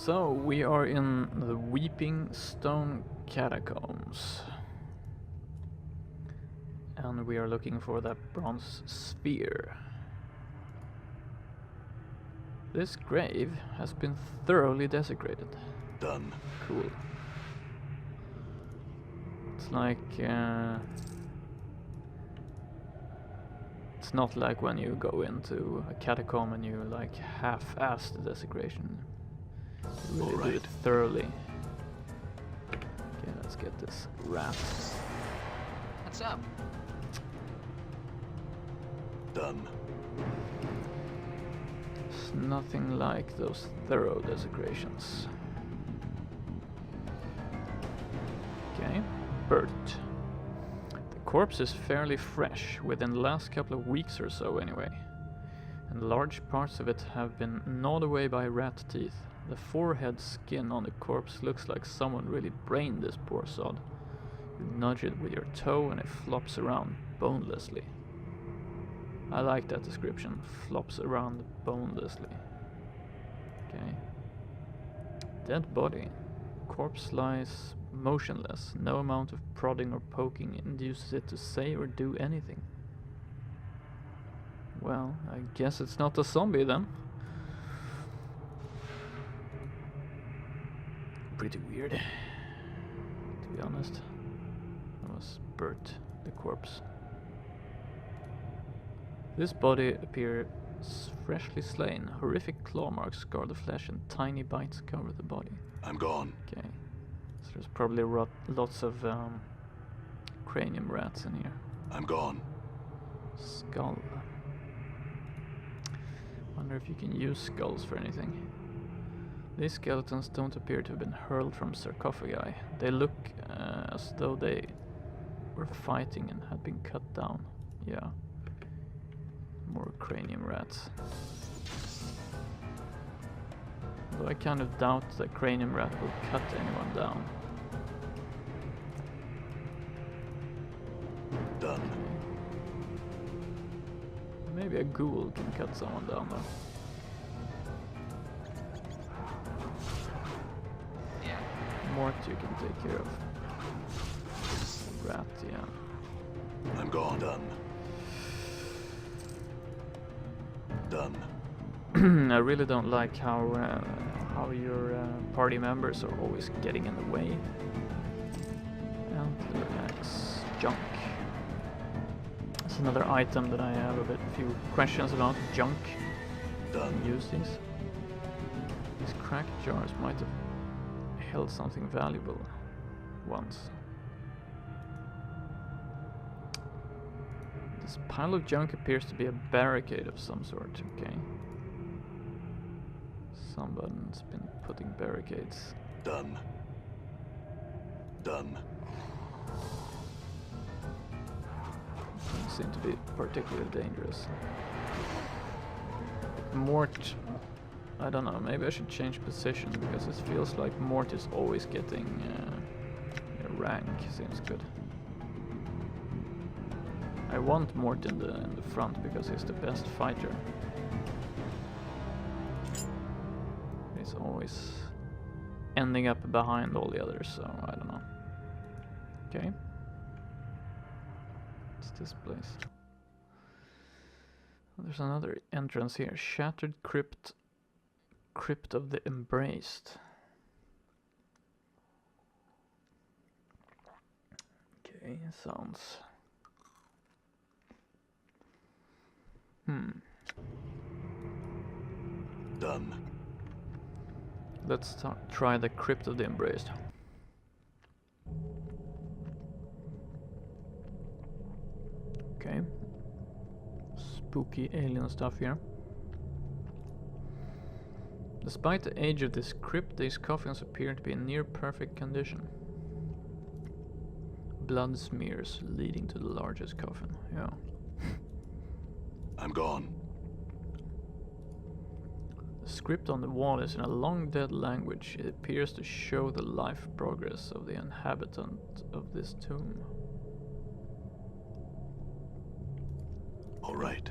So we are in the Weeping Stone Catacombs. And we are looking for that bronze sphere. This grave has been thoroughly desecrated. Done. Cool. It's like... it's not like when you go into a catacomb and you like half-ass the desecration. You really do it thoroughly. Okay, let's get this rat. What's up? Done. It's nothing like those thorough desecrations. Okay, Bert. The corpse is fairly fresh, within the last couple of weeks or so anyway. And large parts of it have been gnawed away by rat teeth. The forehead skin on the corpse looks like someone really brained this poor sod. You nudge it with your toe and it flops around bonelessly. I like that description, flops around bonelessly. Okay. Dead body. Corpse lies motionless. No amount of prodding or poking induces it to say or do anything. Well, I guess it's not a zombie then. Pretty weird, to be honest. That was Bert, the corpse. This body appears freshly slain. Horrific claw marks scar the flesh and tiny bites cover the body. I'm gone. Okay, so there's probably lots of cranium rats in here. I'm gone. Skull. Wonder if you can use skulls for anything. These skeletons don't appear to have been hurled from sarcophagi. They look as though they were fighting and had been cut down. Yeah. More cranium rats. Though I kind of doubt that cranium rat will cut anyone down. Done. Maybe a ghoul can cut someone down though. Mort you can take care of. Rat, yeah. I'm gone. Done. Done. I really don't like how your party members are always getting in the way. Antler axe, junk. That's another item that I have a few questions about. Junk. Done. Use these. These cracked jars might have held something valuable once. This pile of junk appears to be a barricade of some sort, okay. Someone's been putting barricades. Done. Done. Doesn't seem to be particularly dangerous. Mort, I don't know, maybe I should change position because it feels like Mort is always getting a rank, seems good. I want Mort in the front because he's the best fighter. He's always ending up behind all the others, so I don't know. Okay. What's this place? Oh, there's another entrance here. Shattered Crypt of the Embraced. Okay, sounds... Done. Let's try the Crypt of the Embraced. Okay. Spooky alien stuff here. Despite the age of this crypt, these coffins appear to be in near perfect condition. Blood smears leading to the largest coffin, yeah. I'm gone. The script on the wall is in a long dead language. It appears to show the life progress of the inhabitant of this tomb. All right.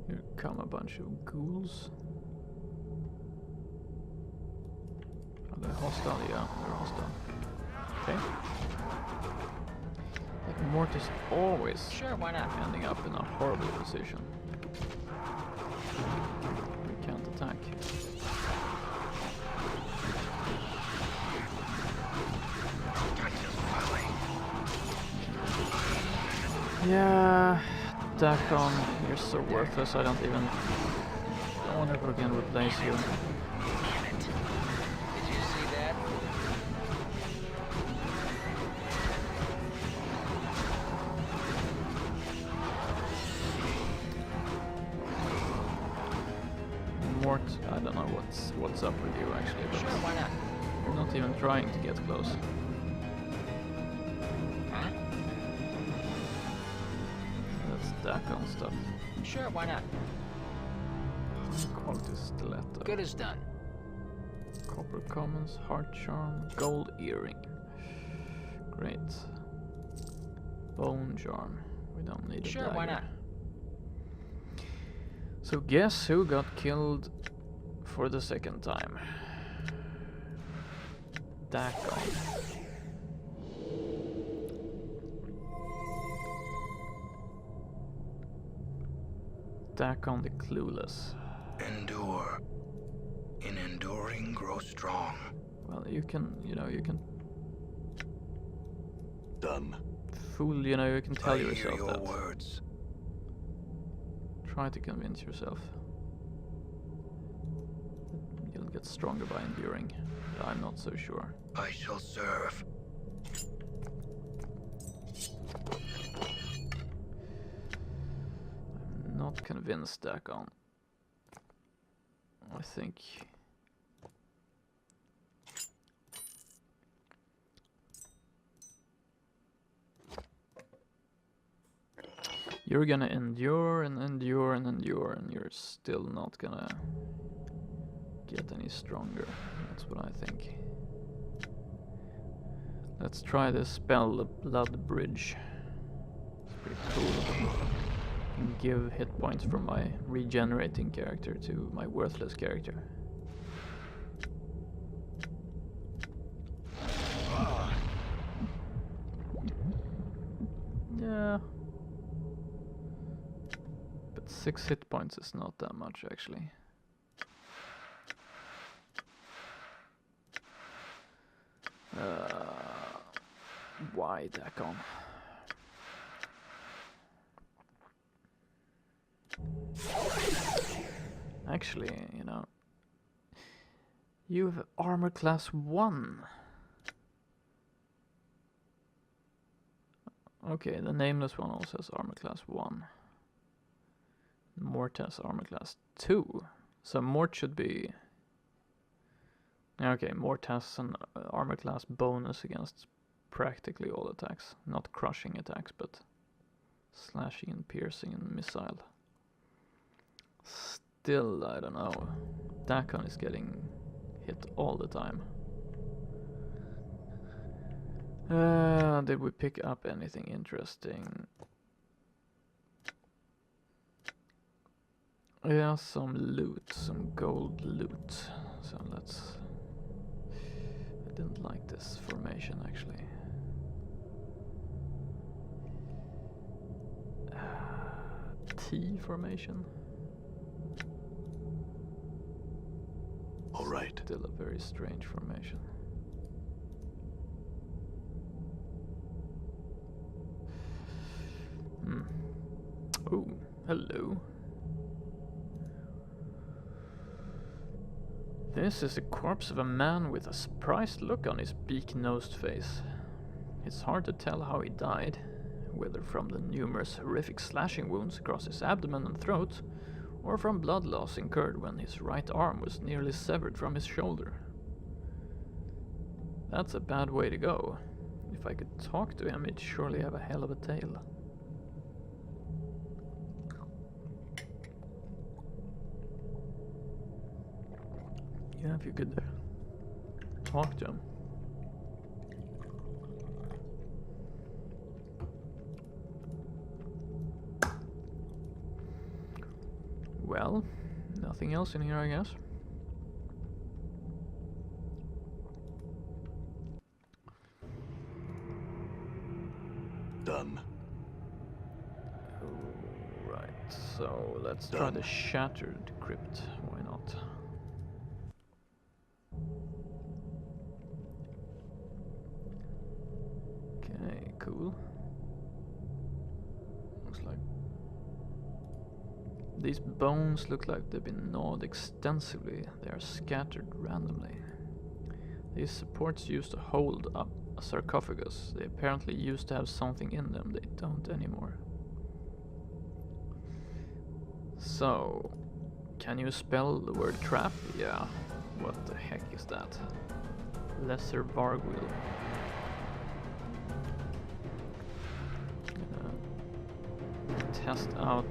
You're become a bunch of ghouls. Are they hostile? Yeah, they're hostile. Okay. Like Mort is always Sure, why not? ending up in a horrible position. We can't attack. Yeah, Dakon, you're so worthless. I don't want to again replace you. Damn it. Did you see that? Mort, I don't know what's up with you actually, but Sure, why not? you're not even trying to get close. Huh? That's Dakon stuff. Sure, why not? Quality stiletto. Good as done. Copper commons, heart charm, gold earring. Great. Bone charm. We don't need a Sure, dagger. why not? So guess who got killed for the second time? Dakon. Dakon the Clueless. Endure. In enduring, grow strong. Well, you can Done. fool, you can tell I hear yourself your that. words. Try to convince yourself. You'll get stronger by enduring. But I'm not so sure. I shall serve. I'm not convinced, Dakon. I think you're gonna endure and endure and endure, and you're still not gonna get any stronger. That's what I think. Let's try this spell, the Blood Bridge. It's pretty cool. And give hit points from my regenerating character to my worthless character. Yeah. But 6 hit points is not that much actually. Why Dakon? Actually, you have armor class 1. Okay, the Nameless One also has armor class 1. Mort has armor class 2. So Mort should be... Okay, Mort has an armor class bonus against practically all attacks. Not crushing attacks, but slashing and piercing and missile. Still, I don't know. Dakon is getting hit all the time. Did we pick up anything interesting? Yeah, some loot, some gold loot. So let's... I didn't like this formation actually. T formation. All right. Still a very strange formation. Oh, hello. This is the corpse of a man with a surprised look on his beak-nosed face. It's hard to tell how he died, whether from the numerous horrific slashing wounds across his abdomen and throat, or from blood loss incurred when his right arm was nearly severed from his shoulder. That's a bad way to go. If I could talk to him, he'd surely have a hell of a tale. Yeah, if you could talk to him. Well, nothing else in here, I guess. Done. Right, so let's try Done. the Shattered Crypt. Why not? Okay, cool. Looks like these bones look like they've been gnawed extensively. They are scattered randomly. These supports used to hold up a sarcophagus. They apparently used to have something in them. They don't anymore. So, can you spell the word trap? Yeah. What the heck is that? Lesser Vargwheel. Test out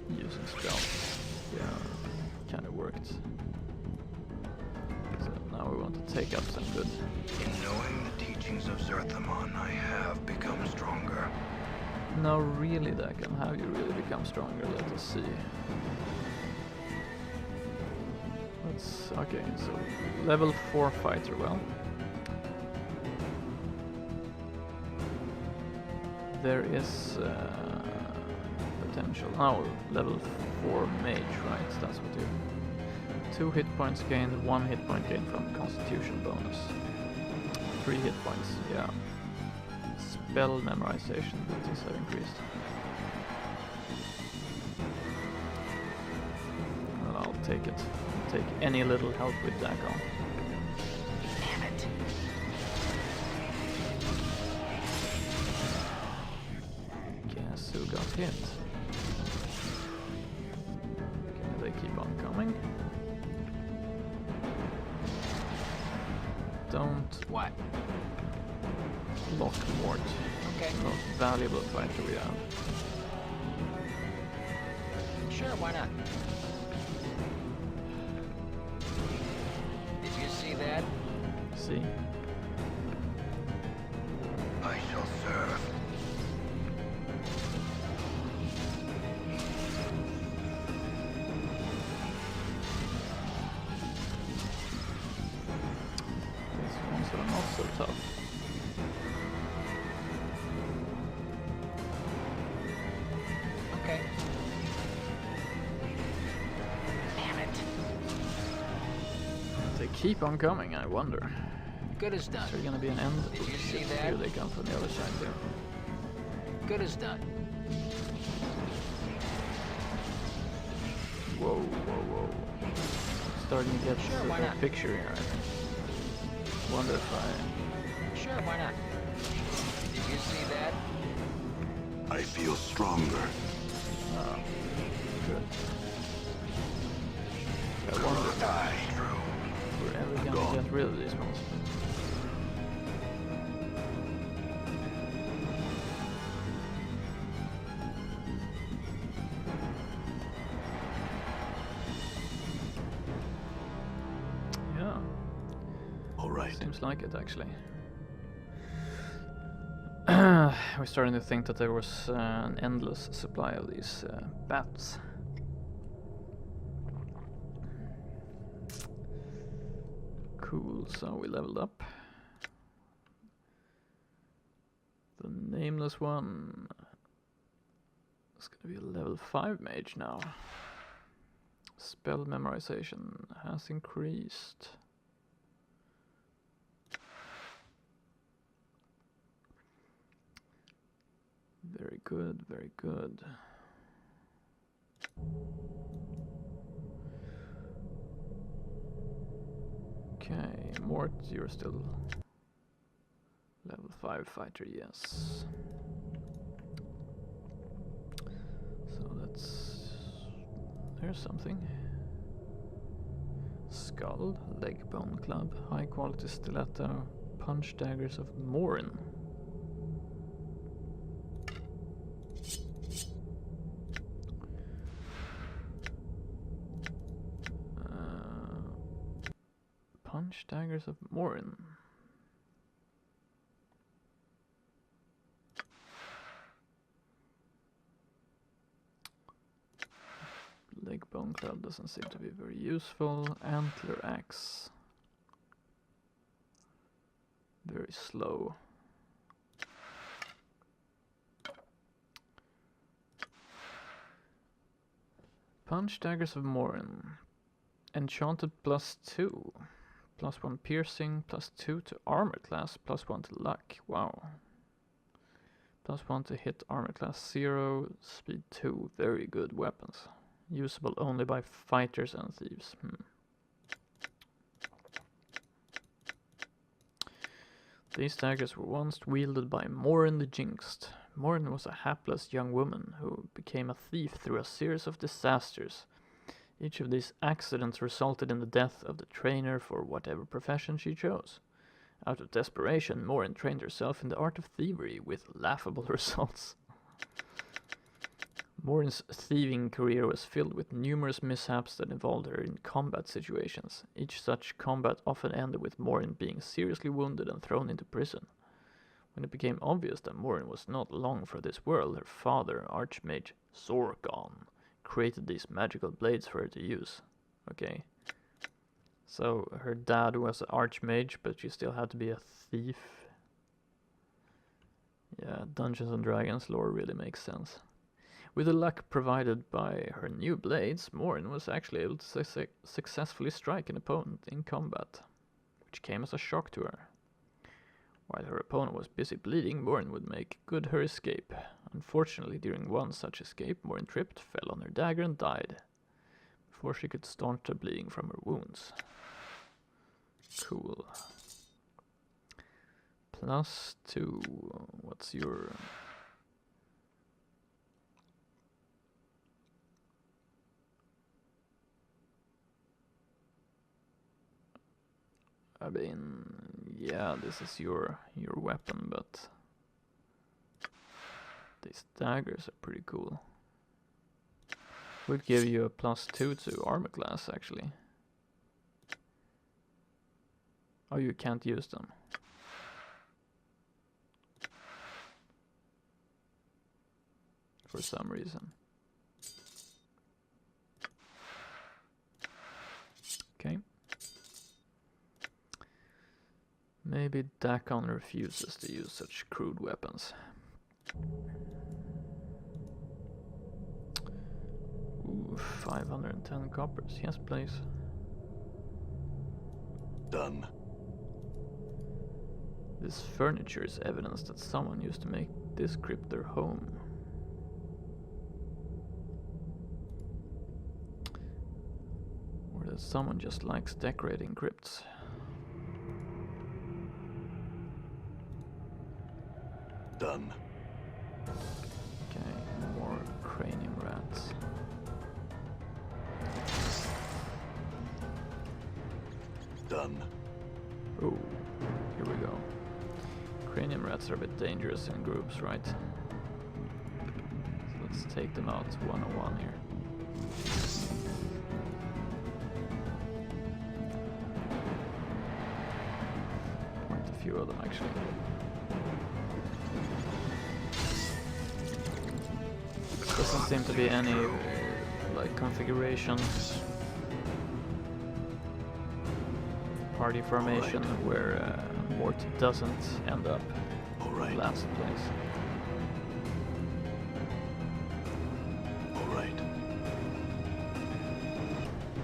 using spells. Yeah, kind of worked. So now we want to take up some good. In knowing the teachings of Zerthamon, I have become stronger. No, really, Dakan, have you really become stronger? Let us see. Okay, so level 4 fighter, well. There is potential. Oh, level 4 mage, right? That's what you... 2 hit points gained, 1 hit point gained from constitution bonus. 3 hit points, yeah. Spell memorization abilities have increased. Well, I'll take it. Take any little help with Dagon. Damn it. Guess who got hit? Okay, they keep on coming. Don't What? lock Mort. Okay. The most valuable fighter we have. Sure, why not? Did you see that? See? I shall serve. These ones are not so tough. Okay. Damn it. They keep on coming, I wonder. Good as done. Is there gonna be an end? Did you see Shit, that? Here they come from the other side there. Good as done. Whoa, whoa, whoa. Starting to get Sure, why a not? picture here, I think. Wonder if I... Sure, why not? Did you see that? I feel stronger. Oh, good. I wonder if we're ever gonna Gone. get rid of these ones. Yeah, All right. seems like it actually. We're starting to think that there was an endless supply of these bats. Cool, so we leveled up. The Nameless One is gonna be a level 5 mage now. Spell memorization has increased. Very good, very good. Okay, Mort, you're still level 5 fighter, yes. So that's... there's something. Skull, leg bone club, high quality stiletto, punch daggers of Morin. Punch daggers of Morin. Leg Bone Club doesn't seem to be very useful. Antler Axe. Very slow. Punch Daggers of Morin. Enchanted +2. +1 piercing, +2 to armor class, +1 to luck. Wow. +1 to hit armor class 0, speed 2. Very good weapons. Usable only by fighters and thieves. These daggers were once wielded by Morin the Jinxed. Morin was a hapless young woman who became a thief through a series of disasters. Each of these accidents resulted in the death of the trainer for whatever profession she chose. Out of desperation, Morin trained herself in the art of thievery with laughable results. Morin's thieving career was filled with numerous mishaps that involved her in combat situations. Each such combat often ended with Morin being seriously wounded and thrown into prison. When it became obvious that Morin was not long for this world, her father, Archmage Zorgon, created these magical blades for her to use. Okay. So her dad was an Archmage, but she still had to be a thief. Yeah, Dungeons and Dragons lore really makes sense. With the luck provided by her new blades, Morin was actually able to successfully strike an opponent in combat, which came as a shock to her. While her opponent was busy bleeding, Morin would make good her escape. Unfortunately, during one such escape, Morin tripped, fell on her dagger and died, before she could staunch the bleeding from her wounds. Cool. +2. What's your... I mean, yeah, this is your weapon, but these daggers are pretty cool. Would give you a +2 to armor class, actually. Oh, you can't use them. For some reason. Okay. Maybe Dakon refuses to use such crude weapons. Ooh, 510 coppers. Yes, please. Done. This furniture is evidence that someone used to make this crypt their home. Or that someone just likes decorating crypts. Done. Okay, more cranium rats. Done. Oh, here we go. Cranium rats are a bit dangerous in groups, right? So let's take them out one-on-one here. Quite a few of them, actually. Doesn't seem to be any like configuration, party formation where Mort doesn't end up last place. Alright.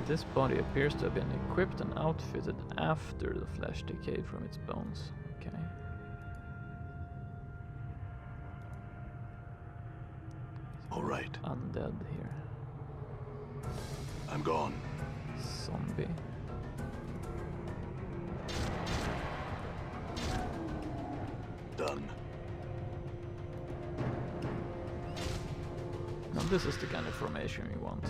This body appears to have been equipped and outfitted after the flesh decayed from its bones. Okay. Alright. Undead here. I'm gone. Zombie. Done. Now this is the kind of formation we want.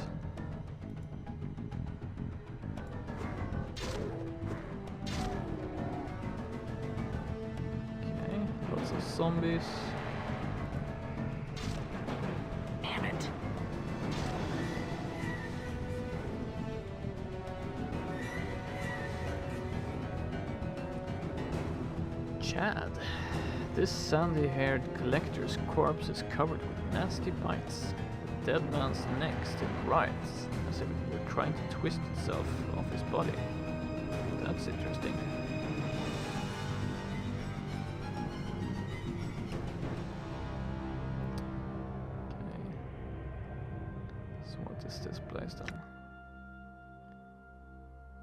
Okay, lots of zombies. Damn it. Chad. This sandy-haired collector's corpse is covered with nasty bites. dead man's neck still writhes, as if it were trying to twist itself off his body. That's interesting. Okay. So what is this place then?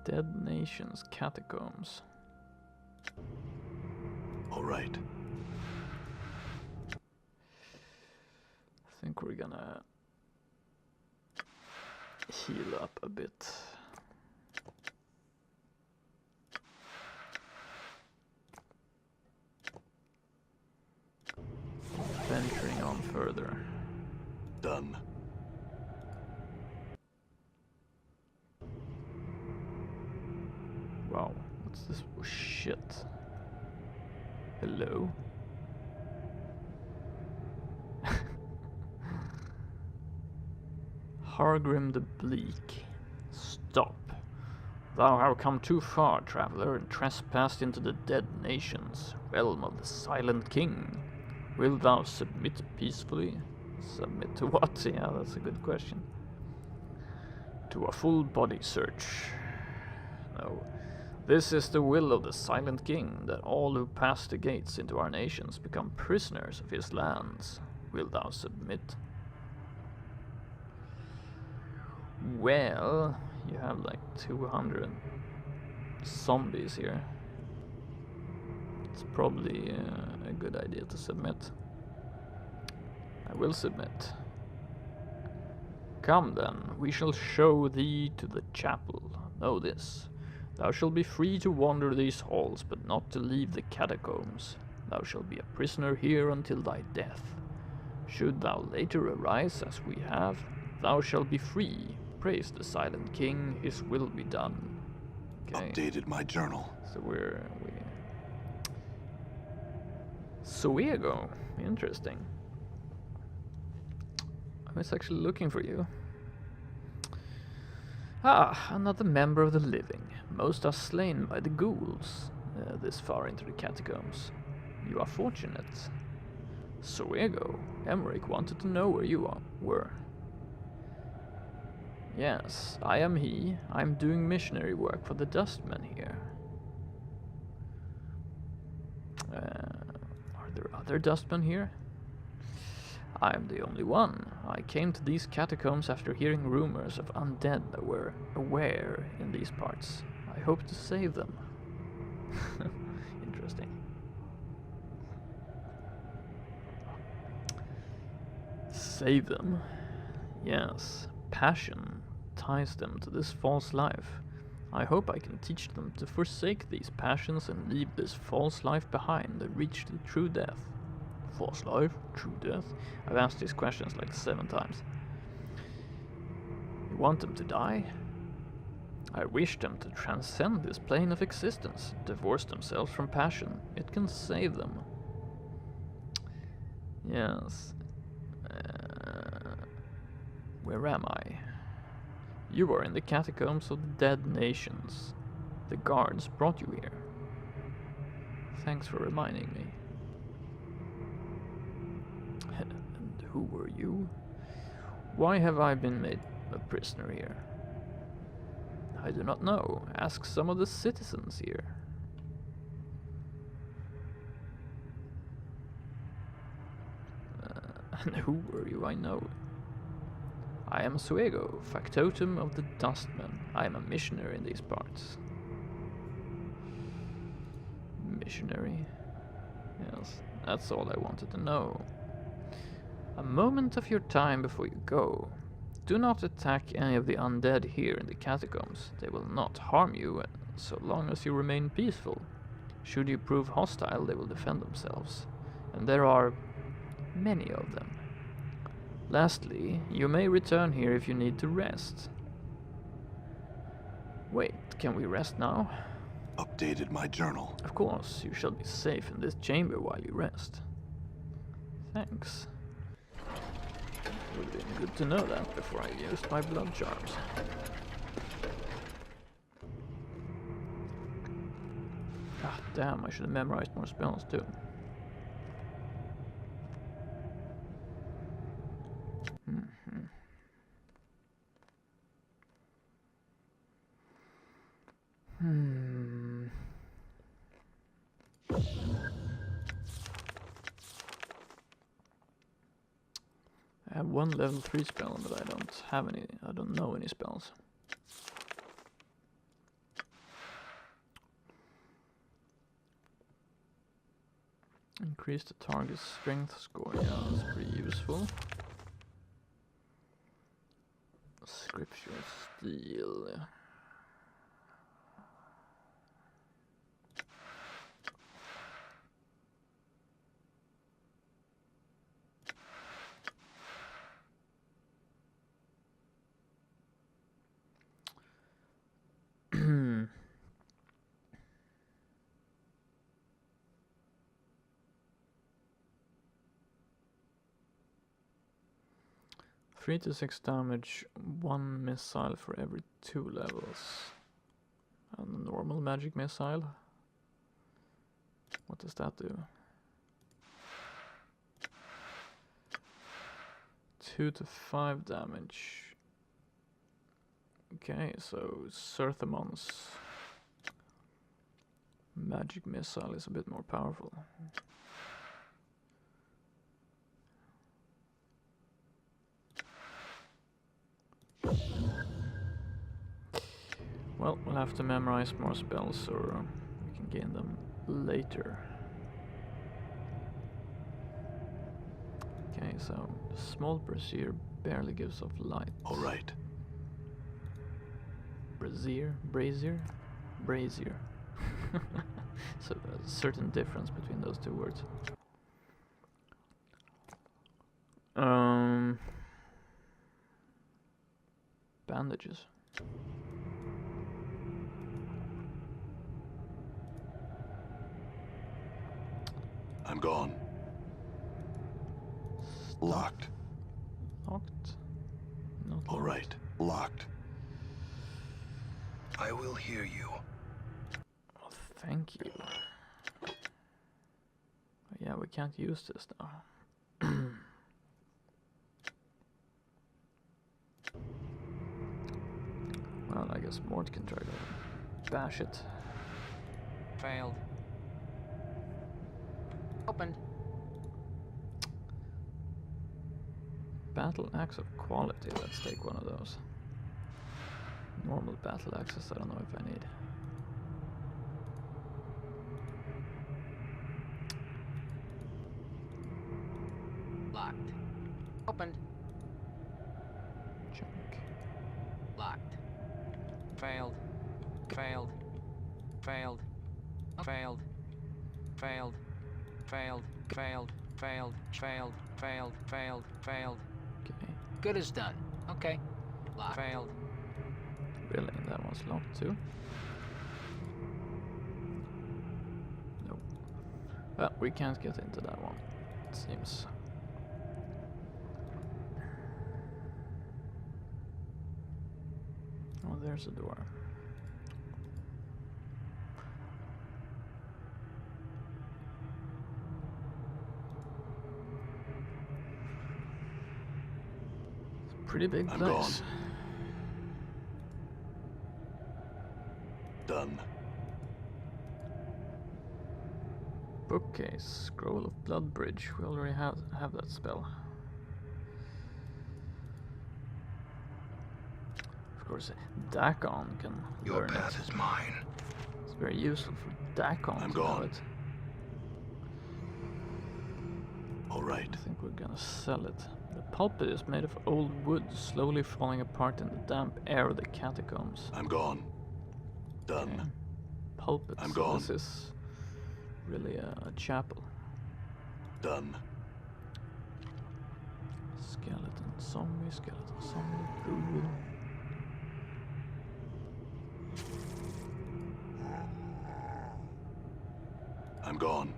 Dead Nations Catacombs. All right. I think we're gonna heal up a bit. Venturing on further. Done. Wow, what's this? Oh, shit. Hello? Hargrim the Bleak. Stop. Thou hast come too far, traveler, and trespassed into the Dead Nations, realm of the Silent King. Wilt thou submit peacefully? Submit to what? Yeah, that's a good question. To a full body search. No. This is the will of the Silent King, that all who pass the gates into our nations become prisoners of his lands. Wilt thou submit? Well, you have like 200 zombies here. It's probably a good idea to submit. I will submit. Come then, we shall show thee to the chapel. Know this. Thou shalt be free to wander these halls, but not to leave the catacombs. Thou shalt be a prisoner here until thy death. Should thou later arise, as we have, thou shalt be free. Praise the Silent King, his will be done. Okay. Updated my journal. So we Suego. Interesting. I was actually looking for you. Ah, another member of the living. Most are slain by the ghouls this far into the catacombs. You are fortunate. Suego, Emmerich wanted to know where you were. Yes, I am he. I'm doing missionary work for the Dustmen here. Are there other Dustmen here? I am the only one. I came to these catacombs after hearing rumors of undead that were aware in these parts. I hope to save them. Interesting. Save them? Yes. Passion ties them to this false life. I hope I can teach them to forsake these passions and leave this false life behind and reach the true death. False life? True death? I've asked these questions like 7 times. You want them to die? I wish them to transcend this plane of existence, divorce themselves from passion. It can save them. Yes. Where am I? You are in the catacombs of the Dead Nations. The guards brought you here. Thanks for reminding me. And who were you? Why have I been made a prisoner here? I do not know. Ask some of the citizens here. And who were you? I know. I am Suego, factotum of the Dustmen. I am a missionary in these parts. Missionary? Yes, that's all I wanted to know. A moment of your time before you go. Do not attack any of the undead here in the catacombs. They will not harm you so long as you remain peaceful. Should you prove hostile, they will defend themselves. And there are many of them. Lastly, you may return here if you need to rest. Wait, can we rest now? Updated my journal. Of course, you shall be safe in this chamber while you rest. Thanks. It would have been good to know that before I used my blood charms. Ah, damn, I should have memorized more spells too. have one level 3 spell, but I don't have any. I don't know any spells. Increase the target's strength score. Yeah, that's pretty useful. Scripture Steel. Three to 6 damage, 1 missile for every 2 levels. And a normal magic missile. What does that do? 2 to 5 damage. Okay, so Serthamon's magic missile is a bit more powerful. Well, we'll have to memorize more spells or we can gain them later. Okay, so the small brazier barely gives off light. All right. Brazier? So there's a certain difference between those two words. Bandages. I'm gone. Locked. Locked? Not All locked. right. Locked. I will hear you. Oh, thank you. Yeah, we can't use this now. Well, I guess Mort can try to bash it. Failed. Opened. Battle axe of quality, let's take one of those. Normal battle axes, I don't know if I need. Locked. Opened. Junk. Locked. Failed. Failed. Failed. Failed. Failed. Failed. Failed. Failed. Failed. Failed. Failed. Failed. Okay. Good as done. Okay. Locked. Failed. Really? That one's locked too? Nope. Well, we can't get into that one, it seems. Oh, there's a door. It's a pretty big I'm place. gone. Done. Bookcase, Scroll of Blood Bridge. We already have that spell. Of course, Dakon can Your learn path it. is mine. It's very useful for Dakon I'm to know gone. it. All right. I think we're gonna sell it. The pulpit is made of old wood, slowly falling apart in the damp air of the catacombs. I'm gone. Done. Okay. Pulpit. I'm so gone. This is really a chapel. Done. Skeleton, zombie. Ooh. I'm gone.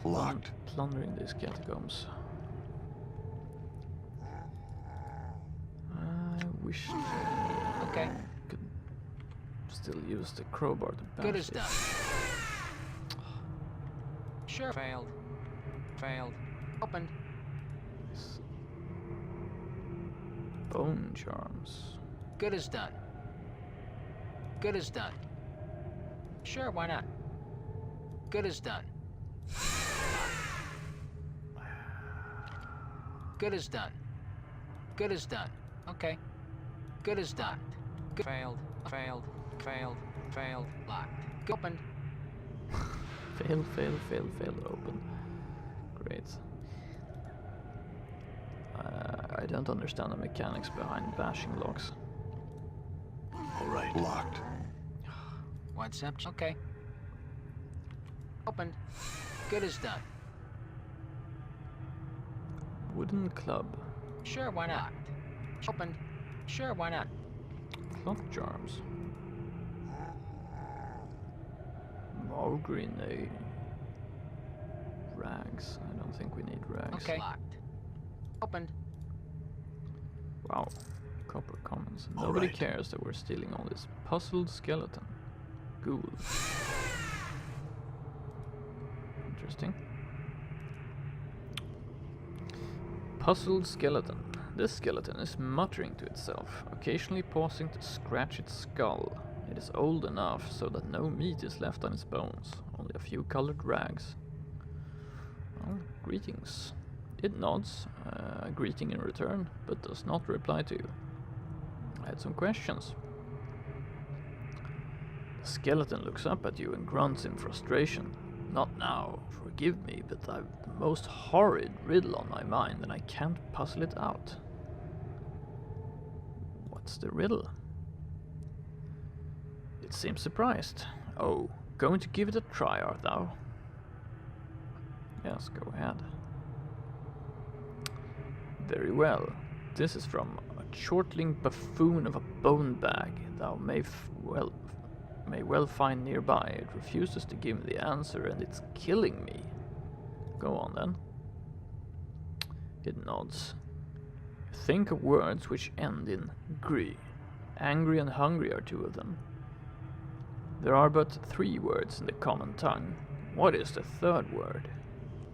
Locked. Plundering these catacombs. I wish Okay. could still use the crowbar to bash Good as it. done. Sure. Failed. Failed. Opened. These bone charms. Good as done. Good as done. Sure, why not? Good as done. Good as done. Good as done. Okay. Good as done. Good. Failed. Failed. Failed. Failed. Locked. Opened. Fail, open. Great. I don't understand the mechanics behind bashing locks. All right. Locked. What's up? Okay. Opened. Good as done. Wooden club. Sure, why not? Opened. Sure, why not? Clock charms. More grenade. Rags. I don't think we need rags. Okay. Locked. Opened. Wow. Copper commons. All Nobody right. cares that we're stealing all this puzzled skeleton. Ghoul. Interesting. Puzzled skeleton. This skeleton is muttering to itself, occasionally pausing to scratch its skull. It is old enough so that no meat is left on its bones, only a few colored rags. Well, greetings. It nods, a greeting in return, but does not reply to you. I had some questions. The skeleton looks up at you and grunts in frustration. Not now, forgive me, but I've the most horrid riddle on my mind and I can't puzzle it out. What's the riddle? It seems surprised. Oh, going to give it a try, art thou? Yes, go ahead. Very well. This is from a chortling buffoon of a bone bag thou may well find nearby. It refuses to give me the answer and it's killing me. Go on then. It nods. Think of words which end in gri. Angry and hungry are two of them. There are but 3 words in the common tongue. What is the third word?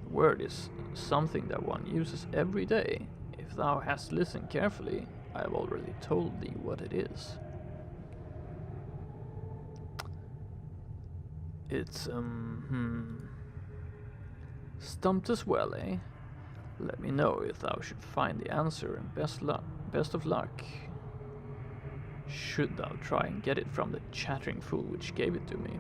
The word is something that one uses every day. If thou hast listened carefully, I have already told thee what it is. It's, stumped as well, eh? Let me know if thou should find the answer, and best of luck. Should thou try and get it from the chattering fool which gave it to me.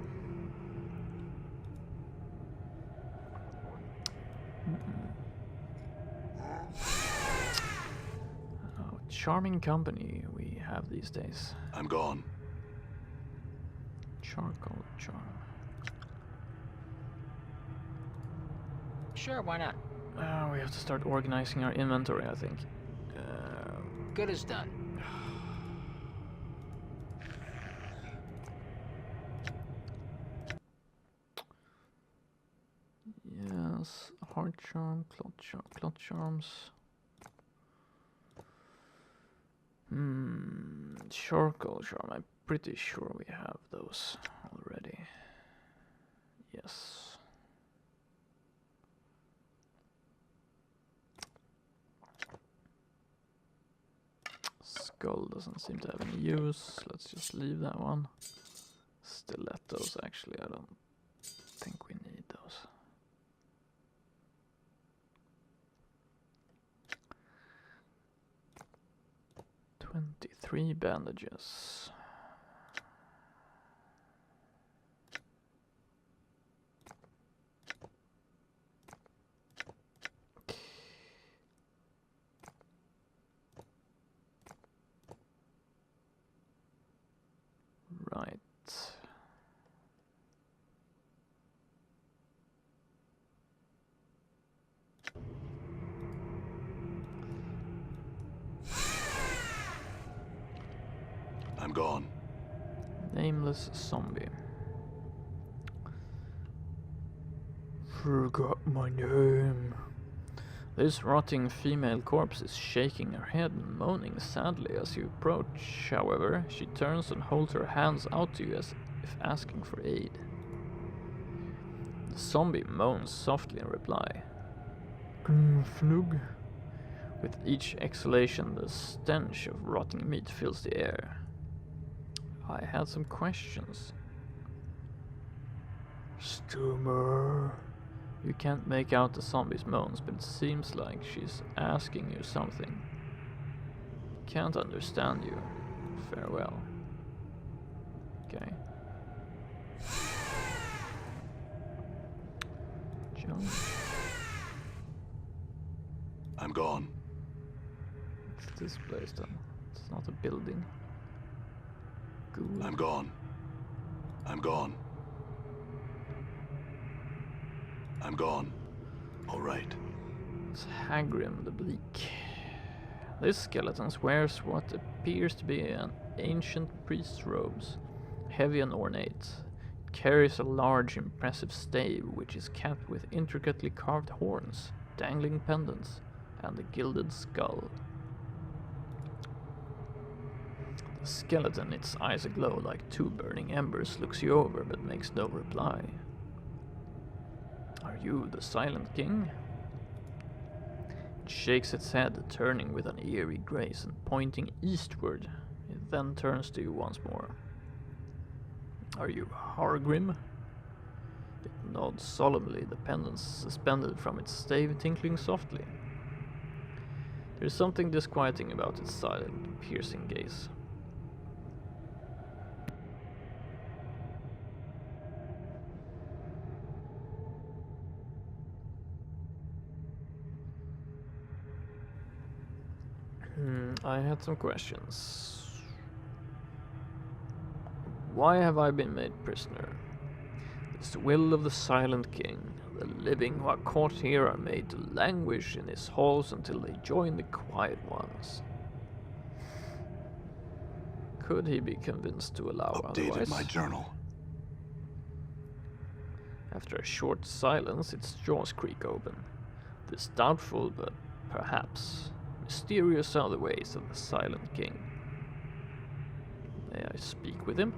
Oh, charming company we have these days. I'm gone. Charcoal charm. Sure, why not? We have to start organizing our inventory, I think. Good as done. Yes, heart charm, clot charms. Charcoal charm. I'm pretty sure we have those already. Yes. Skull doesn't seem to have any use. Let's just leave that one. Stilettos, actually, I don't think we need those. "23 bandages. Right. I'm gone. Nameless zombie. Forgot my name. This rotting female corpse is shaking her head and moaning sadly as you approach. However, she turns and holds her hands out to you as if asking for aid. The zombie moans softly in reply. Fnug. With each exhalation, the stench of rotting meat fills the air. I had some questions. Stummer. You can't make out the zombie's moans, but it seems like she's asking you something. can't understand you. Farewell. Okay. John. I'm gone. What's this place then? It's not a building. Ghoul. I'm gone. I'm gone. I'm gone. All right. It's Hagrim the Bleak. This skeleton wears what appears to be an ancient priest's robes, heavy and ornate. It carries a large, impressive stave, which is capped with intricately carved horns, dangling pendants, and a gilded skull. The skeleton, its eyes aglow like two burning embers, looks you over but makes no reply. Are you the Silent King? It shakes its head, turning with an eerie grace and pointing eastward. It then turns to you once more. Are you Hargrim? It nods solemnly, the pendants suspended from its stave tinkling softly. There is something disquieting about its silent, piercing gaze. I had some questions. Why have I been made prisoner? It's the will of the Silent King. The living who are caught here are made to languish in his halls until they join the quiet ones. Could he be convinced to allow Updated otherwise? my journal. After a short silence, its jaws creak open. This doubtful, but perhaps mysterious are the ways of the Silent King. May I speak with him?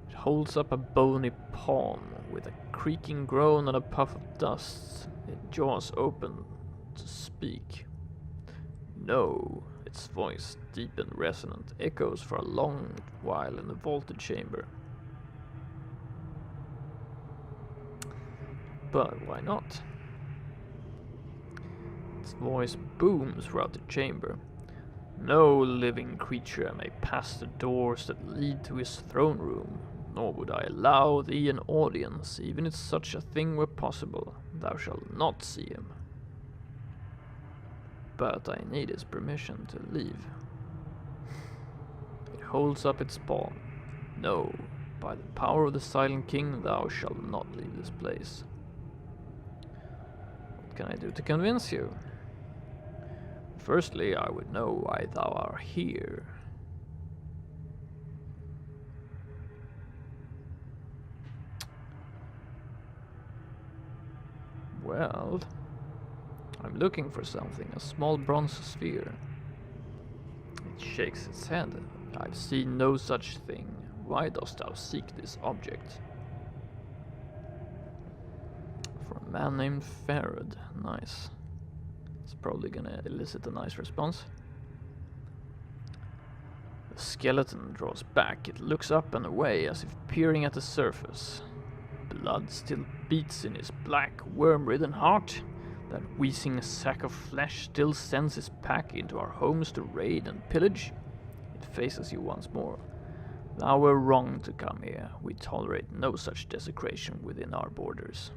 It holds up a bony palm with a creaking groan and a puff of dust. Its jaws open to speak. No, its voice, deep and resonant, echoes for a long while in the vaulted chamber. But why not? Its voice booms throughout the chamber. No living creature may pass the doors that lead to his throne room, nor would I allow thee an audience, even if such a thing were possible. Thou shalt not see him. But I need his permission to leave. It holds up its palm. No, by the power of the Silent King, thou shalt not leave this place. What can I do to convince you? Firstly, I would know why thou art here. Well, I'm looking for something, a small bronze sphere. It shakes its head. I've seen no such thing. Why dost thou seek this object? For a man named Farad. Nice. It's probably gonna elicit a nice response. The skeleton draws back. It looks up and away as if peering at the surface. Blood still beats in his black, worm-ridden heart. That wheezing sack of flesh still sends his pack into our homes to raid and pillage. It faces you once more. Thou were wrong to come here. We tolerate no such desecration within our borders.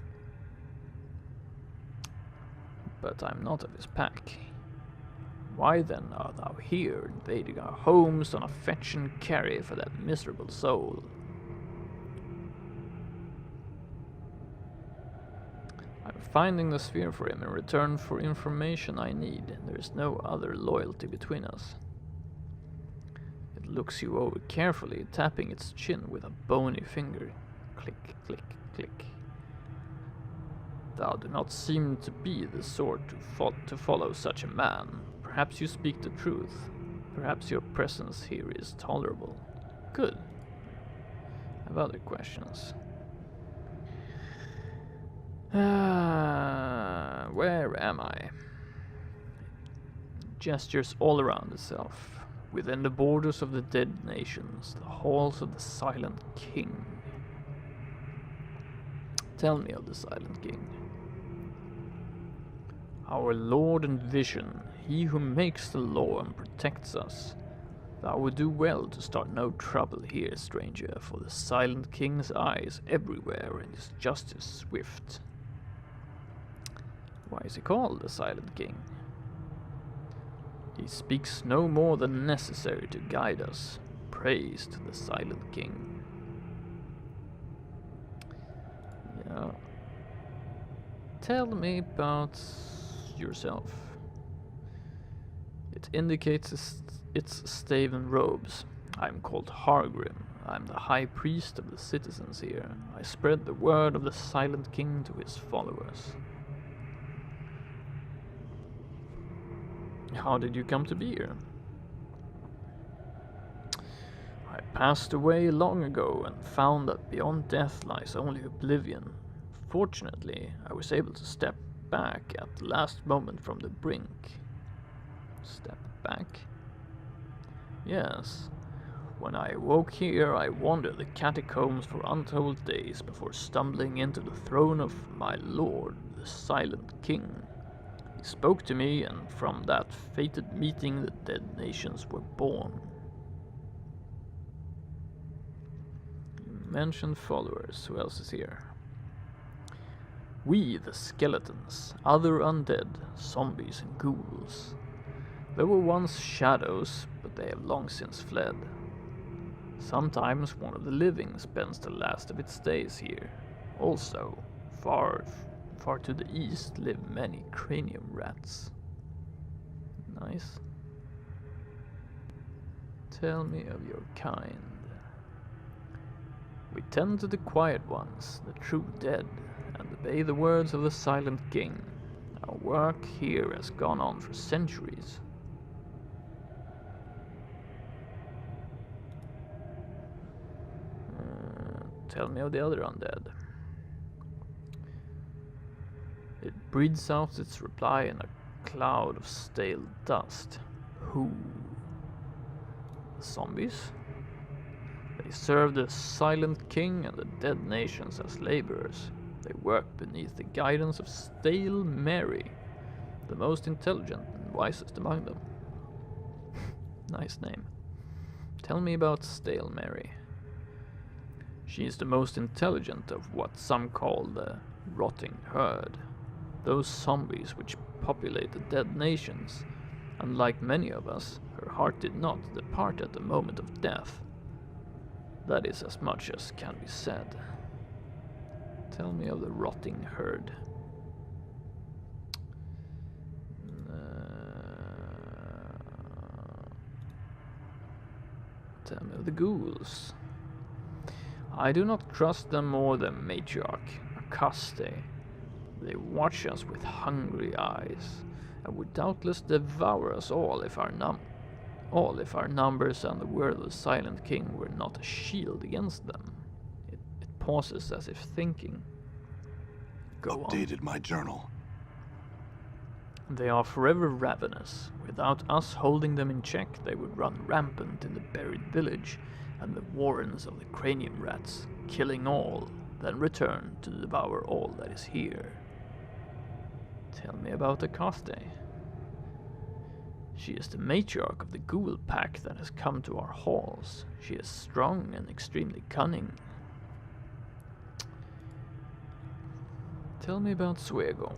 But I'm not of his pack. Why then art thou here, invading our homes on a fetch and carry for that miserable soul? I'm finding the sphere for him in return for information I need. There is no other loyalty between us. It looks you over carefully, tapping its chin with a bony finger. Click, click, click. Thou do not seem to be the sort to follow such a man. Perhaps you speak the truth. Perhaps your presence here is tolerable. Good. I have other questions. Where am I? Gestures all around itself. Within the borders of the dead nations, the halls of the Silent King. Tell me of the Silent King. Our Lord and Vision, he who makes the law and protects us. Thou would do well to start no trouble here, stranger, for the Silent King's eye is everywhere and his justice swift. Why is he called the Silent King? He speaks no more than necessary to guide us. Praise to the Silent King. Yeah. Tell me about yourself. It indicates its staven robes. I'm called Hargrim. I'm the high priest of the citizens here. I spread the word of the Silent King to his followers. How did you come to be here? I passed away long ago and found that beyond death lies only oblivion. Fortunately, I was able to step back at the last moment from the brink. Step back? Yes. When I awoke here, I wandered the catacombs for untold days before stumbling into the throne of my lord, the Silent King. He spoke to me, and from that fated meeting the dead nations were born. You mentioned followers. Who else is here? We, the skeletons, other undead, zombies and ghouls. There were once shadows, but they have long since fled. Sometimes one of the living spends the last of its days here. Also, far to the east live many cranium rats. Nice. Tell me of your kind. We tend to the quiet ones, the true dead, and obey the words of the Silent King. Our work here has gone on for centuries. Tell me of the other undead. It breathes out its reply in a cloud of stale dust. Who? The zombies? They serve the Silent King and the dead nations as laborers. They work beneath the guidance of Stale Mary, the most intelligent and wisest among them. Nice name. Tell me about Stale Mary. She is the most intelligent of what some call the rotting herd. Those zombies which populate the dead nations. Unlike many of us, her heart did not depart at the moment of death. That is as much as can be said. Tell me of the rotting herd. Tell me of the ghouls. I do not trust them more than matriarch Akaste. They watch us with hungry eyes, and would doubtless devour us all if our numbers and the word of the Silent King were not a shield against them. It pauses as if thinking. Go on. Updated my journal. They are forever ravenous. Without us holding them in check, they would run rampant in the buried village and the warrens of the cranium rats, killing all, then return to devour all that is here. Tell me about Akaste. She is the matriarch of the ghoul pack that has come to our halls. She is strong and extremely cunning. Tell me about Suego.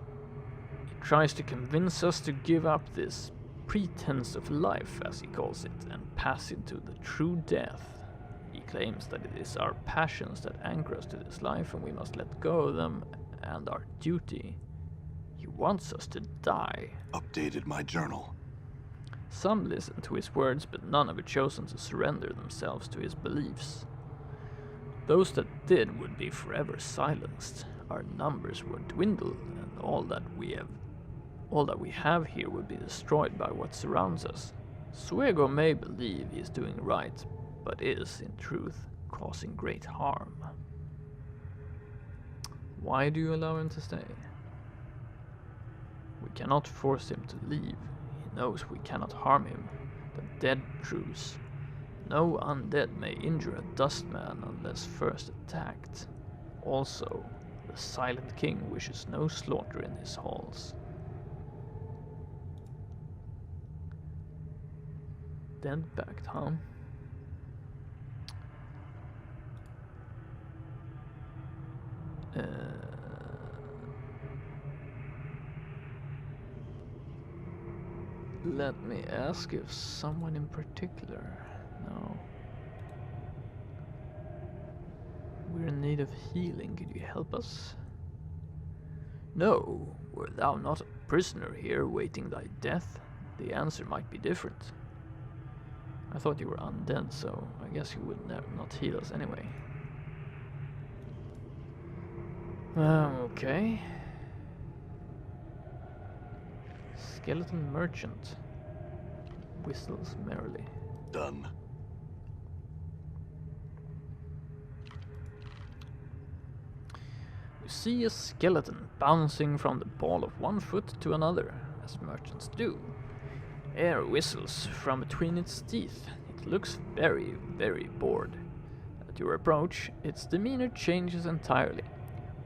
He tries to convince us to give up this pretense of life, as he calls it, and pass into the true death. He claims that it is our passions that anchor us to this life and we must let go of them, and our duty. He wants us to die. Updated my journal. Some listen to his words, but none have chosen to surrender themselves to his beliefs. Those that did would be forever silenced. Our numbers would dwindle, and all that we have here would be destroyed by what surrounds us. Suego may believe he is doing right, but is, in truth, causing great harm. Why do you allow him to stay? We cannot force him to leave. He knows we cannot harm him. The dead truce. No undead may injure a dustman unless first attacked. Also, the Silent King wishes no slaughter in his halls. Dead pact, huh? Let me ask if someone in particular. No. We're in need of healing. Could you help us? No. Were thou not a prisoner here waiting thy death? The answer might be different. I thought you were undead, so I guess you would not heal us anyway. Okay. Skeleton merchant whistles merrily. Done. You see a skeleton bouncing from the ball of 1 foot to another, as merchants do. Air whistles from between its teeth. It looks very, very bored. At your approach, its demeanor changes entirely.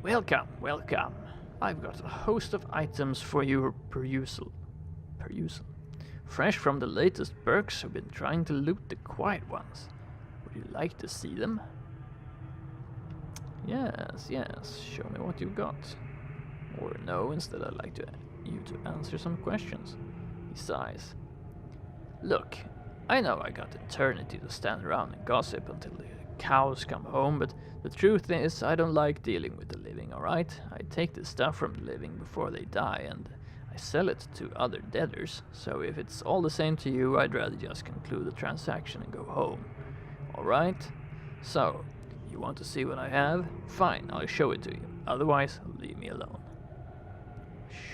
Welcome, welcome. I've got a host of items for your perusal. Fresh from the latest Berks who've been trying to loot the quiet ones. Would you like to see them? Yes, show me what you've got. Or no, instead I'd like you to answer some questions. He sighs. Look, I know I got eternity to stand around and gossip until the cows come home, but the truth is I don't like dealing with the living, alright? I take the stuff from the living before they die and I sell it to other debtors, so if it's all the same to you, I'd rather just conclude the transaction and go home. Alright? So, you want to see what I have? Fine, I'll show it to you. Otherwise, leave me alone.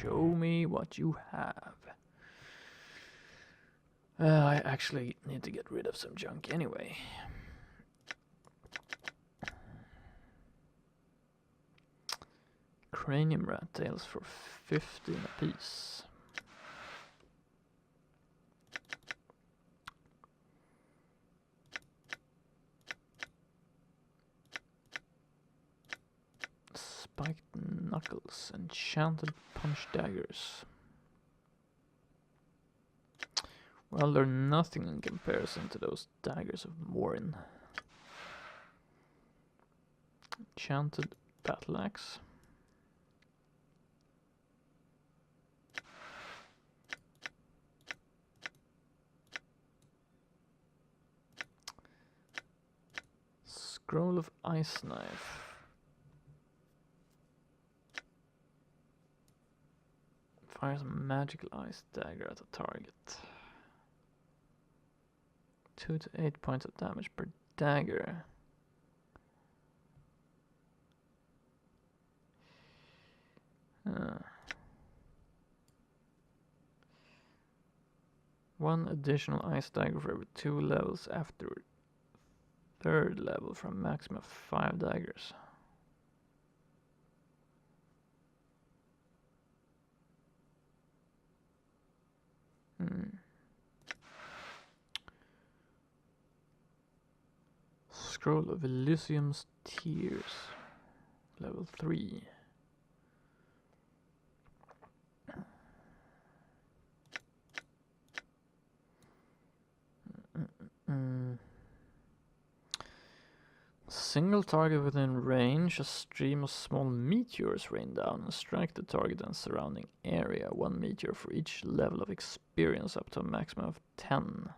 Show me what you have. I actually need to get rid of some junk anyway. Cranium rat tails for 15 apiece. Spiked knuckles, enchanted punch daggers. Well, they're nothing in comparison to those daggers of Morin. Enchanted battle axe. Scroll of ice knife. Fires a magical ice dagger at a target. 2 to 8 points of damage per dagger. One additional ice dagger for every 2 levels after 3rd level from maximum of 5 daggers. Scroll of Elysium's Tears, level 3. Single target within range, a stream of small meteors rain down and strike the target and surrounding area. 1 meteor for each level of experience up to a maximum of 10.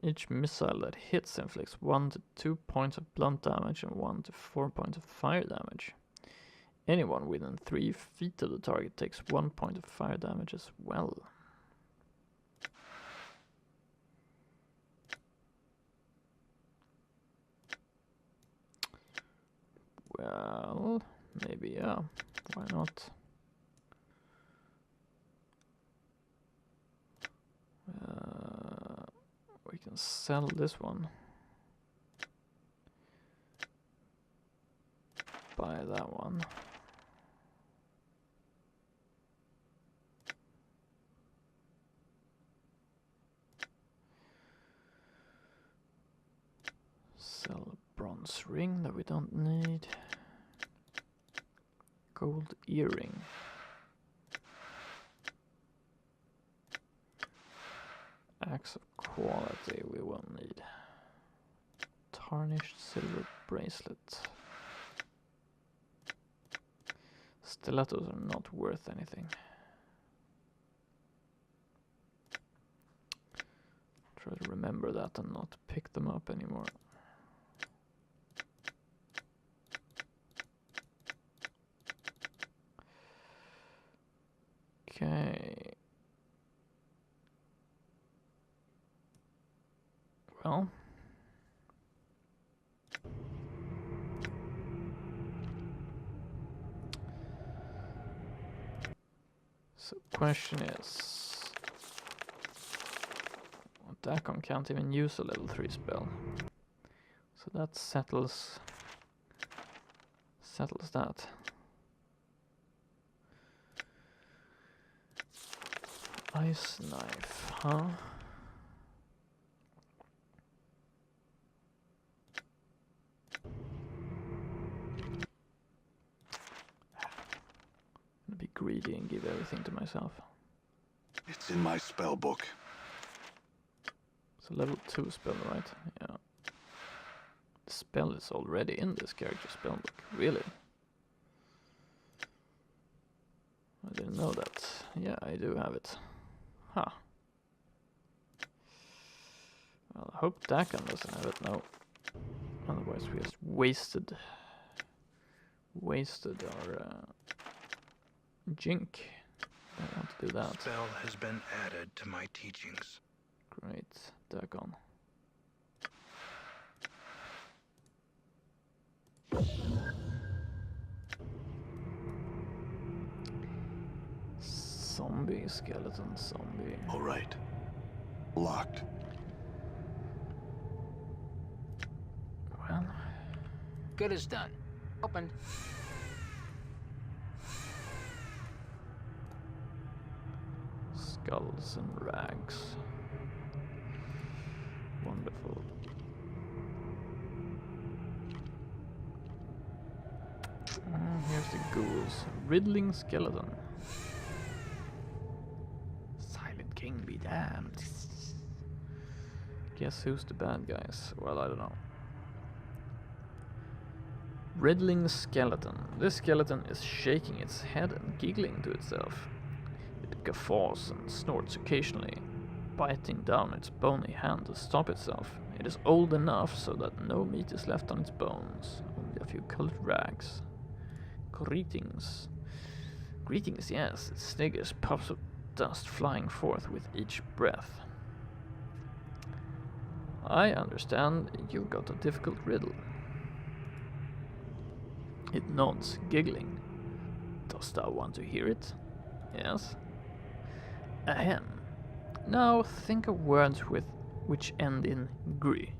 Each missile that hits inflicts 1 to 2 points of blunt damage and 1 to 4 points of fire damage. Anyone within 3 feet of the target takes 1 point of fire damage as well. Well, maybe, yeah. Why not? We can sell this one. Buy that one. Sell a bronze ring that we don't need. Gold earring. Axe of quality we will need. Tarnished silver bracelet. Stilettos are not worth anything. Try to remember that and not pick them up anymore. Okay. Well. So question is, Dakon can't even use a level 3 spell. So that settles that. Ice knife, huh? I'm gonna be greedy and give everything to myself. It's in my spell book. It's a level 2 spell, right? Yeah. The spell is already in this character's spellbook. Really? I didn't know that. Yeah, I do have it. Huh. Well, I hope Dakon doesn't have it now. Otherwise we just wasted our jink. Don't want to do that. Spell has been added to my teachings. Great, Dakon. Zombie, skeleton, zombie. All right. Locked. Well, Good as done. Open. skulls and rags. Wonderful. Here's the ghouls. Riddling skeleton. Silent King be damned. Guess who's the bad guys? Well, I don't know. Riddling skeleton. This skeleton is shaking its head and giggling to itself. It guffaws and snorts occasionally, biting down its bony hand to stop itself. It is old enough so that no meat is left on its bones, only a few colored rags. Greetings. Greetings, yes, it sniggers, puffs of dust flying forth with each breath. I understand you've got a difficult riddle. It nods, giggling. Dost thou want to hear it? Yes. Ahem. Now think of words which end in gry.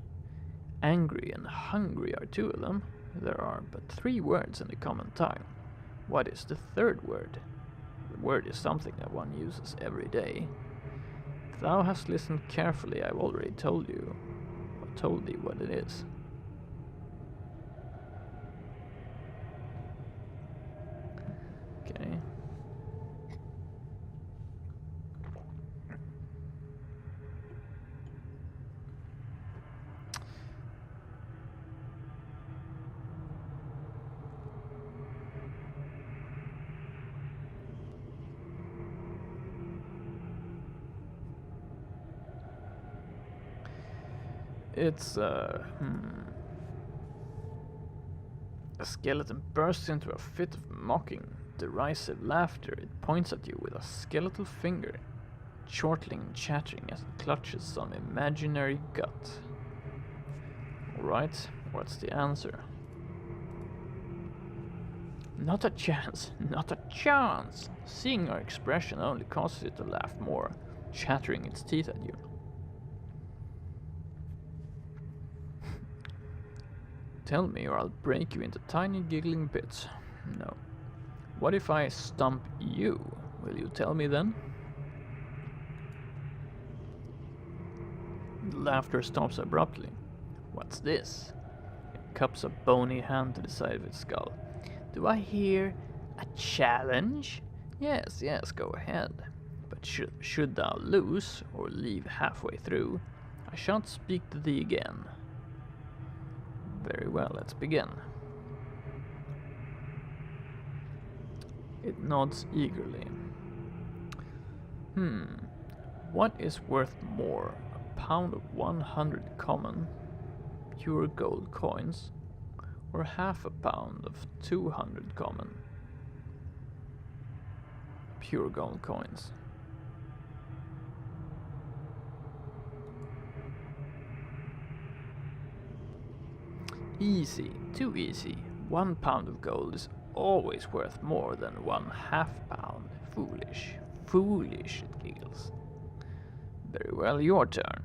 Angry and hungry are two of them. There are but 3 words in the common tongue. What is the third word? The word is something that one uses every day. If thou hast listened carefully, I've already told thee what it is. Okay. It's a skeleton bursts into a fit of mocking, derisive laughter. It points at you with a skeletal finger, chortling and chattering as it clutches some imaginary gut. Alright, what's the answer? Not a chance, not a chance! Seeing your expression only causes it to laugh more, chattering its teeth at you. Tell me or I'll break you into tiny giggling bits. No. What if I stump you? Will you tell me then? The laughter stops abruptly. What's this? It cups a bony hand to the side of its skull. Do I hear a challenge? Yes, go ahead. But But should thou lose, or leave halfway through, I shan't speak to thee again. Very well, let's begin. It nods eagerly. What is worth more? A pound of 100 common, pure gold coins, or half a pound of 200 common, pure gold coins? Easy, too easy. 1 pound of gold is always worth more than 1/2 pound. Foolish, foolish, it giggles. Very well, your turn.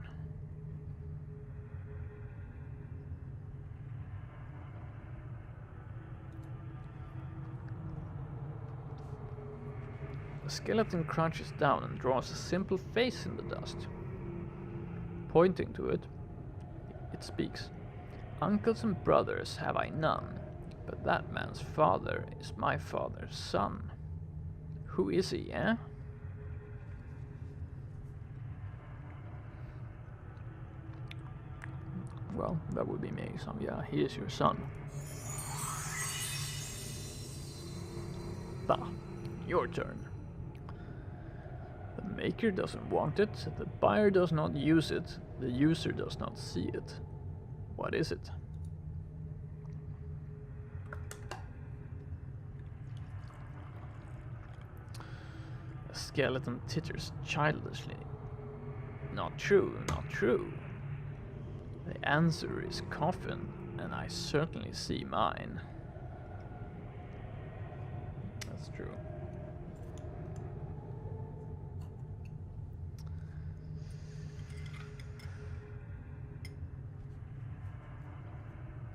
The skeleton crouches down and draws a simple face in the dust. Pointing to it, it speaks. Uncles and brothers have I none, but that man's father is my father's son. Who is he, eh? Well, that would be me, so yeah, he is your son. Bah, your turn. The maker doesn't want it, the buyer does not use it, the user does not see it. What is it? The skeleton titters childishly. Not true, not true. The answer is coffin, and I certainly see mine. That's true.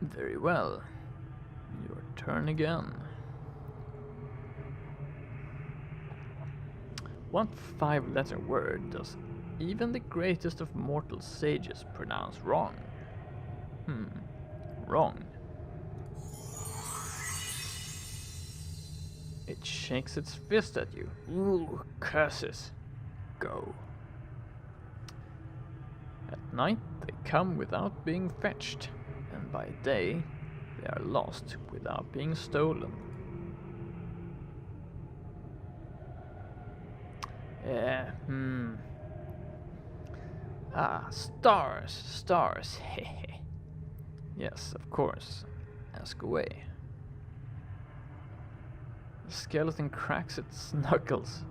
Very well. Your turn again. What 5-letter word does even the greatest of mortal sages pronounce wrong? Wrong. It shakes its fist at you. Ooh, curses. Go. At night they come without being fetched, and by day they are lost without being stolen. Stars, stars, hehe. Yes, of course. Ask away. The skeleton cracks its knuckles.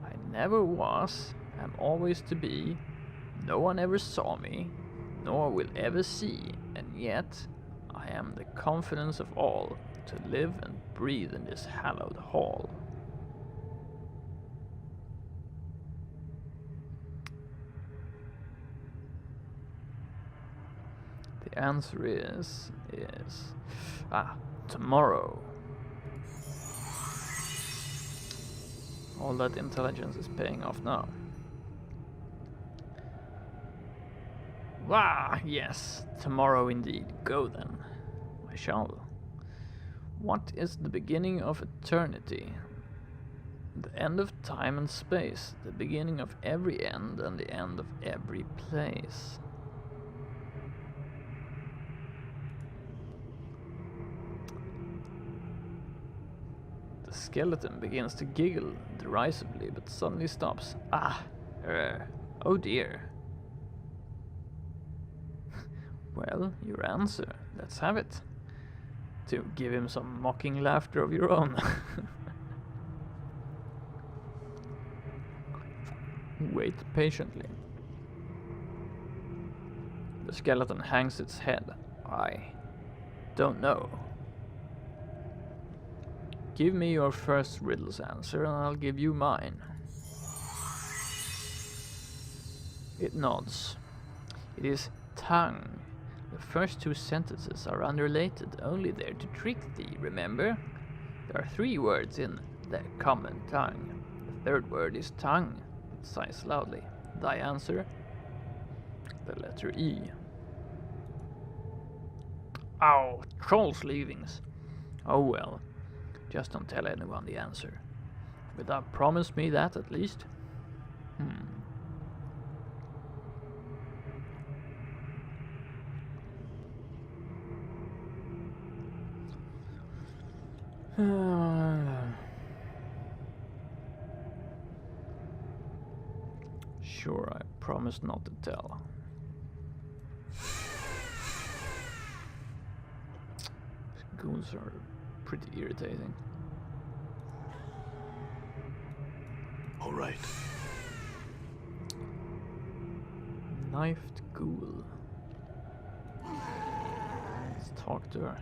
I never was, am always to be. No one ever saw me, nor will ever see, and yet I am the confidence of all, to live and breathe in this hallowed hall. The answer is tomorrow. All that intelligence is paying off now. Yes, tomorrow indeed. Go then. I shall. What is the beginning of eternity? The end of time and space, the beginning of every end and the end of every place. The skeleton begins to giggle derisively, but suddenly stops. Oh dear. Well, your answer. Let's have it. To give him some mocking laughter of your own. Wait patiently. The skeleton hangs its head. I don't know. Give me your first riddle's answer and I'll give you mine. It nods. It is tongue. The first 2 sentences are unrelated, only there to trick thee, remember? There are 3 words in the common tongue. The 3rd word is tongue. It sighs loudly. Thy answer? The letter E. Ow, troll's leavings. Oh well, just don't tell anyone the answer. But thou promised me that at least. Sure, I promise not to tell. Goons are pretty irritating. All right. Knifed ghoul. Let's talk to her.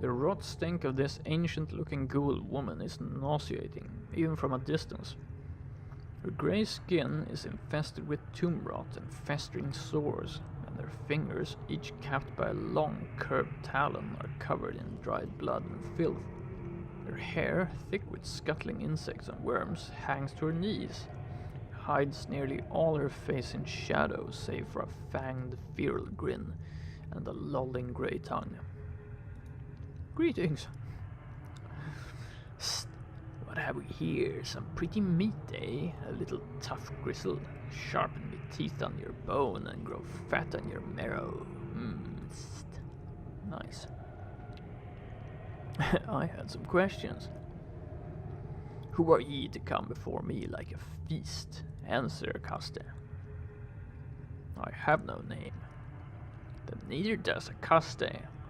The rot stink of this ancient-looking ghoul woman is nauseating, even from a distance. Her grey skin is infested with tomb rot and festering sores, and her fingers, each capped by a long, curved talon, are covered in dried blood and filth. Her hair, thick with scuttling insects and worms, hangs to her knees, hides nearly all her face in shadow save for a fanged, feral grin and a lolling grey tongue. Greetings. Psst. What have we here? Some pretty meat, eh? A little tough gristle. Sharpen me teeth on your bone and grow fat on your marrow. Nice. I had some questions. Who are ye to come before me like a feast? Answer, Caste. I have no name. Then neither does Caste.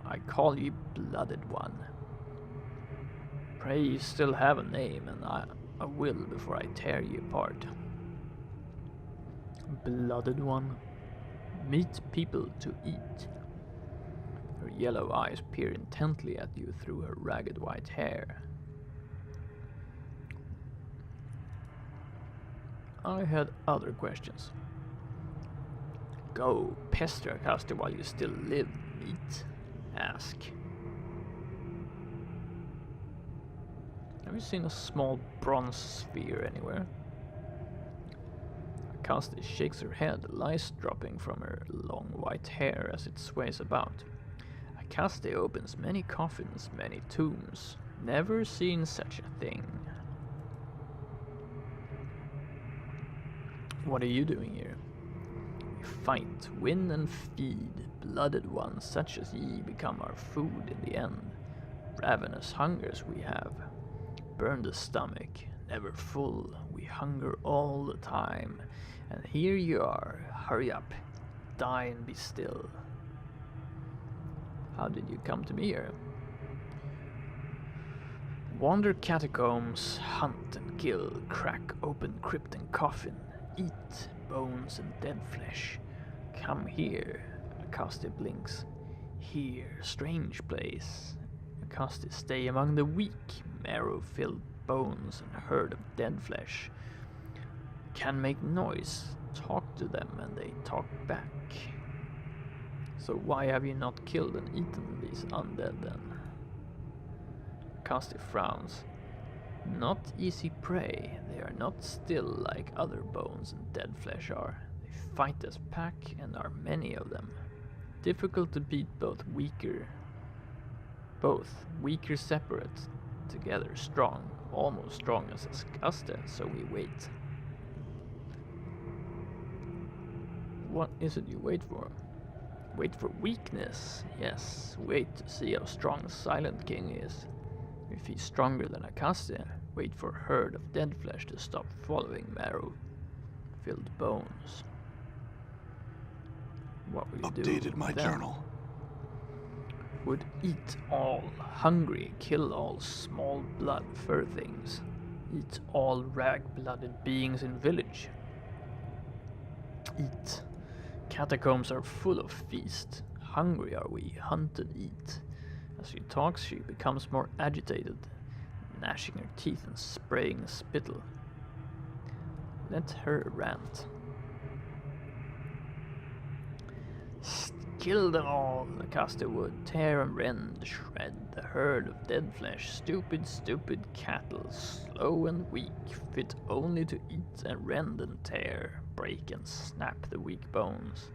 I call ye Blooded One. Pray ye still have a name, and I will before I tear ye apart. Blooded One. Meat people to eat. Her yellow eyes peer intently at you through her ragged white hair. I had other questions. Go, pester Caste while you still live, meat. Ask. Have you seen a small bronze sphere anywhere? Caste shakes her head, lice dropping from her long white hair as it sways about. Caste opens many coffins, many tombs. Never seen such a thing. What are you doing here? We fight, win and feed. Blooded ones such as ye become our food in the end. Ravenous hungers we have. Burn the stomach, never full. We hunger all the time. And here you are. Hurry up. Die and be still. How did you come to me here? Wander catacombs, hunt and kill, crack open crypt and coffin, eat bones and dead flesh. Come here, Caste blinks. Here, strange place. Caste stay among the weak, marrow-filled bones and herd of dead flesh. Can make noise, talk to them and they talk back. So why have you not killed and eaten these undead then? Caste frowns. Not easy prey. They are not still like other bones and dead flesh are. They fight as pack and are many of them. Difficult to beat both weaker separate, together strong, almost strong as a Caste, so we wait. What is it you wait for? Wait for weakness, yes. Wait to see how strong Silent King is. If he's stronger than a Caste, wait for herd of dead flesh to stop following marrow-filled bones. What will you do? Updated my journal. Would eat all, hungry, kill all small blood fur things. Eat all rag-blooded beings in village. Eat. Catacombs are full of feast. Hungry are we, hunt and eat. As she talks, she becomes more agitated, gnashing her teeth and spraying spittle. Let her rant. Kill them all, the Caste would. Tear and rend, shred the herd of dead flesh. Stupid, stupid cattle, slow and weak, fit only to eat and rend and tear. Break and snap the weak bones.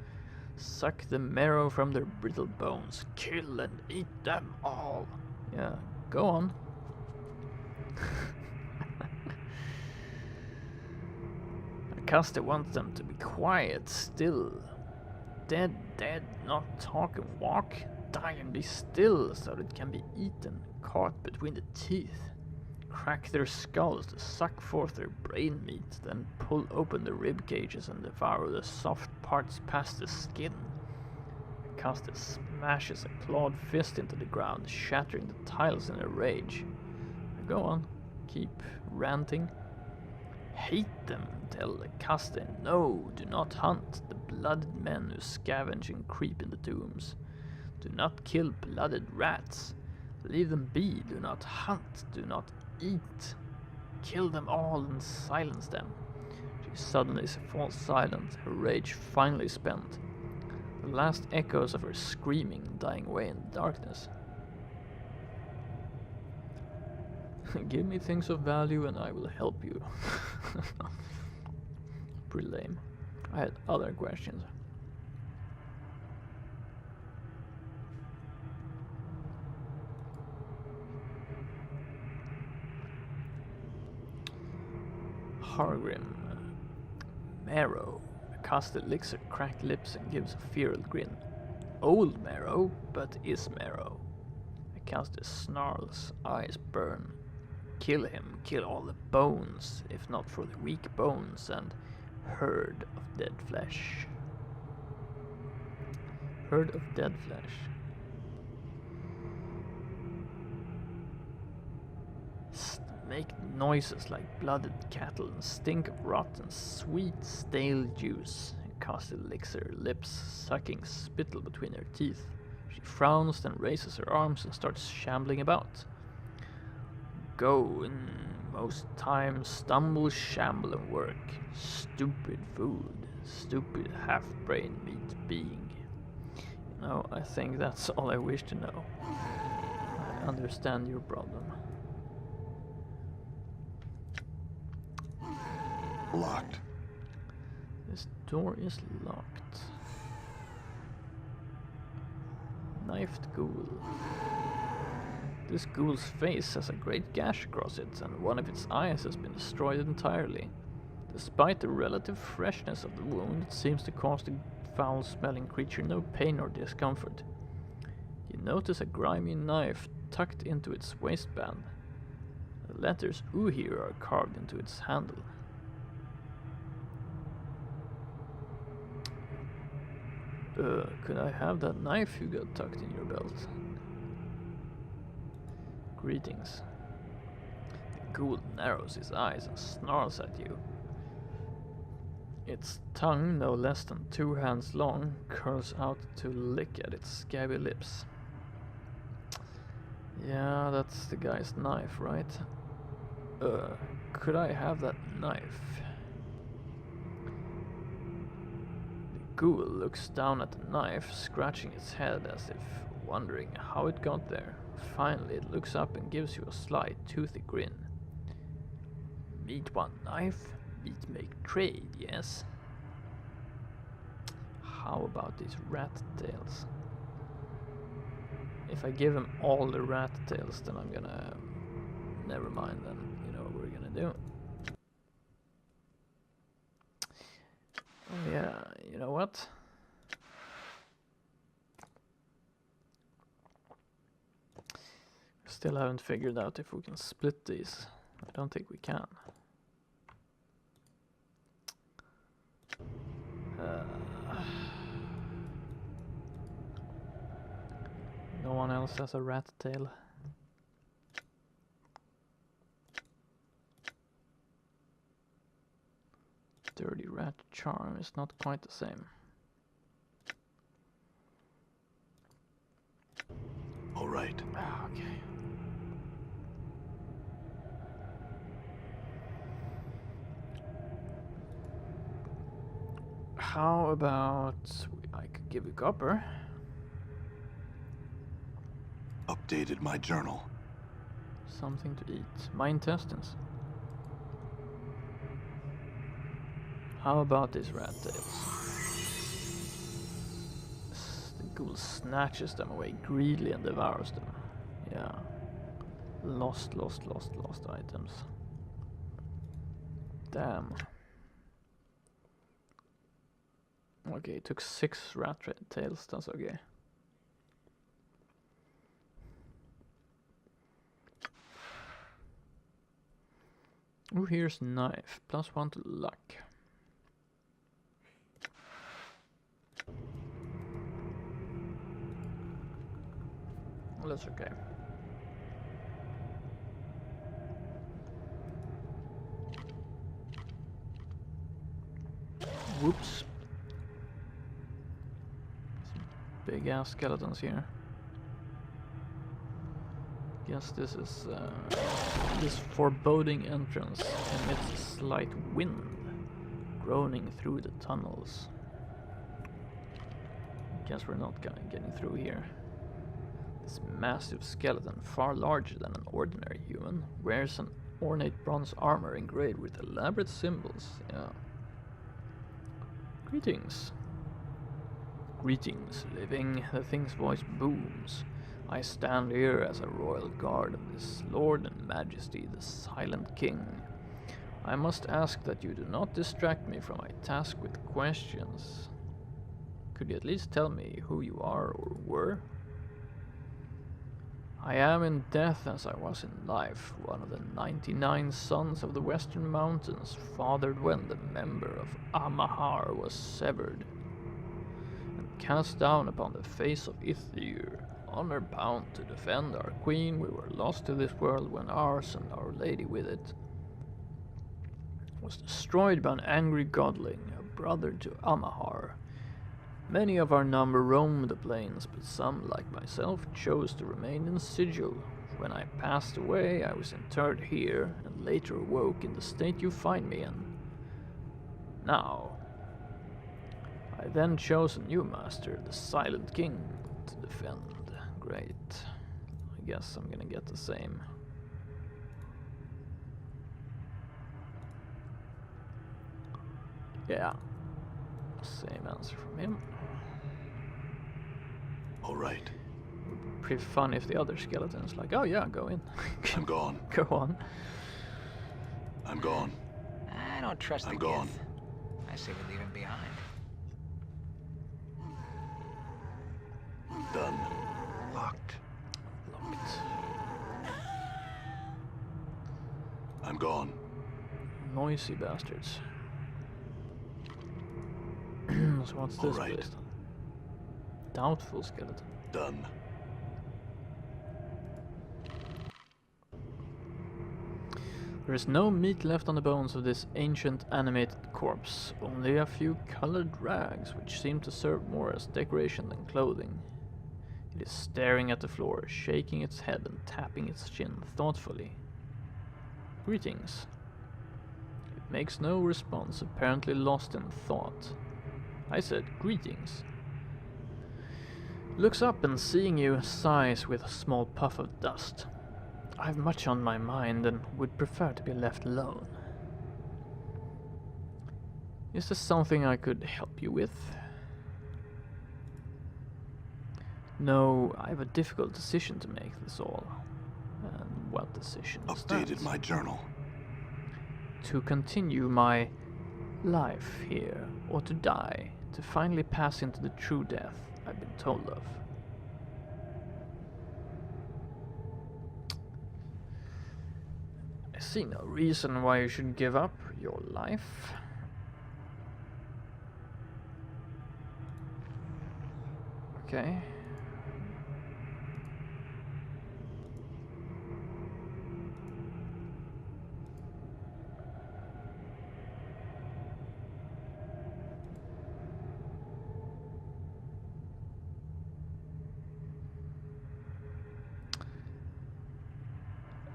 Suck the marrow from their brittle bones. Kill and eat them all. Yeah, go on. caster wants them to be quiet, still. Dead, dead, not talk and walk. Die and be still, so that it can be eaten, caught between the teeth. Crack their skulls to suck forth their brain meat, then pull open the rib cages and devour the soft parts past the skin. The caster smashes a clawed fist into the ground, shattering the tiles in a rage. Go on, keep ranting. Hate them, tell the caster. No, do not hunt the blooded men who scavenge and creep in the tombs. Do not kill blooded rats. Leave them be, do not hunt, do not eat. Kill them all and silence them. She suddenly falls silent, her rage finally spent. The last echoes of her screaming dying away in the darkness. Give me things of value and I will help you. Pretty lame. I had other questions. Hargrim. Marrow. A caster licks her cracked lips and gives a feral grin. Old Marrow, but is Marrow. A caster snarls, eyes burn. Kill him, kill all the bones, if not for the weak bones and herd of dead flesh. Herd of dead flesh. Make noises like blooded cattle and stink of rotten, sweet, stale juice. Caster licks her lips, sucking spittle between her teeth. She frowns, then raises her arms and starts shambling about. Go, in most times stumble, shamble and work. Stupid food, stupid half-brain meat being. You know, I think that's all I wish to know. I understand your problem. Locked. This door is locked. Knifed ghoul. This ghoul's face has a great gash across it, and one of its eyes has been destroyed entirely. Despite the relative freshness of the wound, it seems to cause the foul-smelling creature no pain or discomfort. You notice a grimy knife tucked into its waistband. The letters Uhir are carved into its handle. Could I have that knife you got tucked in your belt? Greetings. The ghoul narrows his eyes and snarls at you. Its tongue, no less than 2 hands long, curls out to lick at its scabby lips. Yeah, that's the guy's knife, right? Could I have that knife? The ghoul looks down at the knife, scratching its head as if wondering how it got there. Finally, it looks up and gives you a sly, toothy grin. Meat one knife, meat make trade, yes? How about these rat tails? If I give him all the rat tails, then I'm gonna... Never mind then, you know what we're gonna do. Oh yeah, you know what? Still haven't figured out if we can split these. I don't think we can. No one else has a rat tail. Dirty rat charm is not quite the same. All right. Okay. How about I could give you copper? Updated my journal. Something to eat. My intestines. How about these rat tails? The ghoul snatches them away greedily and devours them. Yeah. Lost items. Damn. Okay, it took 6 rat tails, that's okay. Oh, here's knife. +1 to luck. Well, that's okay. Whoops. Some big ass skeletons here. Guess this is this foreboding entrance emits a slight wind groaning through the tunnels. Guess we're not getting through here. This massive skeleton, far larger than an ordinary human, wears an ornate bronze armor engraved with elaborate symbols. Yeah. Greetings. Greetings, living. The thing's voice booms. I stand here as a royal guard of this Lord and Majesty, the Silent King. I must ask that you do not distract me from my task with questions. Could you at least tell me who you are or were? I am in death as I was in life, one of the 99 sons of the Western Mountains, fathered when the member of Amahar was severed, and cast down upon the face of Ithir, honor bound to defend our queen. We were lost to this world when ours and our lady with it was destroyed by an angry godling, a brother to Amahar. Many of our number roamed the plains, but some, like myself, chose to remain in Sigil. When I passed away, I was interred here, and later awoke in the state you find me in. Now, I then chose a new master, the Silent King, to defend. Great. I guess I'm gonna get the same. Yeah. Same answer from him. All right. Pretty fun if the other skeleton's like, oh yeah, go in. I'm gone. Go on. I'm gone. I don't trust I'm the gone. Gith. I say we leave him behind. Done. Locked. Locked. I'm gone. Noisy bastards. So what's All this right. place? Doubtful skeleton. Done. There is no meat left on the bones of this ancient animated corpse, only a few colored rags which seem to serve more as decoration than clothing. It is staring at the floor, shaking its head and tapping its chin thoughtfully. Greetings. It makes no response, apparently lost in thought. I said greetings. Looks up and seeing you sighs with a small puff of dust. I've much on my mind and would prefer to be left alone. Is there something I could help you with? No, I have a difficult decision to make, this all. And what decision is that? Updated my journal. To continue my life here, or to die, to finally pass into the true death I've been told of. I see no reason why you should give up your life. Okay.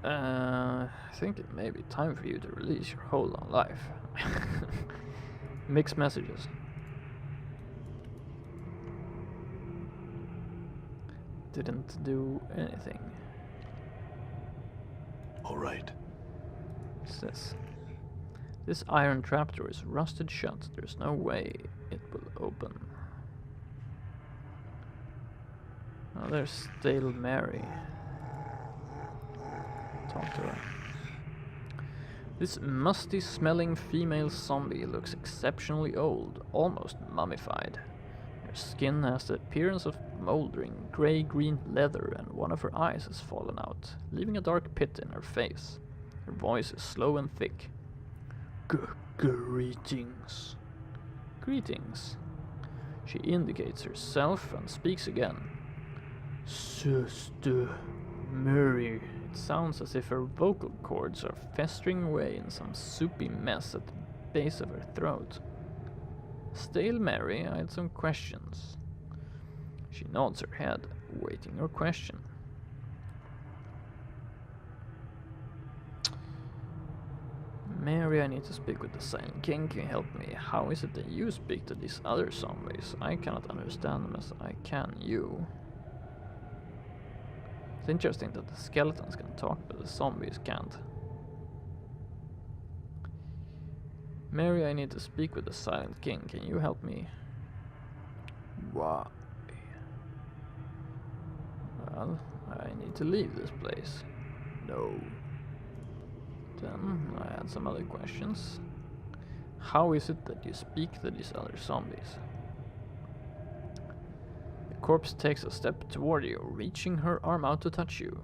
I think it may be time for you to release your hold on life. Mixed messages. Didn't do anything. All right. What's this? This iron trapdoor is rusted shut. There's no way it will open. Oh, there's Stale Mary. Talk to her. This musty-smelling female zombie looks exceptionally old, almost mummified. Her skin has the appearance of moldering grey-green leather, and one of her eyes has fallen out, leaving a dark pit in her face. Her voice is slow and thick. Greetings. Greetings. She indicates herself and speaks again. Sister Mary. It sounds as if her vocal cords are festering away in some soupy mess at the base of her throat. Stale Mary, I had some questions. She nods her head, waiting her question. Mary, I need to speak with the Silent King. Can you help me? How is it that you speak to these other zombies? I cannot understand them as I can you. It's interesting that the skeletons can talk, but the zombies can't. Mary, I need to speak with the Silent King. Can you help me? Why? Well, I need to leave this place. No. Then I had some other questions. How is it that you speak to these other zombies? The corpse takes a step toward you, reaching her arm out to touch you.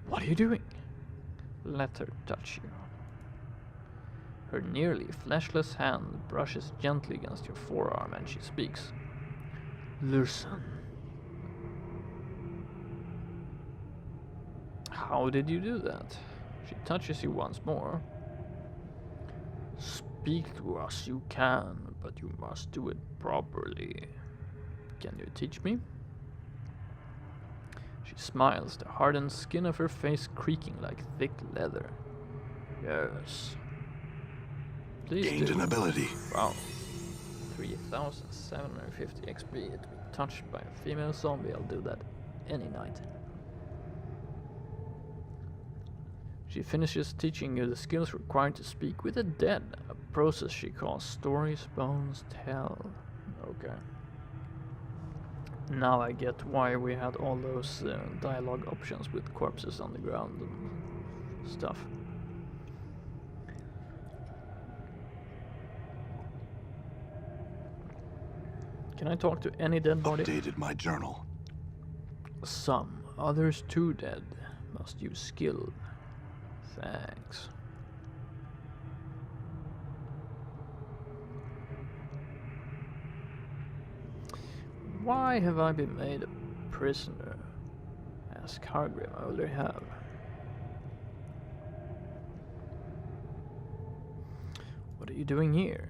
What are you doing? Let her touch you. Her nearly fleshless hand brushes gently against your forearm and she speaks. Listen. How did you do that? She touches you once more. Speak to us you can, but you must do it properly. Can you teach me? She smiles, the hardened skin of her face creaking like thick leather. Yes. Please Gained do. an ability. Wow. 3,750 XP to be touched by a female zombie. I'll do that any night. She finishes teaching you the skills required to speak with the dead, a process she calls stories bones tell. Okay. Now I get why we had all those dialogue options with corpses on the ground and stuff. Can I talk to any dead body? Updated my journal. Some, others too dead. Must use skill. Thanks. Why have I been made a prisoner? Ask Hargrim, I already have. What are you doing here?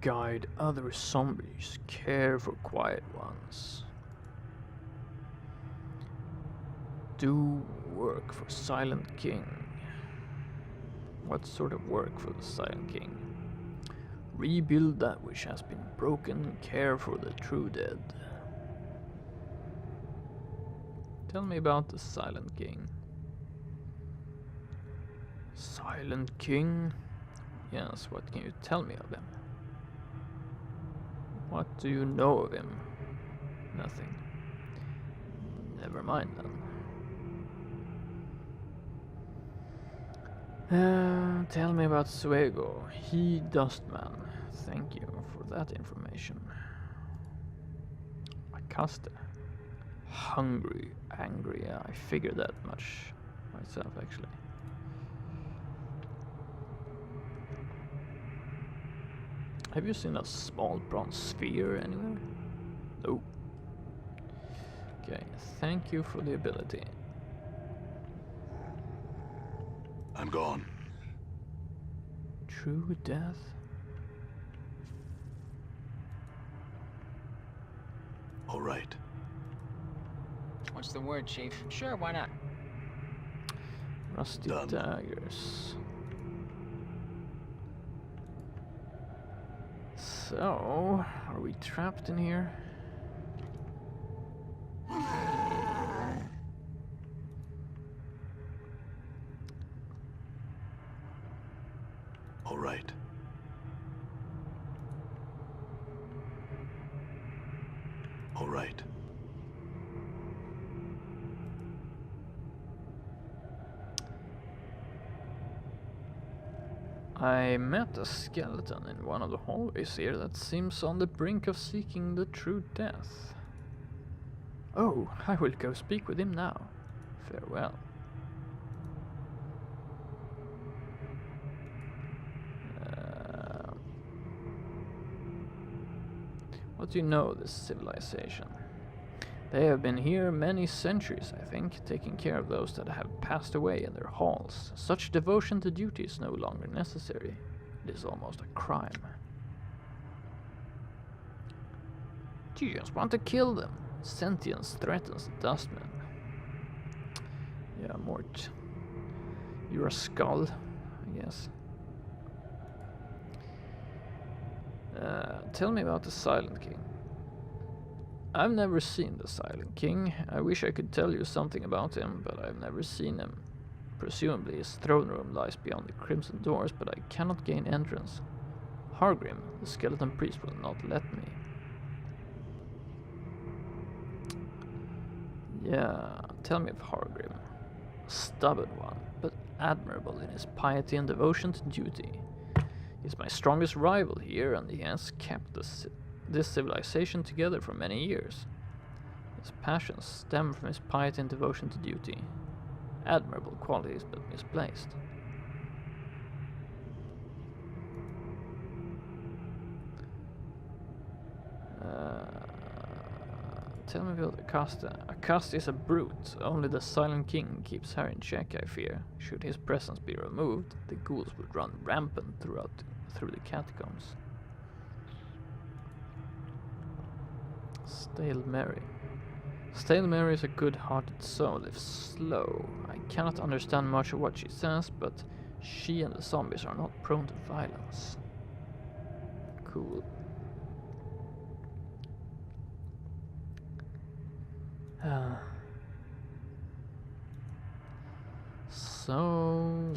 Guide other zombies, care for quiet ones. Do work for Silent King. What sort of work for the Silent King? Rebuild that which has been broken, care for the true dead. Tell me about the Silent King. Silent King? Yes, what can you tell me of him? What do you know of him? Nothing. Never mind then. Tell me about Suego. He Dustman. Thank you for that information. Acaste. Hungry, angry. I figured that much myself, actually. Have you seen a small bronze sphere anywhere? No. Okay, thank you for the ability. I'm gone. True death? All right. What's the word, Chief? Sure, why not? Rusty Done. daggers. So, are we trapped in here? All right. All right. I met a skeleton in one of the hallways here that seems on the brink of seeking the true death. Oh, I will go speak with him now. Farewell. What do you know of this civilization? They have been here many centuries, I think, taking care of those that have passed away in their halls. Such devotion to duty is no longer necessary. It is almost a crime. Do you just want to kill them? Sentience threatens the dustmen. Yeah, Mort. You're a skull, I guess. Tell me about the Silent King. I've never seen the Silent King. I wish I could tell you something about him, but I've never seen him. Presumably his throne room lies beyond the crimson doors, but I cannot gain entrance. Hargrim, the skeleton priest, will not let me. Yeah, tell me of Hargrim. A stubborn one, but admirable in his piety and devotion to duty. He's my strongest rival here, and he has kept this civilization together for many years. His passions stem from his piety and devotion to duty. Admirable qualities, but misplaced. Tell me about Acosta. Acosta is a brute. Only the Silent King keeps her in check, I fear. Should his presence be removed, the ghouls would run rampant through the catacombs. Stale Mary. Stale Mary is a good-hearted soul, if slow. I cannot understand much of what she says, but she and the zombies are not prone to violence. Cool. So,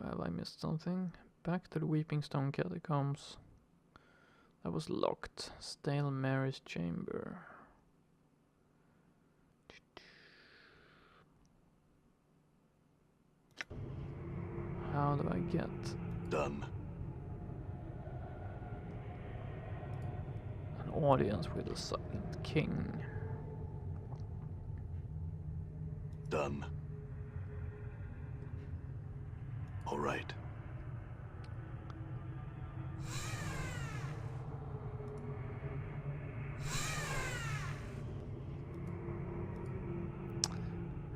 have I missed something? Back to the Weeping Stone Catacombs. That was locked. Stale Mary's chamber. How do I get? Done. An audience with the Silent King. Done. All right.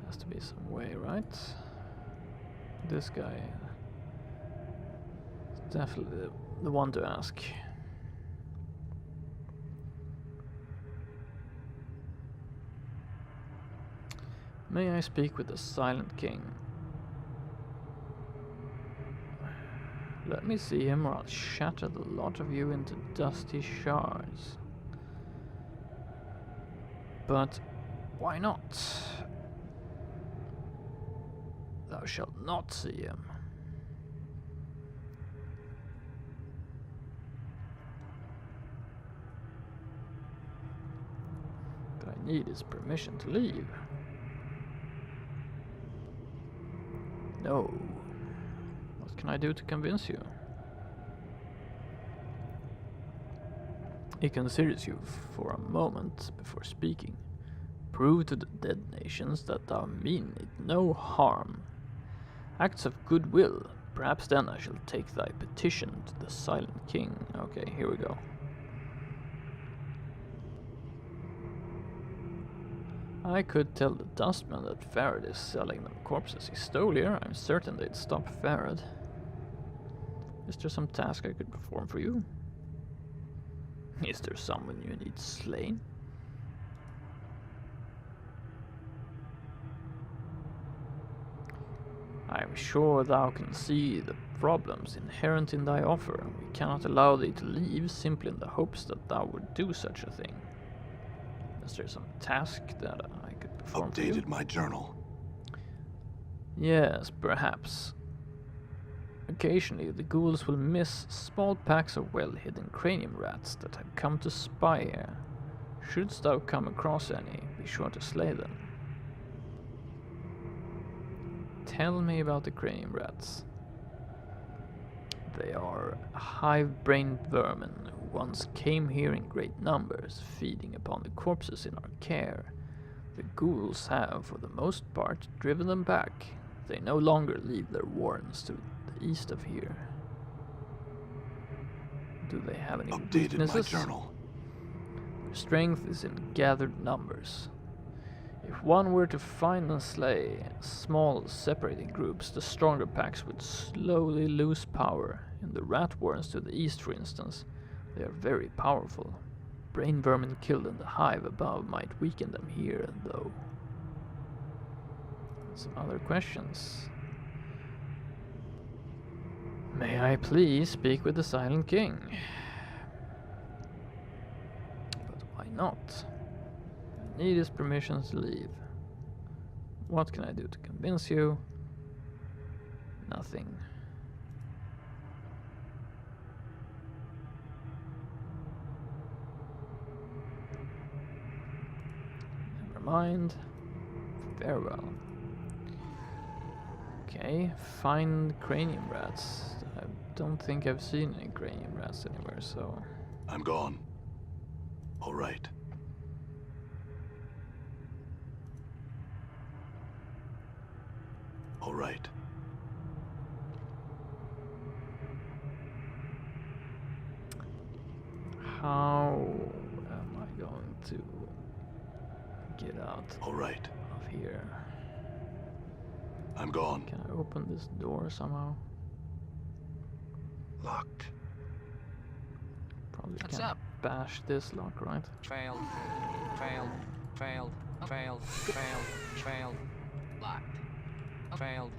Has to be some way, right? This guy is definitely the one to ask. May I speak with the Silent King? Let me see him, or I'll shatter the lot of you into dusty shards. But why not? Thou shalt not see him. But I need his permission to leave. No. What can I do to convince you? He considers you for a moment before speaking. Prove to the dead nations that thou mean it no harm. Acts of goodwill. Perhaps then I shall take thy petition to the Silent King. Okay, here we go. I could tell the dustman that Farad is selling them corpses he stole here. I'm certain they'd stop Farad. Is there some task I could perform for you? Is there someone you need slain? I am sure thou can see the problems inherent in thy offer. We cannot allow thee to leave simply in the hopes that thou would do such a thing. Is there some task that I could perform for you? Updated my journal. Yes, perhaps. Occasionally the ghouls will miss small packs of well-hidden cranium rats that have come to spy here. Shouldst thou come across any, be sure to slay them. Tell me about the cranium rats. They are hive-brained vermin who once came here in great numbers, feeding upon the corpses in our care. The ghouls have, for the most part, driven them back. They no longer leave their warrens to the east of here. Do they have any Updated my weaknesses? journal. Their strength is in gathered numbers. If one were to find and slay small separating groups, the stronger packs would slowly lose power. In the rat warrens to the east, for instance, they are very powerful. Brain vermin killed in the hive above might weaken them here, though. Some other questions. May I please speak with the Silent King? But why not? I need his permission to leave. What can I do to convince you? Nothing. Never mind. Farewell. Okay, find cranium rats. I don't think I've seen any cranium rats anywhere, so... I'm gone. All right. All right. How am I going to get out All right. of here? I'm gone. Can I open this door somehow? Locked. Probably What's can't up? bash this lock, right? Trailed. Trailed. Trailed. Trailed. Trailed. Trailed. Locked. Trailed.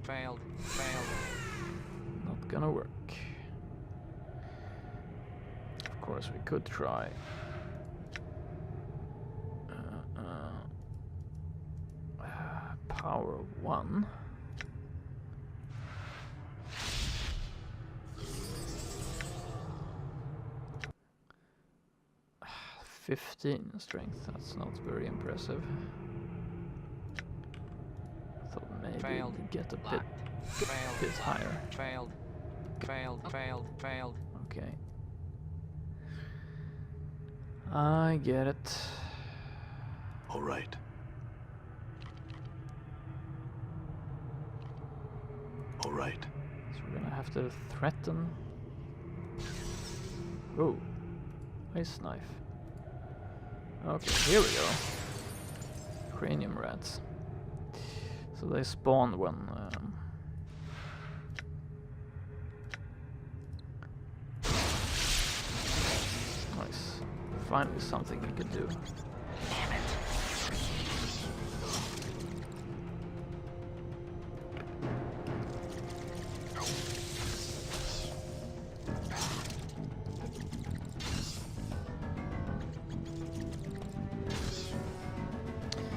Trailed. Trailed. Not gonna work. Of course, we could try. Power of 1. Ah, 15 strength, that's not very impressive. I thought maybe Trailed. we'd get a bit, Locked. Trailed. bit higher. Trailed. Trailed. Trailed. Trailed. Okay. I get it. All right. All right. So we're gonna have to threaten. Oh, nice knife. Okay, here we go. Cranium rats. So they spawn when. Nice. Finally, something we can do.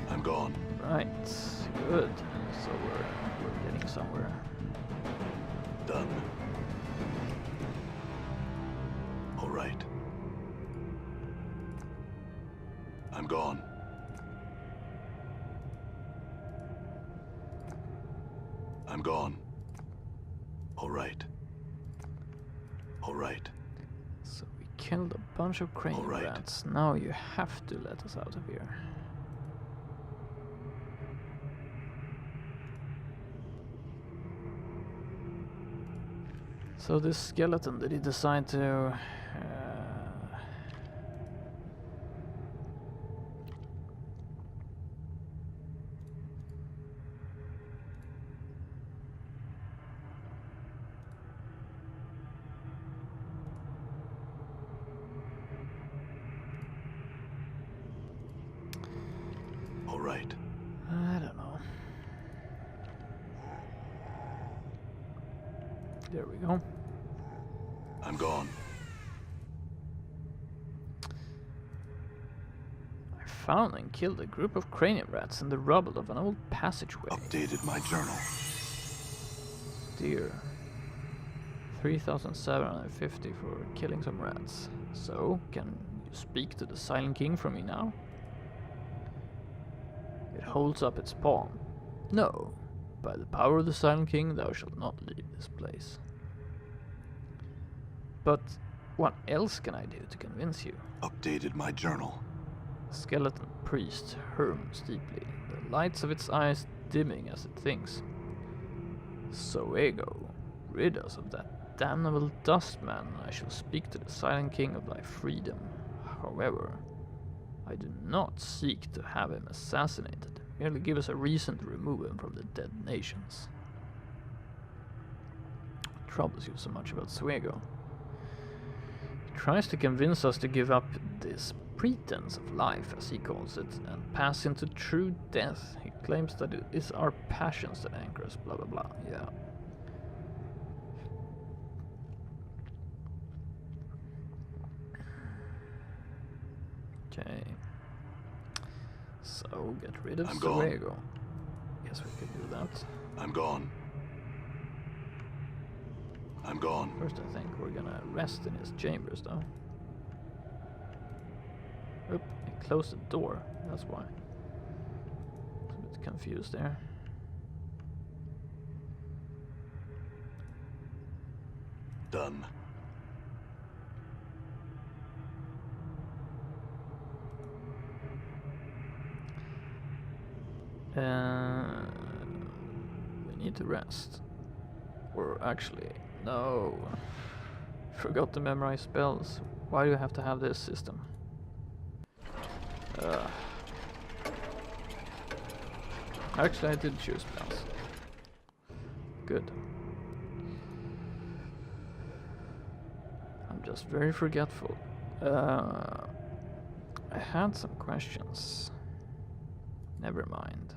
I'm gone. Right, good. So we're getting somewhere. Done. All right. I'm gone. I'm gone. All right. All right. So we killed a bunch of cranium Alright. rats. Now you have to let us out of here. So this skeleton, did he decide to... All right. I don't know. There we go. I'm gone. I found and killed a group of cranium rats in the rubble of an old passageway. Updated my journal. Dear. 3,750 for killing some rats. So, can you speak to the Silent King for me now? It holds up its palm. No. By the power of the Silent King, thou shalt not leave this place. But what else can I do to convince you? Updated my journal. The skeleton priest hums deeply, the lights of its eyes dimming as it thinks. Soego, rid us of that damnable dustman, and I shall speak to the Silent King of thy freedom. However, I do not seek to have him assassinated. Merely give us a reason to remove him from the dead nations. What troubles you so much about Soego? He tries to convince us to give up this pretense of life, as he calls it, and pass into true death. He claims that it is our passions that anchor us, blah blah blah, yeah. Okay. So, get rid of I'm gone. Soego. Yes, we can do that. I'm gone. I'm gone. First, I think we're gonna rest in his chambers, though. Oop, he closed the door. That's why. I was a bit confused there. Done. We need to rest. Or actually, no. Forgot to memorize spells. Why do you have to have this system? Actually, I did choose spells. Good. I'm just very forgetful. I had some questions. Never mind.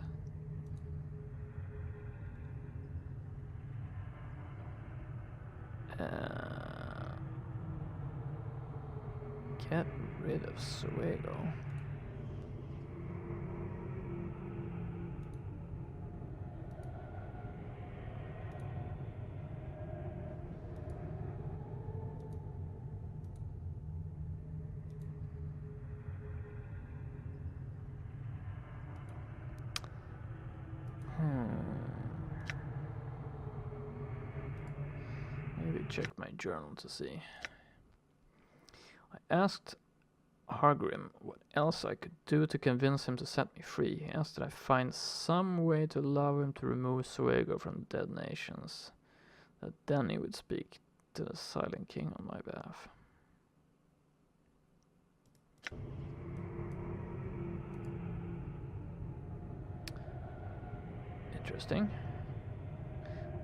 Get rid of Soego. Maybe check my journal to see. I asked Hargrim what else I could do to convince him to set me free. He asked that I find some way to allow him to remove Soego from the dead nations. That then he would speak to the Silent King on my behalf. Interesting.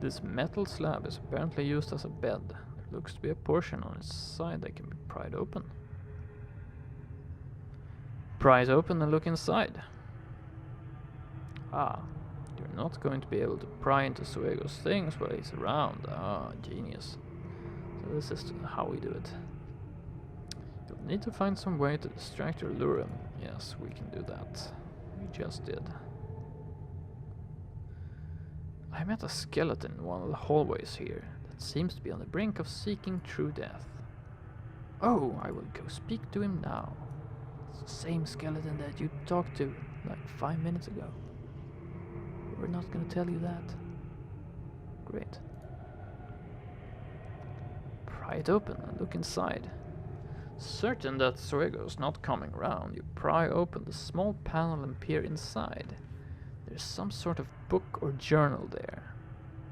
This metal slab is apparently used as a bed. There looks to be a portion on its side that can be pried open. Pry it open and look inside. Ah, you're not going to be able to pry into Soego's things while he's around. Ah, genius. So this is how we do it. You'll need to find some way to distract or lure him. Yes, we can do that. We just did. I met a skeleton in one of the hallways here that seems to be on the brink of seeking true death. Oh, I will go speak to him now. It's the same skeleton that you talked to like 5 minutes ago. We're not gonna tell you that. Great. Pry it open and look inside. Certain that Soego's not coming around, you pry open the small panel and peer inside. There's some sort of book or journal there.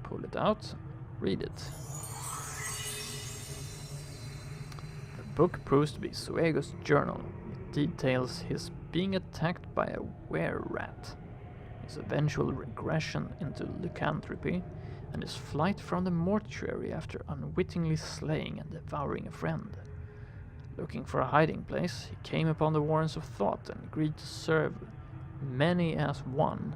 Pull it out, read it. The book proves to be Soego's journal. It details his being attacked by a were-rat, his eventual regression into lycanthropy, and his flight from the mortuary after unwittingly slaying and devouring a friend. Looking for a hiding place, he came upon the Warrens of Thought and agreed to serve many as one.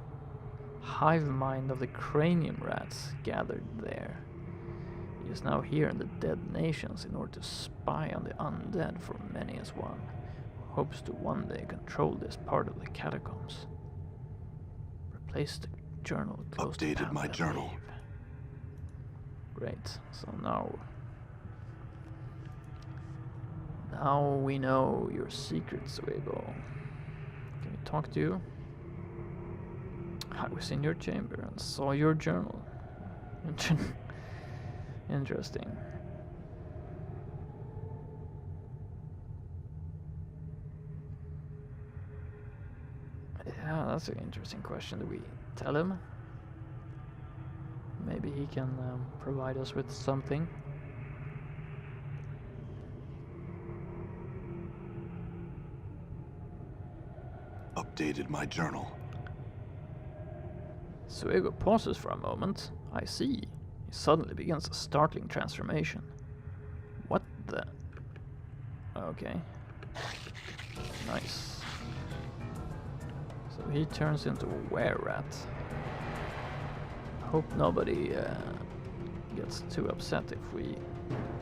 Hive mind of the cranium rats gathered there. He is now here in the dead nations in order to spy on the undead for many as one, who hopes to one day control this part of the catacombs. Replace the journal close to Updated panel my and journal. leave. Great, so now we know your secrets, Soego. Can we talk to you? I was in your chamber and saw your journal. Interesting. Yeah, that's an interesting question. Do we tell him? Maybe he can provide us with something. Updated my journal. Suego pauses for a moment. I see. He suddenly begins a startling transformation. What the? Okay. Nice. So he turns into a were-rat. Hope nobody gets too upset if we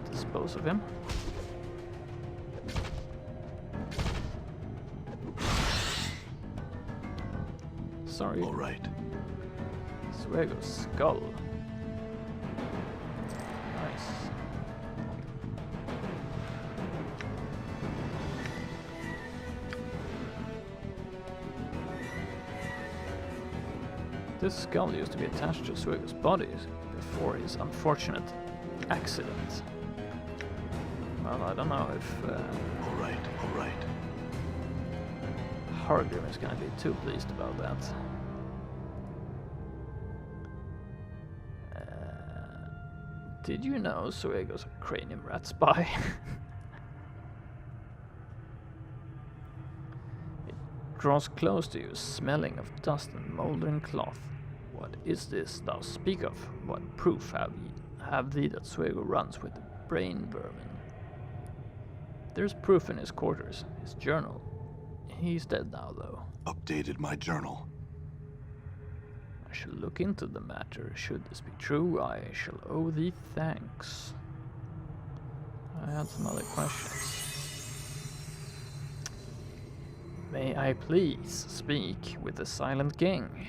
dispose of him. Sorry. All right. Suego's skull. Nice. This skull used to be attached to Suego's body before his unfortunate accident. Well, I don't know if All right. All right. Hargrim is gonna be too pleased about that. Did you know Suego's a cranium rat spy? It draws close to you, smelling of dust and mouldering cloth. What is this thou speak of? What proof have thee that Suego runs with the brain vermin? There's proof in his quarters, his journal. He's dead now, though. Updated my journal. I shall look into the matter. Should this be true, I shall owe thee thanks. I had some other questions. May I please speak with the Silent King?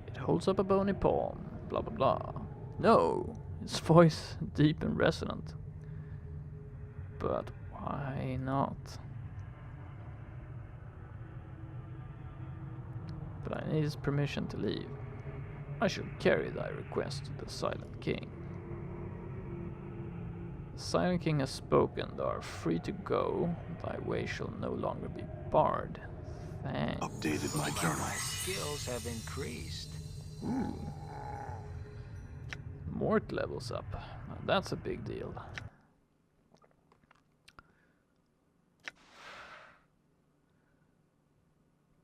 It holds up a bony palm, blah blah blah. No, his voice deep and resonant. But why not? But I need his permission to leave. I shall carry thy request to the Silent King. The Silent King has spoken, thou art free to go. Thy way shall no longer be barred. Thanks. Updated my journal. My skills have increased. Ooh. Mort levels up. Now that's a big deal.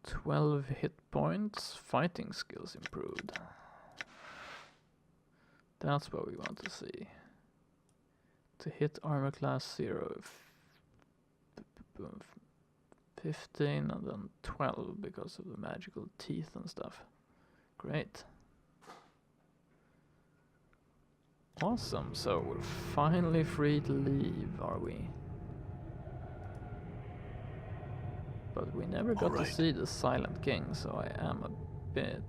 "12 hit points, fighting skills improved." That's what we want to see. To hit armor class 0, 15 and then 12 because of the magical teeth and stuff. Great. Awesome, so we're finally free to leave, are we? But we never got to see the Silent King, so I am a bit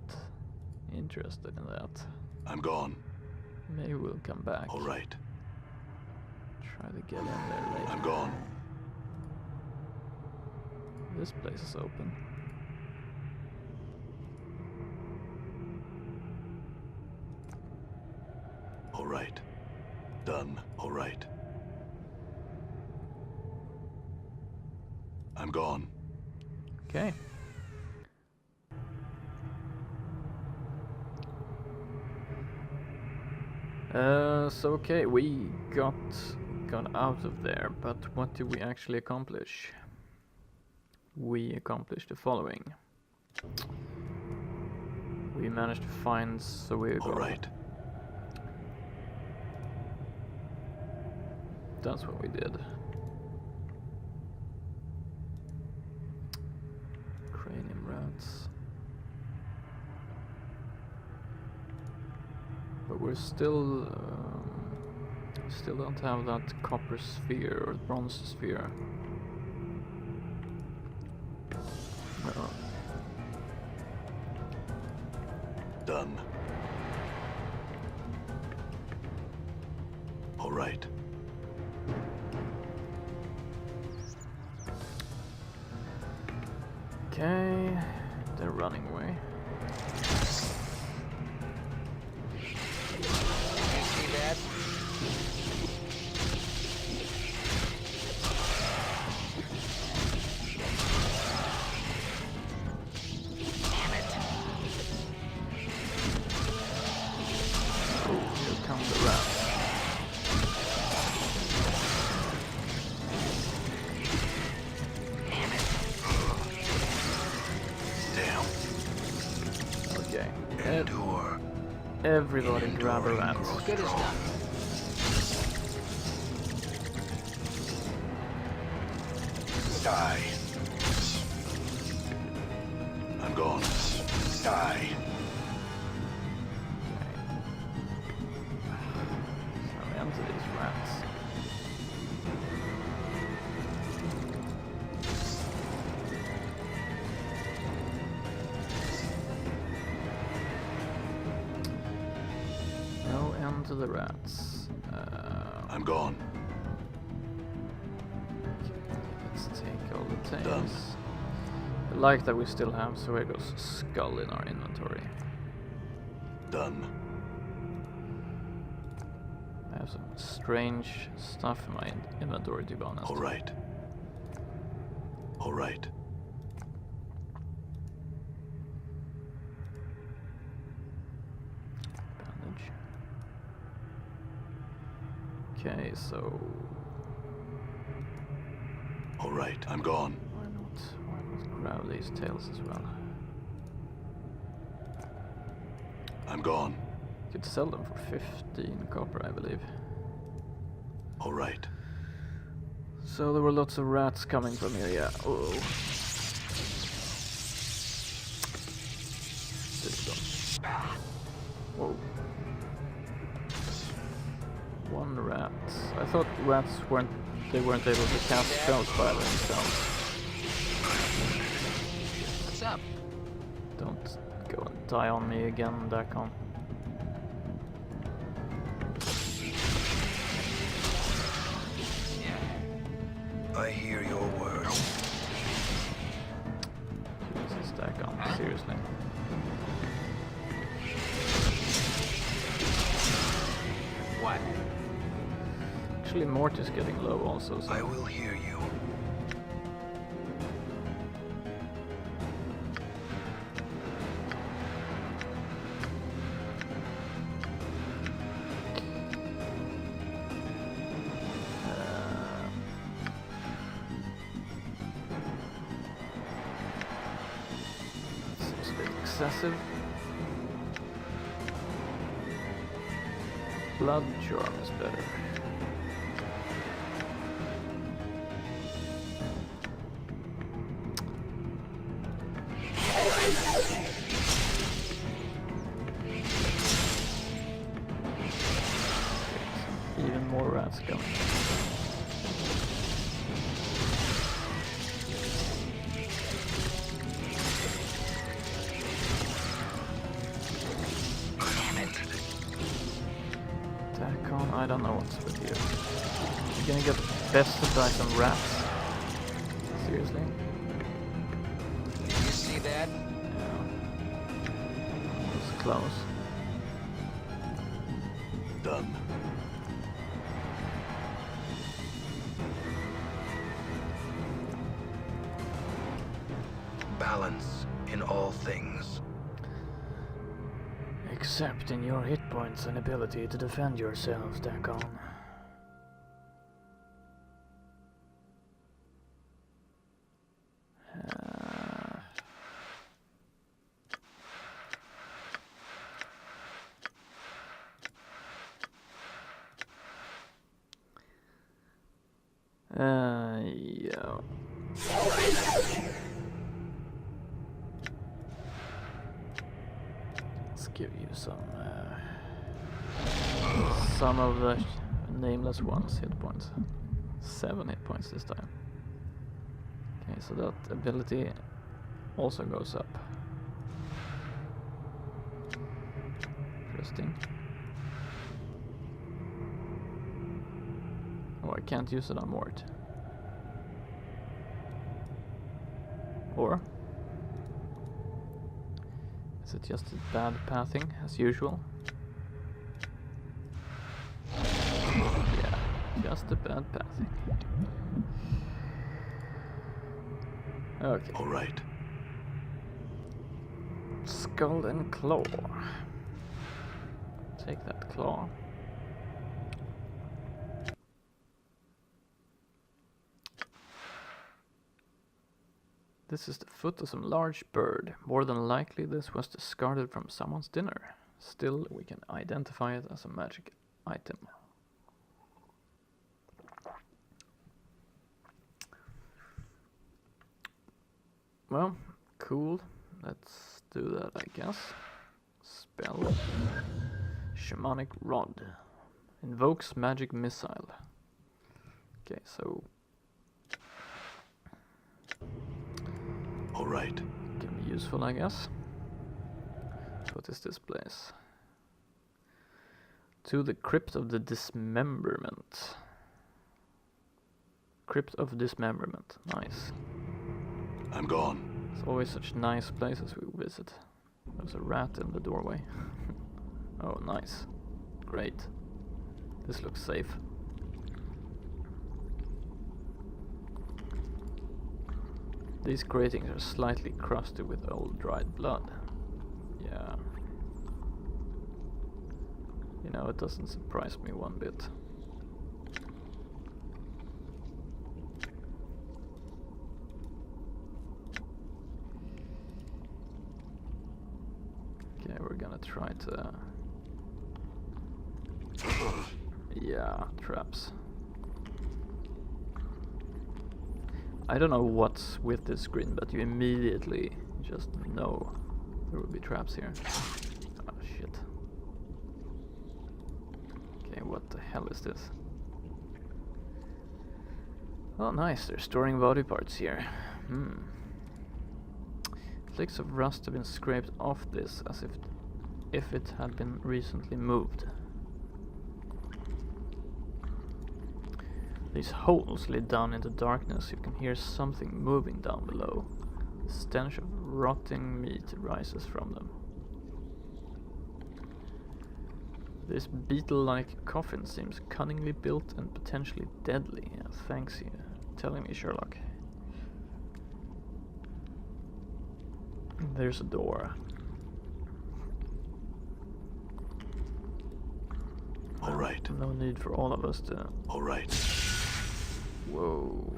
interested in that. I'm gone. Maybe we'll come back. All right. Try to get in there later. I'm gone. This place is open. All right. Done. All right. I'm gone. Okay. So okay, we got out of there, but what did we actually accomplish? We accomplished the following. We managed to find Suego. All right. That's what we did. Cranium rats. But we're still don't have that copper sphere or bronze sphere. No. Done. All right. Okay, they're running away. See that? Everybody grab a rat. Good as done. Die. I'm gone. Die. So enter these rats. No end to the rats. I'm gone. Let's take all the tails. Done. I like that we still have Suego's skull in our inventory. Done. I have some strange stuff in my inventory, to be honest. All right. All right. Bandage. Okay, so All right. I'm gone. why not grab these tails as well? I'm gone. Could sell them for 15 copper, I believe. All right. So there were lots of rats coming from here, yeah. Oh. Whoa. One rat. I thought rats weren't able to cast spells by themselves. What's up? Don't go and die on me again, Dakon. Yeah. I hear your words. Jesus, Dakon, seriously. What? Actually, Mort is getting low also, so I will hear you. seems a bit excessive. Blood charm is better. Even more rats coming. Dakon, I don't know what's with you. You're gonna get bested by some rats? Seriously? Did you see that? Yeah. It's close. Done. Balance in all things. Except in your hit points and ability to defend yourselves, Dakon. Yeah. Let's give you some of the Nameless One's hit points. 7 hit points this time. Okay, so that ability also goes up. Interesting. Oh, I can't use it on Mort. Or is it just a bad pathing as usual? Yeah, just a bad pathing. Okay. All right. Skull and claw. Take that claw. This is the foot of some large bird. More than likely this was discarded from someone's dinner. Still, we can identify it as a magic item. Well, cool. Let's do that, I guess. Spell. Shamanic Rod. Invokes magic missile. Okay, so... All right. can be useful, I guess. What is this place? To the Crypt of the Dismemberment. Crypt of Dismemberment. Nice. I'm gone. It's always such nice places we visit. There's a rat in the doorway. Oh, nice. Great. This looks safe. These gratings are slightly crusted with old dried blood. Yeah. You know, it doesn't surprise me one bit. Okay, we're gonna try to... yeah, traps. I don't know what's with this screen, but you immediately just know there will be traps here. Oh shit. Okay, what the hell is this? Oh nice, they're storing body parts here. Flakes of rust have been scraped off this as if it had been recently moved. These holes lead down into darkness. You can hear something moving down below. The stench of rotting meat rises from them. This beetle-like coffin seems cunningly built and potentially deadly. Yeah, thanks you telling me, Sherlock. There's a door. All right. No need for all of us to... All right. Whoa.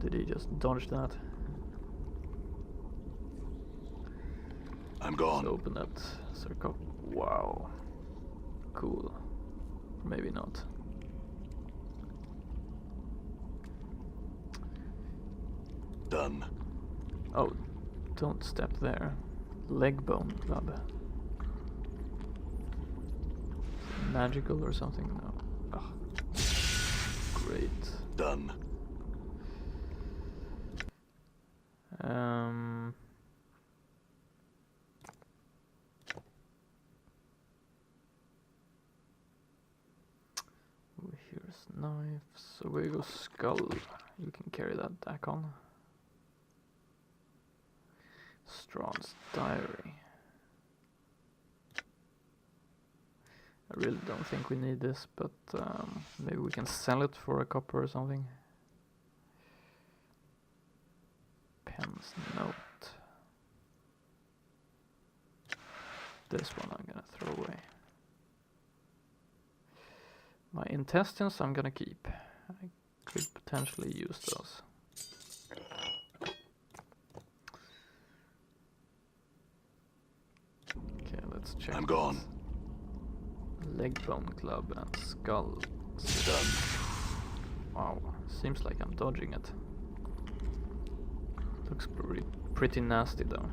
Did he just dodge that? I'm gone. Let's open that circle. Wow. Cool. Maybe not. Done. Oh, don't step there. Leg bone club. Magical or something? No. Oh. Great. Done. Here's knives. So we go skull. You can carry that back on. Strawn's diary. I really don't think we need this, but maybe we can sell it for a copper or something. Pen's note. This one I'm gonna throw away. My intestines I'm gonna keep. I could potentially use those. Okay, let's check. I'm gone. Leg bone club and skull. Done. Wow, seems like I'm dodging it. Looks pretty nasty though.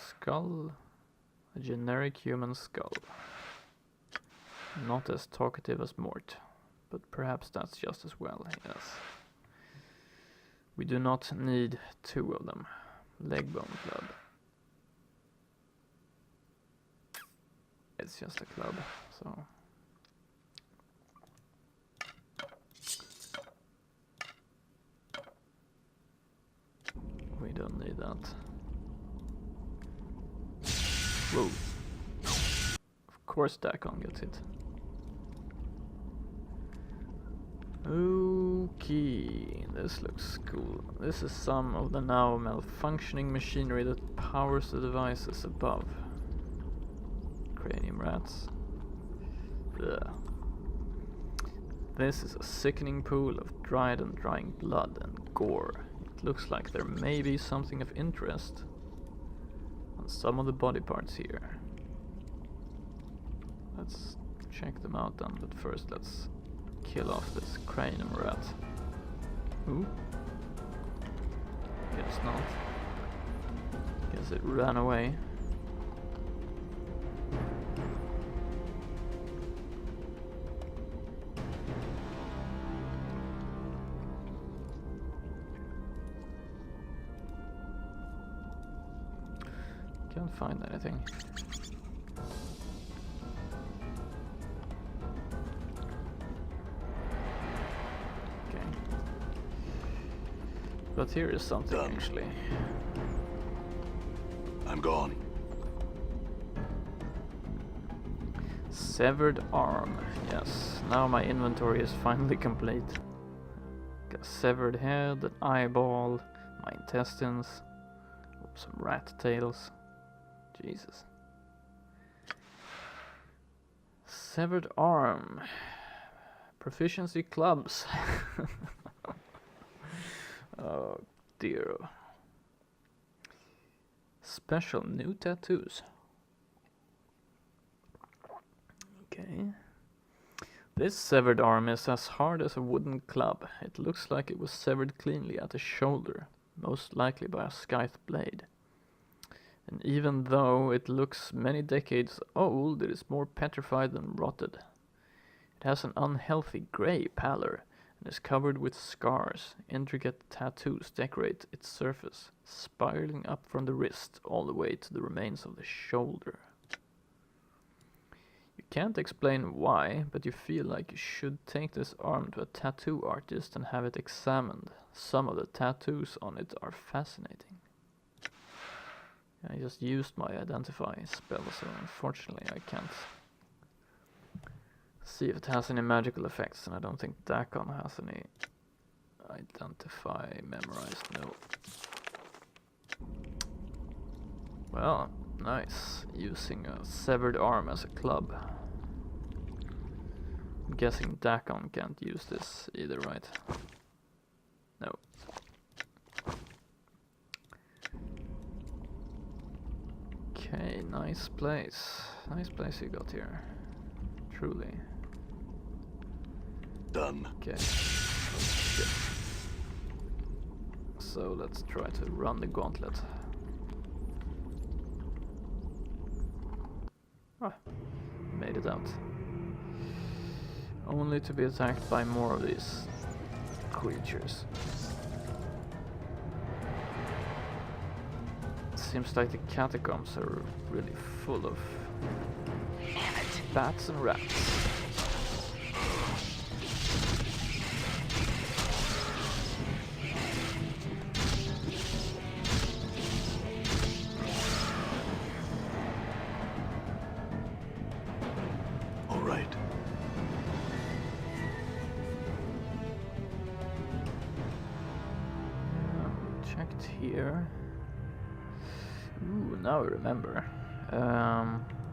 Skull, a generic human skull. Not as talkative as Mort, but perhaps that's just as well, yes. We do not need two of them. Leg bone club. It's just a club, so... we don't need that. Whoa. Of course Dakon gets hit. Okay, this looks cool. This is some of the now malfunctioning machinery that powers the devices above. Cranium rats. Ugh. This is a sickening pool of dried and drying blood and gore. It looks like there may be something of interest on some of the body parts here. Let's check them out then, but first let's kill off this cranium rat. Ooh. Guess not. Guess it ran away. Can't find anything. Okay. But here is something Done. actually. I'm gone. Severed arm. Yes, now my inventory is finally complete. Got a severed head, an eyeball, my intestines, some rat tails. Jesus. Severed arm. Proficiency clubs. Oh dear. Special new tattoos. Okay. This severed arm is as hard as a wooden club. It looks like it was severed cleanly at the shoulder, most likely by a scythe blade. And even though it looks many decades old, it is more petrified than rotted. It has an unhealthy grey pallor and is covered with scars. Intricate tattoos decorate its surface, spiraling up from the wrist all the way to the remains of the shoulder. You can't explain why, but you feel like you should take this arm to a tattoo artist and have it examined. Some of the tattoos on it are fascinating. I just used my identify spell, so unfortunately I can't see if it has any magical effects, and I don't think Dakon has any identify memorized, no. Well, nice, using a severed arm as a club. I'm guessing Dakon can't use this either, right? No. Okay, nice place. Nice place you got here. Truly. Done. Okay. Shit. So let's try to run the gauntlet. Ah, made it out. Only to be attacked by more of these creatures. Seems like the catacombs are really full of bats and rats. All right. Checked here. Ooh, now I remember.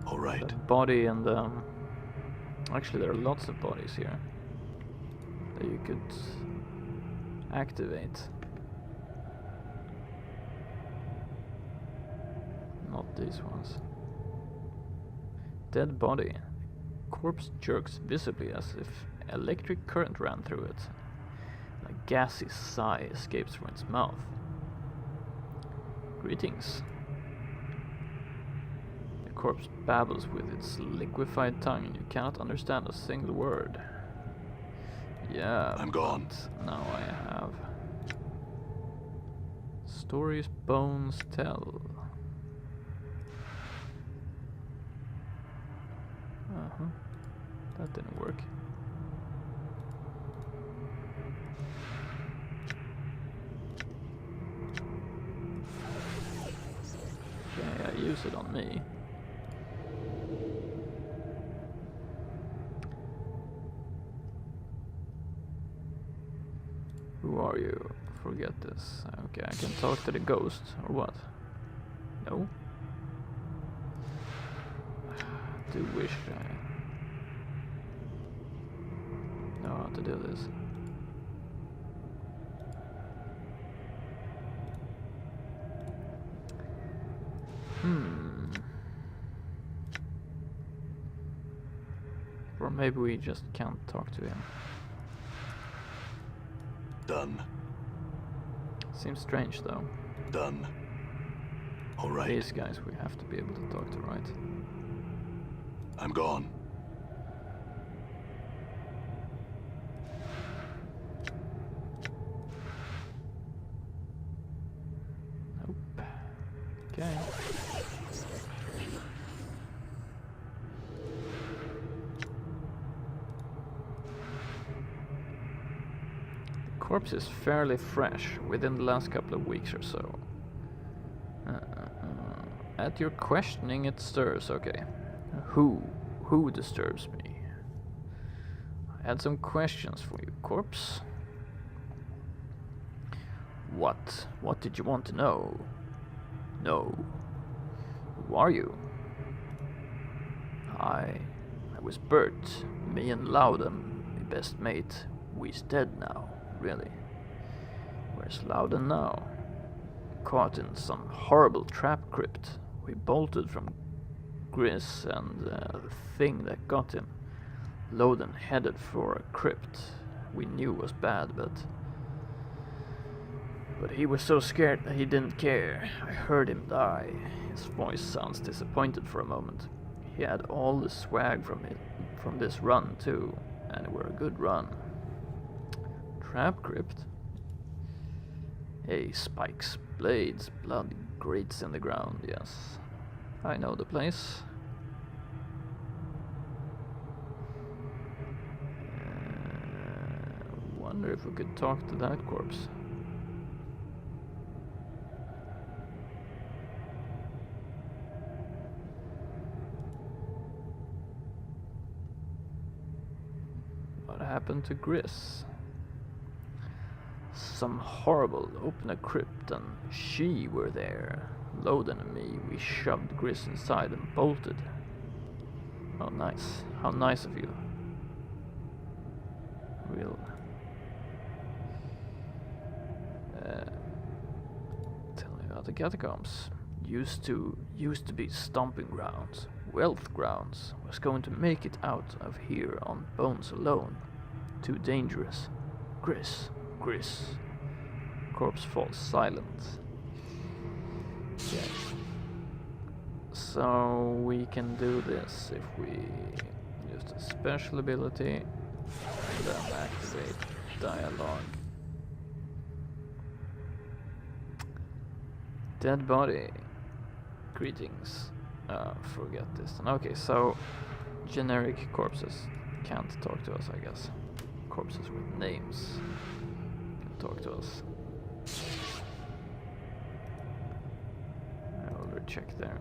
All right. The body and actually there are lots of bodies here that you could activate. Not these ones. Dead body. Corpse jerks visibly as if electric current ran through it. A gassy sigh escapes from its mouth. Greetings. The corpse babbles with its liquefied tongue and you cannot understand a single word. Yeah, I'm gone. but now I have. Stories bones tell. Uh-huh. That didn't work. Okay, I use it on me. Who are you? Forget this. Okay, I can talk to the ghost, or what? No? Do wish I know how to do this. Or maybe we just can't talk to him. Done. Seems strange though. Done. All right. These guys we have to be able to talk to, right? I'm gone. Nope. Okay. The corpse is fairly fresh, within the last couple of weeks or so. At your questioning it stirs, okay. Who disturbs me? I had some questions for you, corpse. What did you want to know? No. Who are you? I was Bert, me and Loudon, my best mate. We's dead now, really. Where's Loudon now? Caught in some horrible trap crypt. We bolted from Gris and the thing that got him. Loudon headed for a crypt we knew was bad, but he was so scared that he didn't care. I heard him die. His voice sounds disappointed for a moment. He had all the swag from this run too, and it were a good run. Trap crypt? Hey, spikes, blades, blood grates in the ground, yes. I know the place. Wonder if we could talk to that corpse. What happened to Gris? Some horrible open a crypt and she were there. Loden and me, we shoved Gris inside and bolted. Oh nice. How nice of you. Real. Tell me about the catacombs. Used to be stomping grounds, wealth grounds. Was going to make it out of here on bones alone. Too dangerous. Gris. Corpse falls silent. Okay. So we can do this if we use the special ability and then activate dialogue. Dead body. Greetings. Forget this. Okay, so generic corpses can't talk to us, I guess. Corpses with names can talk to us. I already checked there.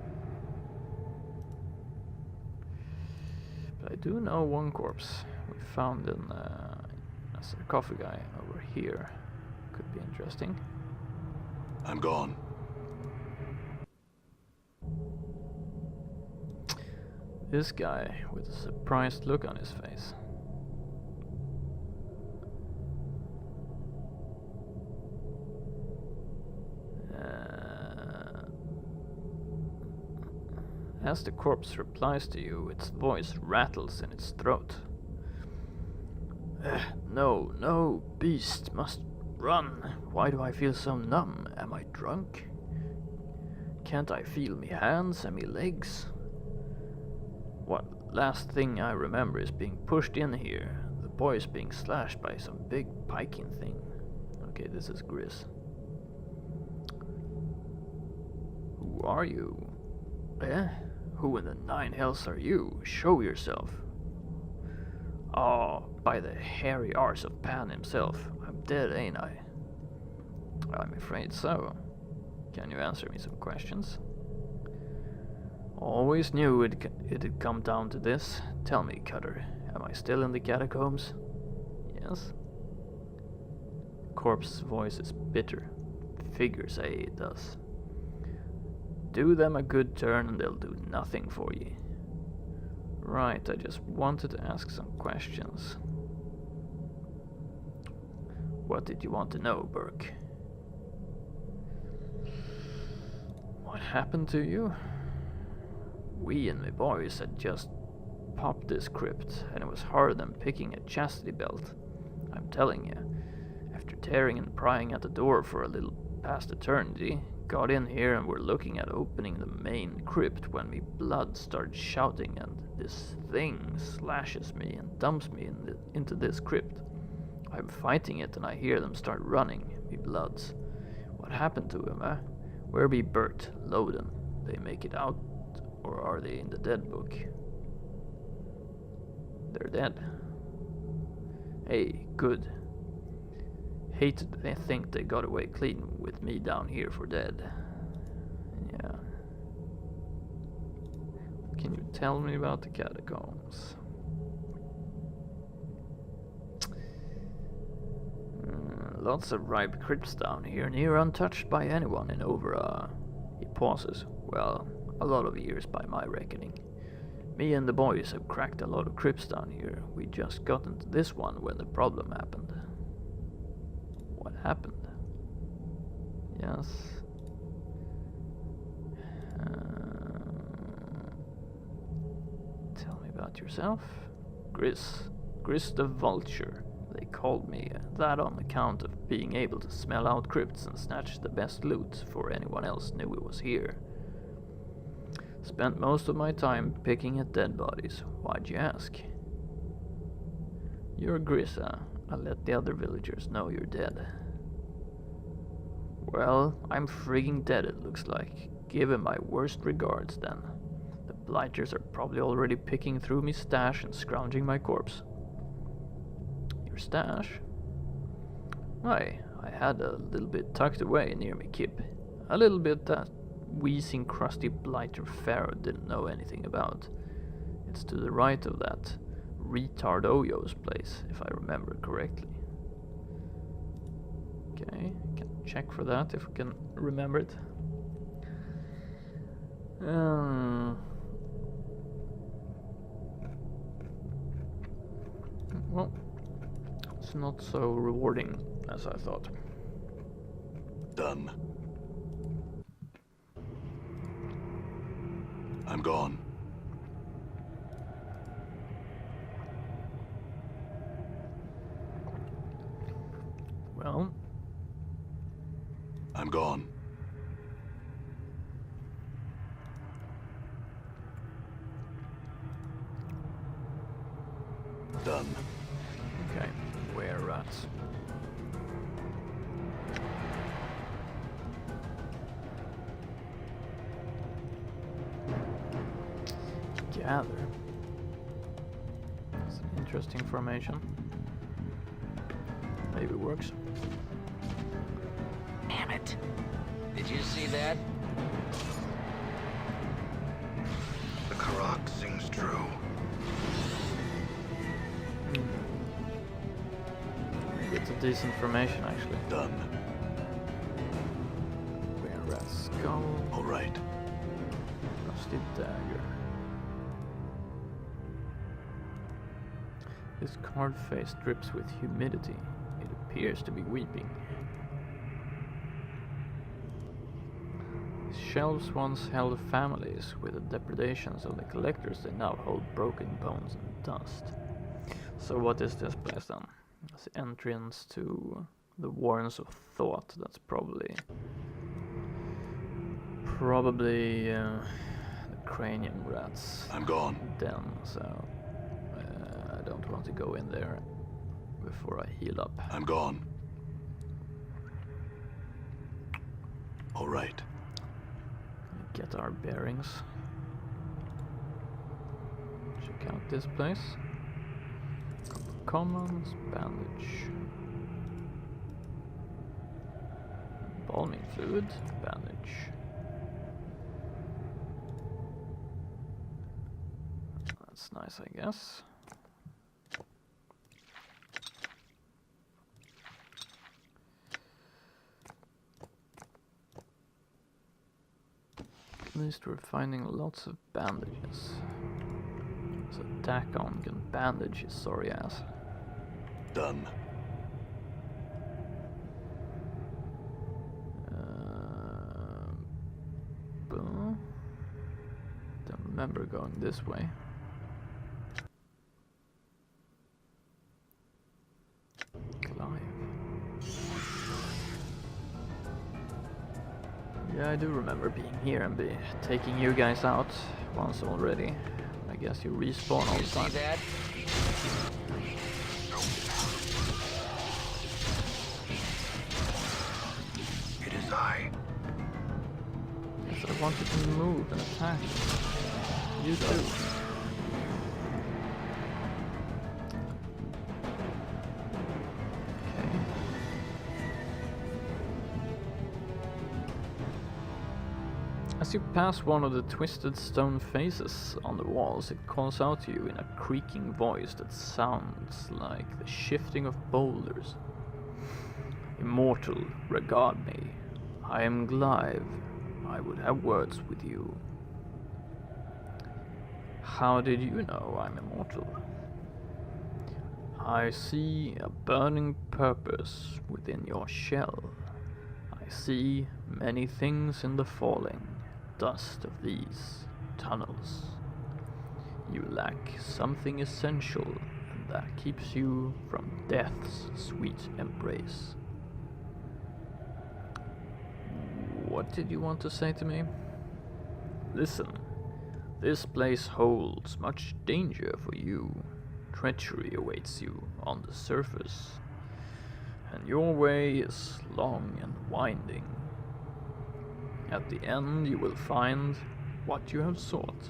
But I do know one corpse we found in a sarcophagus over here. Could be interesting. I'm gone. This guy with a surprised look on his face. As the corpse replies to you, its voice rattles in its throat. No, beast must run. Why do I feel so numb? Am I drunk? Can't I feel me hands and me legs? What last thing I remember is being pushed in here. The boy is being slashed by some big piking thing. Okay, this is Gris. Who are you? Who in the nine hells are you? Show yourself. Oh, by the hairy arse of Pan himself. I'm dead, ain't I? I'm afraid so. Can you answer me some questions? Always knew it'd come down to this. Tell me, Cutter, am I still in the catacombs? Yes. Corpse's voice is bitter. Figures say it does. Do them a good turn and they'll do nothing for you. Right, I just wanted to ask some questions. What did you want to know, Burke? happened to you? We and my boys had just popped this crypt, and it was harder than picking a chastity belt. I'm telling you, after tearing and prying at the door for a little past eternity, got in here and were looking at opening the main crypt when me blood started shouting and this thing slashes me and dumps me into this crypt. I'm fighting it and I hear them start running, me bloods. What happened to him, eh? Where be Bert, Loden? They make it out, or are they in the dead book? They're dead. Hey, good. Hate to think they got away clean with me down here for dead. Yeah. Can you tell me about the catacombs? Lots of ripe crypts down here, near untouched by anyone in over he pauses. Well, a lot of years by my reckoning. Me and the boys have cracked a lot of crypts down here. We just got into this one when the problem happened. What happened? Yes. Tell me about yourself. Gris the Vulture. They called me that on account of being able to smell out crypts and snatch the best loot before anyone else knew it was here. Spent most of my time picking at dead bodies. Why'd you ask? You're Gris, huh? I'll let the other villagers know you're dead. Well, I'm frigging dead, it looks like. Give him my worst regards, then. The blighters are probably already picking through me stash and scrounging my corpse. Your stash? Why, I had a little bit tucked away near me kip. A little bit that wheezing crusty blighter Pharaoh didn't know anything about. It's to the right of that retard Oyo's place, if I remember correctly. Okay, can check for that if we can remember it. Well, it's not so rewarding as I thought. Done. I'm gone. Well, I'm gone. Done. okay, where rats? Gather. It's an interesting formation. Maybe it works. Damn it. Did you see that? The Karak sings true. It's a decent formation, actually. Done. Where rats skull, All right. rusty dagger. This card face drips with humidity. It appears to be weeping. These shelves once held families. With the depredations of the collectors, they now hold broken bones and dust. So what is this place then? It's the entrance to the Warrens of Thought. That's probably the cranium rats I'm gone. den, so I don't want to go in there before I heal up. I'm gone. All right. Get our bearings. Check out this place. Commons, bandage. Balming fluid, bandage. That's nice, I guess. At least we're finding lots of bandages. So Dakon can bandage his sorry ass. Done. Boom. remember going this way. Clive. Yeah, I do remember being here and taking you guys out once already. I guess you respawn all the time. See that? It is I. Yes, I wanted to move and attack. You too. Okay. As you pass one of the twisted stone faces on the walls, it calls out to you in a creaking voice that sounds like the shifting of boulders. Immortal, regard me. I am Clive. I would have words with you. How did you know I'm immortal? I see a burning purpose within your shell. I see many things in the falling dust of these tunnels. You lack something essential, and that keeps you from death's sweet embrace. What did you want to say to me? Listen, this place holds much danger for you. Treachery awaits you on the surface, and your way is long and winding. At the end you will find what you have sought,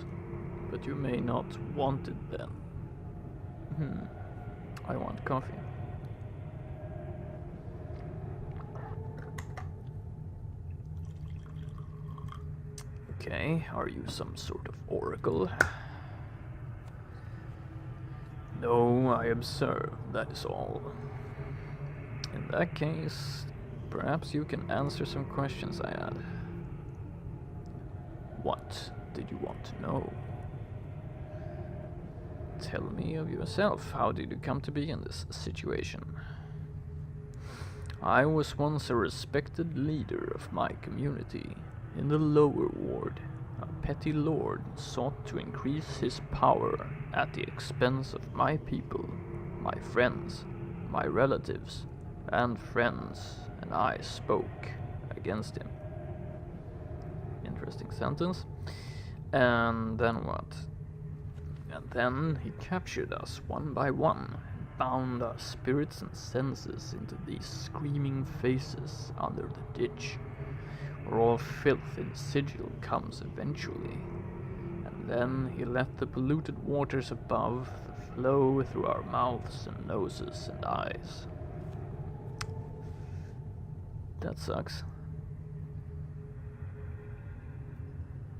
but you may not want it then. I want coffee. Okay, are you some sort of oracle? No, I observe, that is all. In that case, perhaps you can answer some questions I had. What did you want to know? Tell me of yourself. How did you come to be in this situation? I was once a respected leader of my community. In the lower ward, a petty lord sought to increase his power at the expense of my people, my friends, my relatives, and friends, and I spoke against him. Interesting sentence. And then what? And then he captured us one by one, bound our spirits and senses into these screaming faces under the ditch, where all filth and sigil comes eventually. And then he let the polluted waters above flow through our mouths and noses and eyes. That sucks.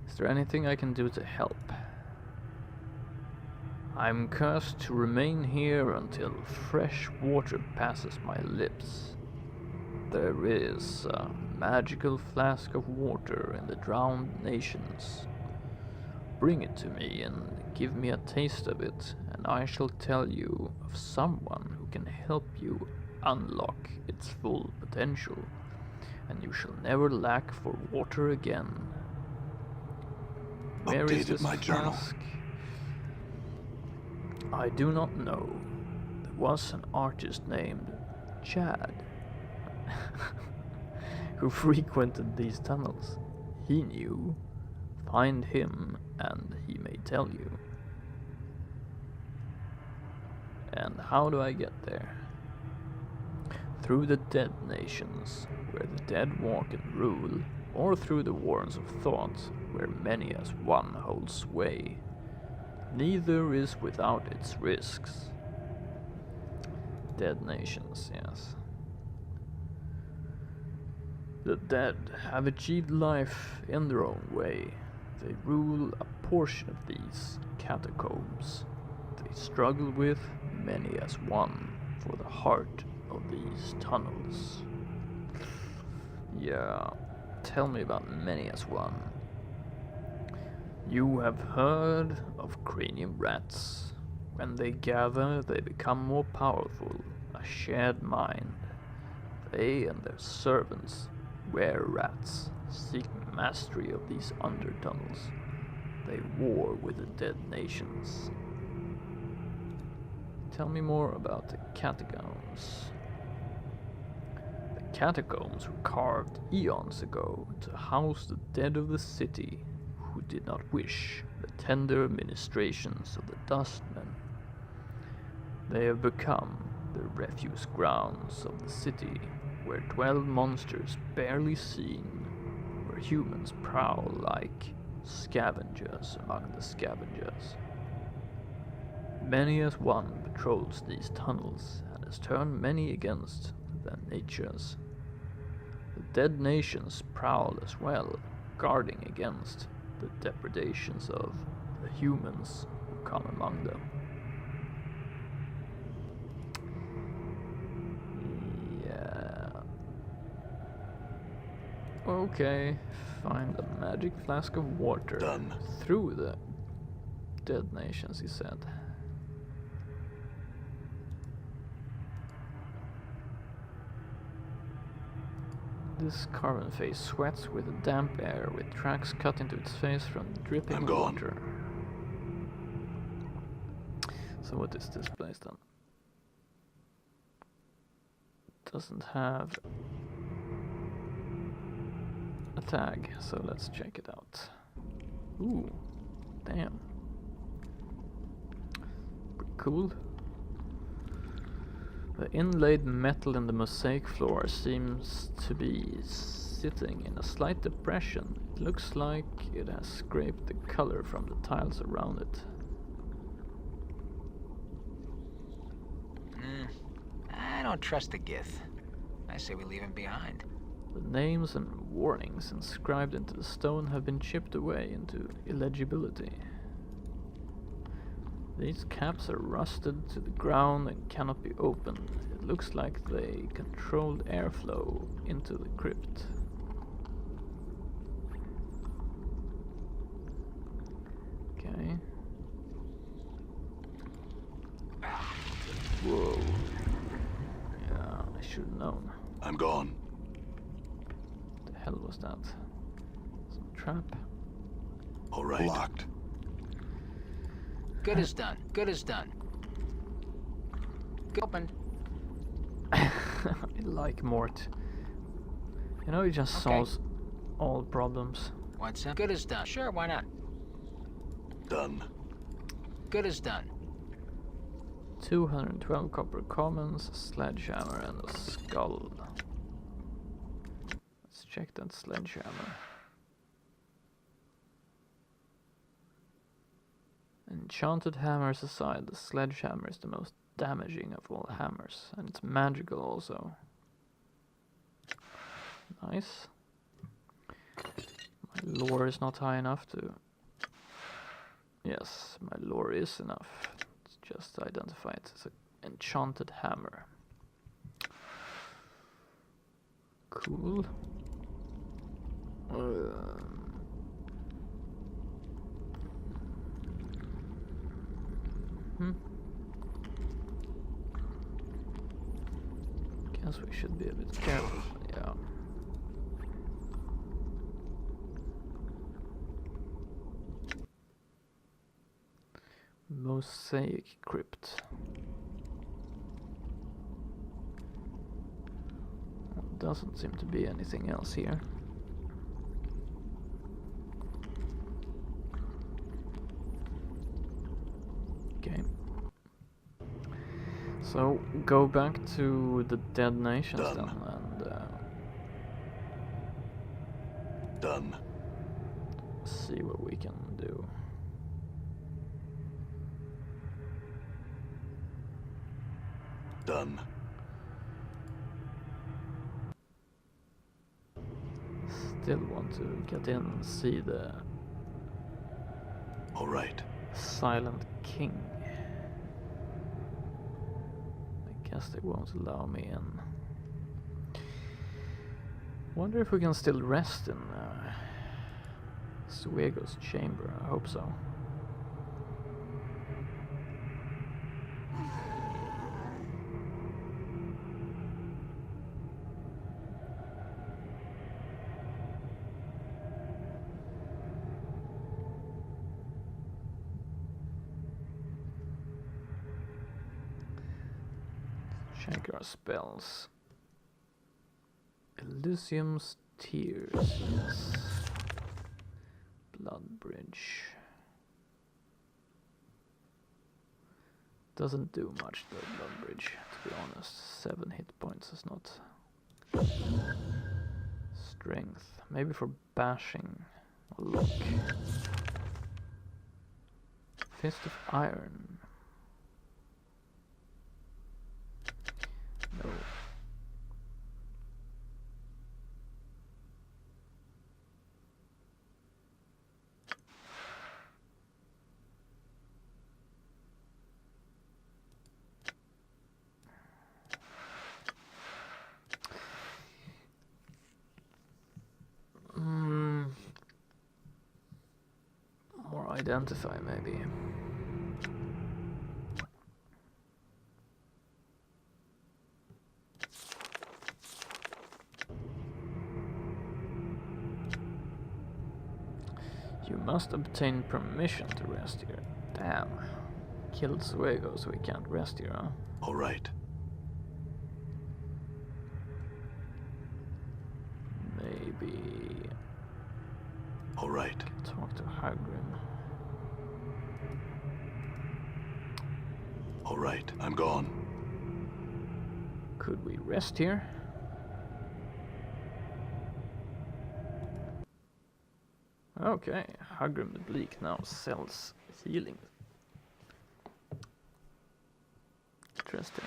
Is there anything I can do to help? I'm cursed to remain here until fresh water passes my lips. There is a magical flask of water in the drowned nations. Bring it to me and give me a taste of it, and I shall tell you of someone who can help you unlock its full potential, and you shall never lack for water again. Where is Updated this my journal. flask? I do not know. There was an artist named Chad who frequented these tunnels. He knew. Find him and he may tell you. And how do I get there? Through the dead nations, where the dead walk and rule, or through the warrens of thought, where many as one hold sway. Neither is without its risks. Dead nations, yes. The dead have achieved life in their own way. They rule a portion of these catacombs. They struggle with many as one for the heart of these tunnels. Yeah, tell me about many as one. You have heard of cranium rats. When they gather, they become more powerful, a shared mind. They and their servants, were rats, seeking mastery of these undertunnels. they war with the dead nations. Tell me more about the catacombs. The catacombs were carved eons ago to house the dead of the city who did not wish the tender ministrations of the dustmen. They have become the refuse grounds of the city, where dwell monsters barely seen, where humans prowl like scavengers among the scavengers. Many as one patrols these tunnels and has turned many against their natures. The dead nations prowl as well, guarding against the depredations of the humans who come among them. Okay, find a magic flask of water. Done. Through the dead nations, he said. This carven face sweats with a damp air, with tracks cut into its face from dripping I'm gone. water. So what is this place then? Doesn't have a tag, so let's check it out. Ooh, damn. Pretty cool. The inlaid metal in the mosaic floor seems to be sitting in a slight depression. It looks like it has scraped the color from the tiles around it. I don't trust the Gith. I say we leave him behind. The names and warnings inscribed into the stone have been chipped away into illegibility. These caps are rusted to the ground and cannot be opened. It looks like they controlled airflow into the crypt. Okay. Whoa. Yeah, I should have known. I'm gone. What the hell was that? Some trap? All right. Locked. Good as done. Good as done. Open. I like Mort. You know, he just Okay. solves all problems. What's up? Good as done. Sure, why not? Done. Good as done. 212 copper commons, a sledgehammer, and a skull. Let's check that sledgehammer. Enchanted hammers aside, the sledgehammer is the most damaging of all hammers, and it's magical also. Nice. My lore is not high enough to... Yes, my lore is enough to just identify it as an enchanted hammer. Cool. Guess we should be a bit careful, yeah. Mosaic crypt. Doesn't seem to be anything else here. Okay. So go back to the dead nations Done. then, and Done. see what we can do. Done. Still want to get in and see the All right. Silent King. I guess they won't allow me in. Wonder if we can still rest in Suego's chamber. I hope so. Check our spells. Elysium's Tears, yes. Blood Bridge. Doesn't do much though, Blood Bridge, to be honest. 7 hit points is not. Strength, maybe for bashing. Luck. Fist of Iron. No. More identify maybe. You must obtain permission to rest here. Damn. Killed Suego, so we can't rest here, huh? All right. Maybe... All right. talk to Hagrim. All right. I'm gone. Could we rest here? Okay, Hagrim the Bleak now sells healing. Interesting.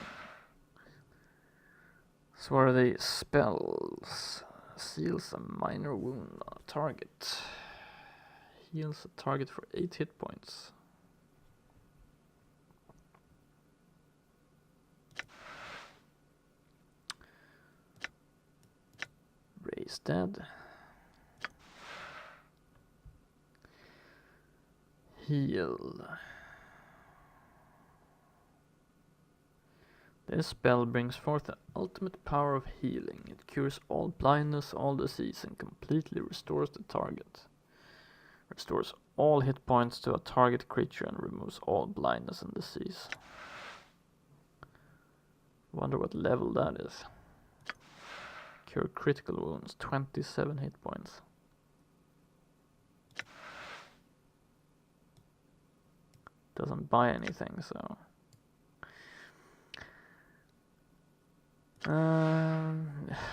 So what are the spells? Seals a minor wound on a target. Heals a target for 8 hit points. Raise dead. Heal. This spell brings forth the ultimate power of healing. It cures all blindness, all disease, and completely restores the target. Restores all hit points to a target creature and removes all blindness and disease. Wonder what level that is. Cure critical wounds, 27 hit points. Doesn't buy anything, so...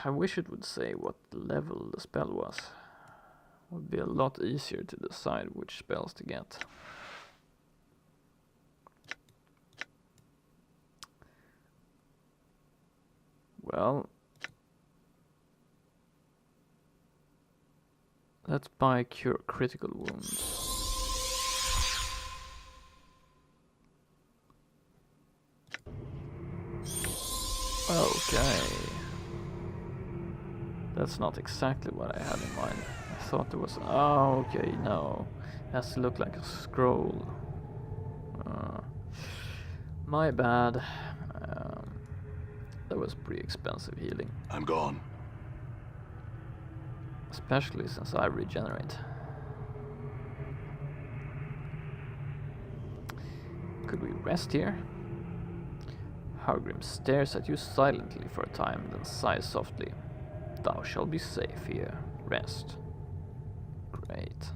I wish it would say what level the spell was. It would be a lot easier to decide which spells to get. Well, let's buy Cure Critical Wounds. Okay. That's not exactly what I had in mind. I thought there was... Oh, okay, no. It has to look like a scroll. My bad. That was pretty expensive healing. I'm gone. Especially since I regenerate. Could we rest here? Hagrim stares at you silently for a time, then sighs softly. Thou shalt be safe here. Rest. Great.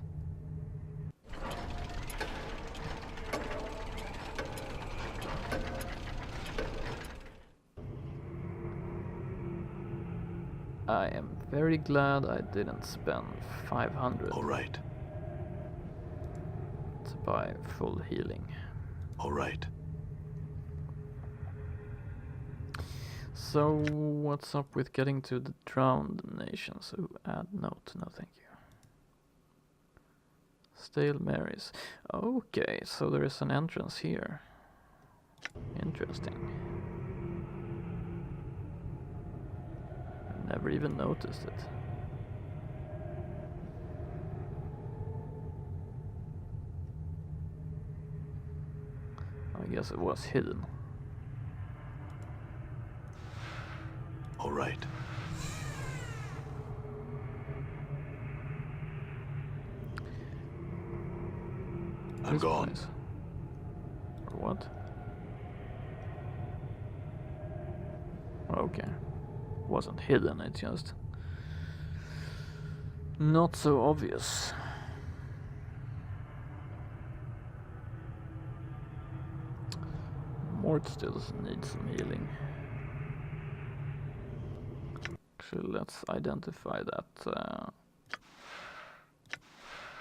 I am very glad I didn't spend 500 All right. to buy full healing. All right. So, what's up with getting to the drowned nations? Who add note? No, thank you. Stale Marys. Okay, so there is an entrance here. Interesting. I never even noticed it. I guess it was hidden. All right. I'm This gone. place. Or what? okay. Wasn't hidden, it's just not so obvious. Mort still needs some healing. Actually, let's identify that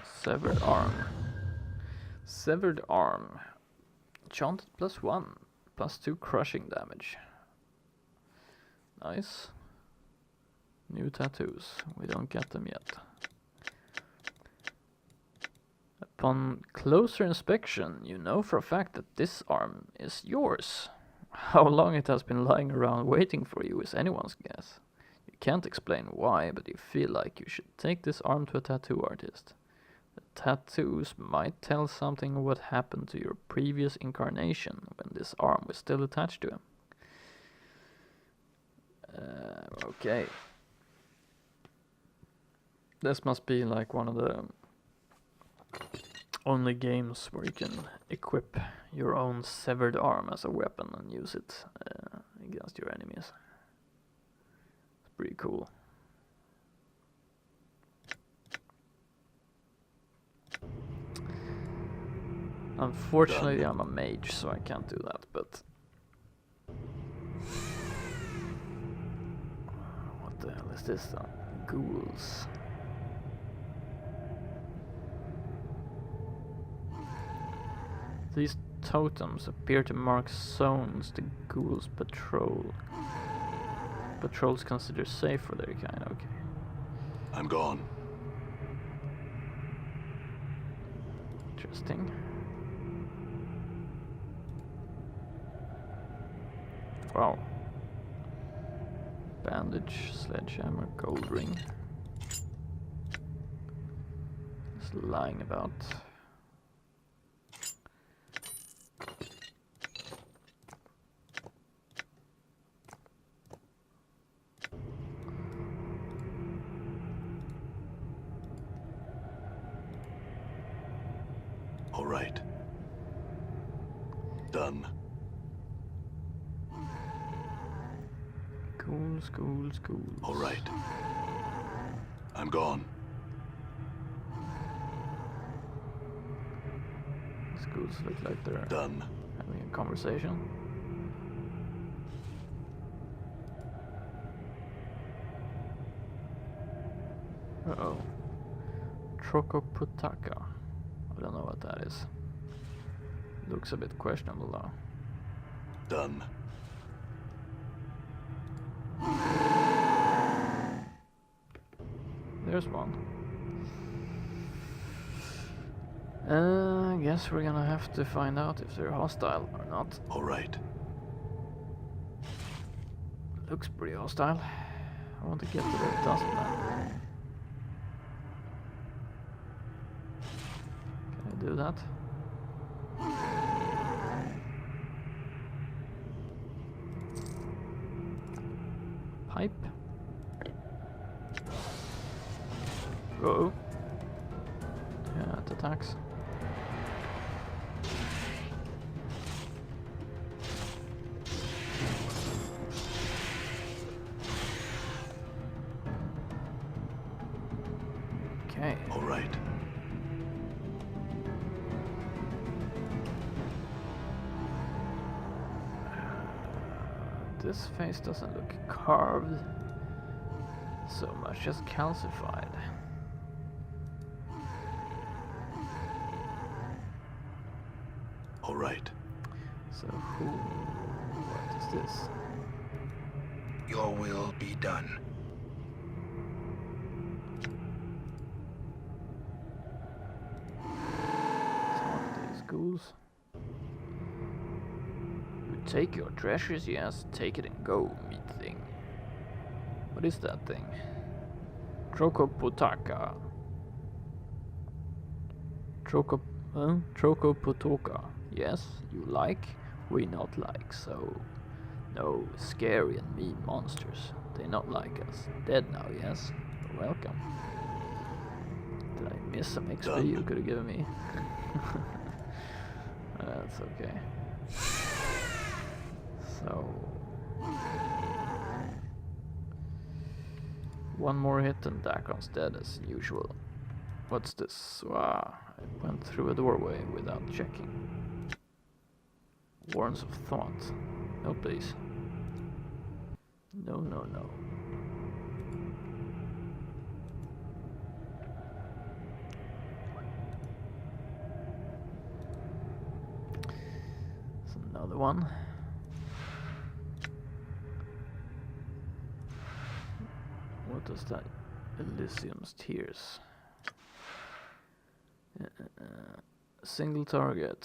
severed arm. Severed arm. Enchanted +1, +2 crushing damage. Nice. New tattoos. We don't get them yet. Upon closer inspection, you know for a fact that this arm is yours. How long it has been lying around waiting for you is anyone's guess. You can't explain why, but you feel like you should take this arm to a tattoo artist. The tattoos might tell something of what happened to your previous incarnation when this arm was still attached to him. Okay. This must be like one of the only games where you can equip your own severed arm as a weapon and use it against your enemies. It's pretty cool. Unfortunately, I'm a mage, so I can't do that, but... What the hell is this then? Ghouls. These totems appear to mark zones the ghouls patrol. Patrols consider safe for their kind, okay. I'm gone. Interesting. Wow. Bandage, sledgehammer, gold ring. Just lying about. All right. Done. Ghouls. All right. I'm gone. These ghouls look like they're Done. having a conversation. Uh-oh. Trokoputaka. I don't know what that is. Looks a bit questionable though. Done. There's one. I guess we're gonna have to find out if they're hostile or not. All right. Looks pretty hostile. I want to get to the dust man. Can I do that? Pipe. Uh-oh. Yeah, it attacks. Okay. All right. This face doesn't look carved so much as calcified. All right. So what is this? Your will be done. Talk to these ghouls. You take your treasures, yes, take it and go, meat thing. What is that thing? Trokoputaka. Trokoputoka. Yes, you like, we not like, so no scary and mean monsters. They not like us. Dead now, yes? You're welcome. Did I miss some XP Done. you could have given me? That's okay. So One more hit and Dakon's dead as usual. What's this? Wow, I went through a doorway without checking. Warrants of Thought. No please. No, no, no. There's another one. What does that? Elysium's Tears. Single target,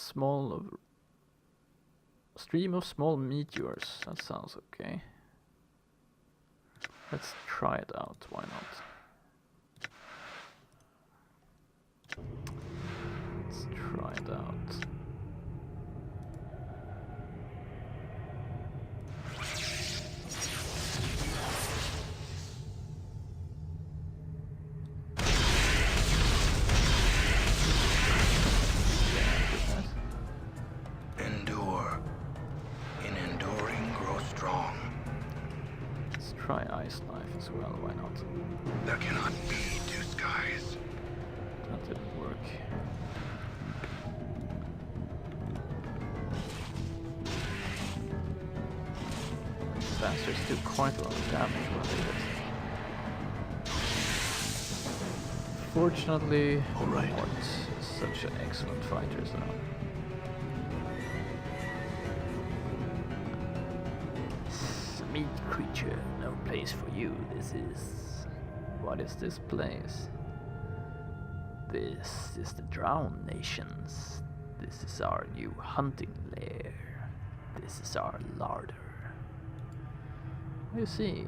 stream of small meteors. That sounds okay. Let's try it out. Why not? Let's try it out. Try Ice Knife as well, why not? There cannot be two skies. That didn't work. Bastards do quite a lot of damage when they hit. Fortunately, Alright. Mort is such an excellent fighter, so... Meat creature, no place for you. This is... What is this place? This is the Drowned Nations. This is our new hunting lair. This is our larder. You see,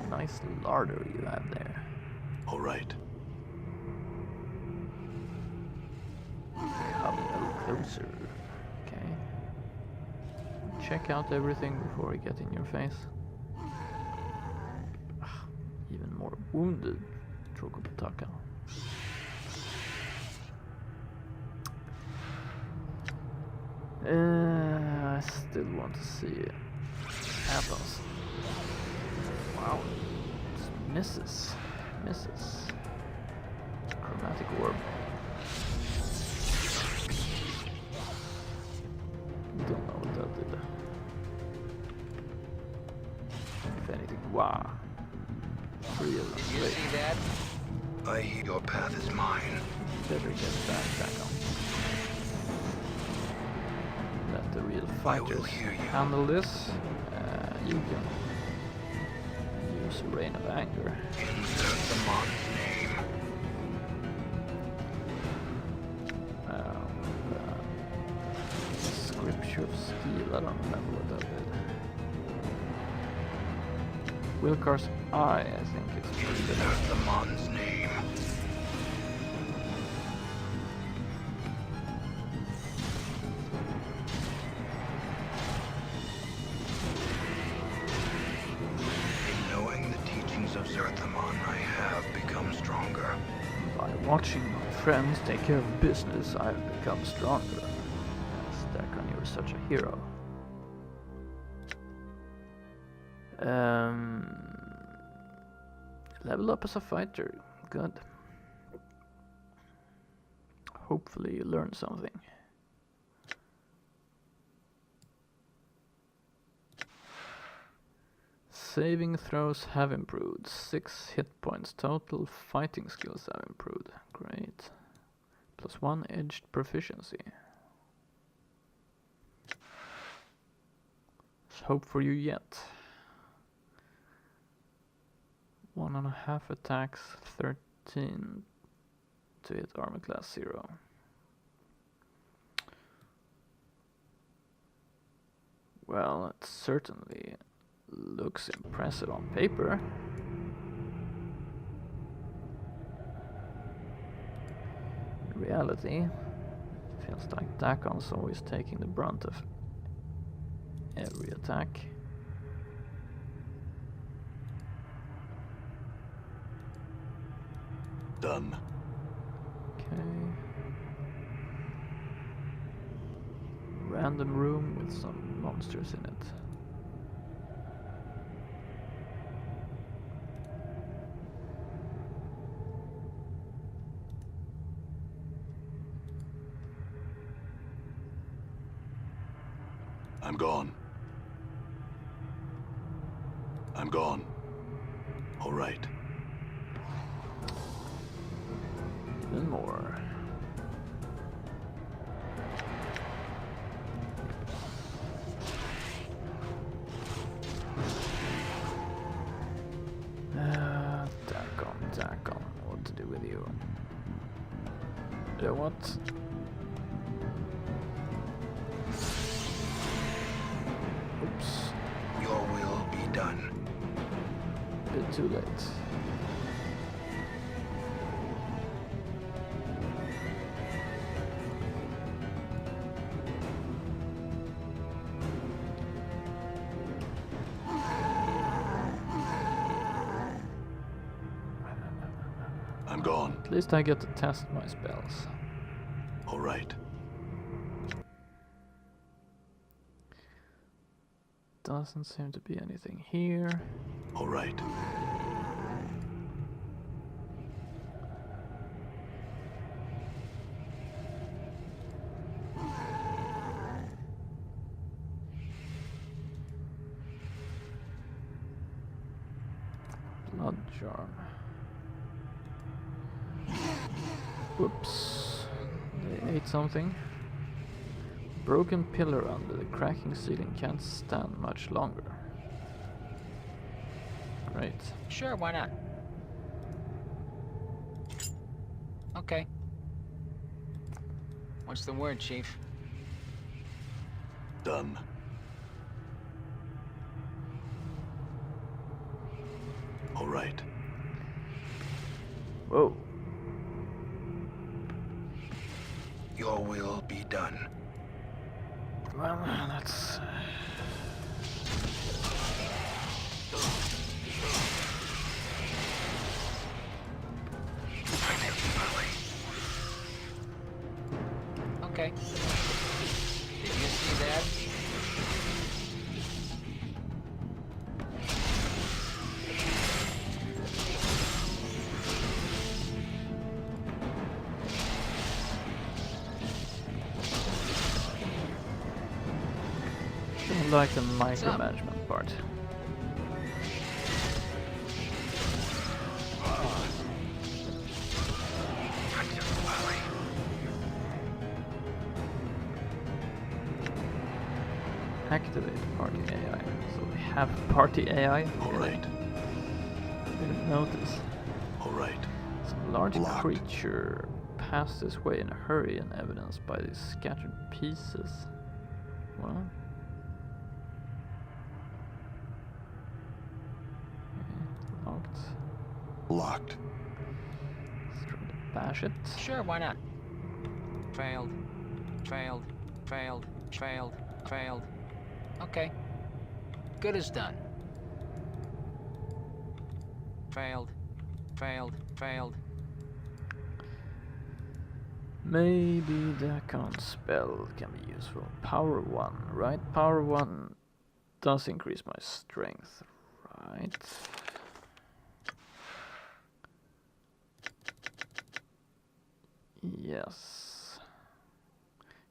nice larder you have there. All right. Come no closer. Okay. Check out everything before we get in your face. Even more wounded, Trokopataka. I still want to see it. Happens. Wow. It misses. Misses. Chromatic orb. Don't know what that did. If anything, wow. Really Did you great. see that? I hear your path is mine. Better get back on. Let the real I will fighters hear you. handle this. You can use a Rain of Anger. Insert the mon's name. Scripture of Steel, I don't remember what that did. Wilkar's Eye, I think it's pretty good. Insert the mon's name. In knowing the teachings of Zerthamon, I have become stronger. By watching my friends take care of business, I've become stronger. Stakon, you're such a hero. Level up as a fighter. Good. Hopefully you learn something. Saving throws have improved. 6 hit points total. Fighting skills have improved. Great. +1 edged proficiency. There's hope for you yet. 1.5 attacks, 13 to hit armor class 0. Well, it certainly looks impressive on paper. In reality, it feels like Dakon's always taking the brunt of every attack. Done. Okay. Random room with some monsters in it. I'm gone. I'm gone. All right. Even more. Dagon. What to do with you? You know what? Oops. Your will be done. Bit too late. I'm gone. At least I get to test my spells. All right. Doesn't seem to be anything here. All right. Blood charm. Whoops. They ate something. Broken pillar under the cracking ceiling can't stand much longer. Great. Sure, why not? Okay. What's the word, Chief? Done. All right. Whoa. Your will be done. Well, that's... Okay. Did you see that? I like the micromanagement part. Activate party AI. So we have party AI. All right. Didn't notice. All right. Some large Locked. creature passed this way in a hurry, and evidenced by these scattered pieces. What? Okay, locked. Locked. Let's try to bash it. Sure, why not? Failed. Failed. Failed. Failed. Failed. Okay. Good as done. Failed. Failed. Failed. Maybe the count spell can be useful. Power 1, right? Power 1 does increase my strength, right? Yes.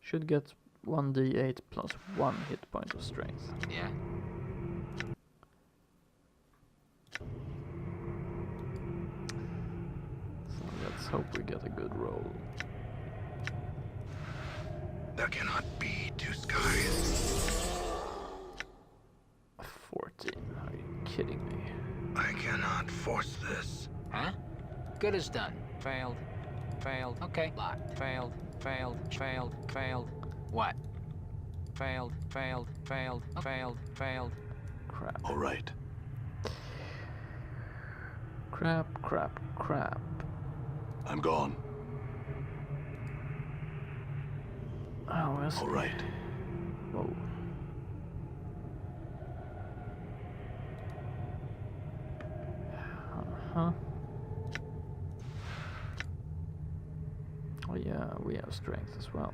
Should get 1d8 plus 1 hit point of strength. Yeah. So let's hope we get a good roll. There cannot be two skies. 14. Are you kidding me? I cannot force this. Huh? Good as done. Failed. Failed. Okay. Locked. Failed. Failed. Failed. Failed. What? Failed. Failed. Failed. Failed. Failed. Crap. All right. Crap, crap, crap. I'm gone. Oh, yes. All right. Whoa. Uh-huh. Oh yeah, we have strength as well.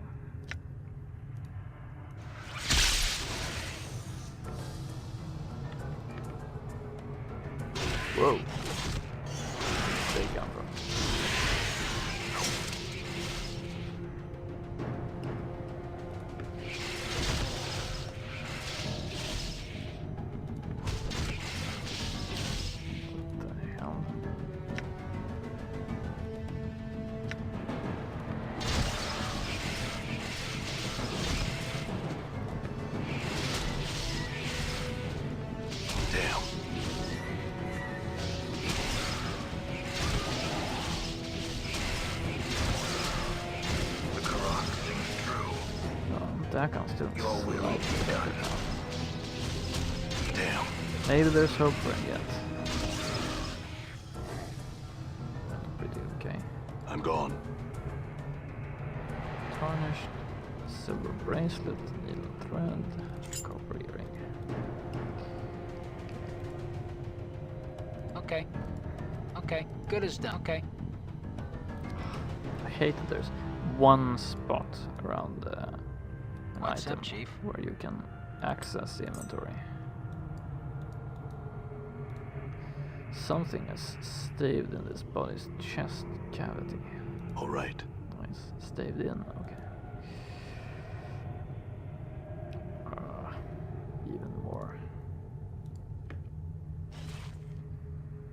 Whoa. Where'd they come from? back on still. Your will be done. Damn. Maybe there's hope for him yet. Pretty okay. I'm gone. Tarnished, silver bracelet, needle thread, copper earring. Okay. Okay. Good as done. Okay. I hate that there's one spot around an What's item up, Chief? where you can access the inventory. Something is staved in this body's chest cavity. All right. Nice. Staved in, okay. Even more.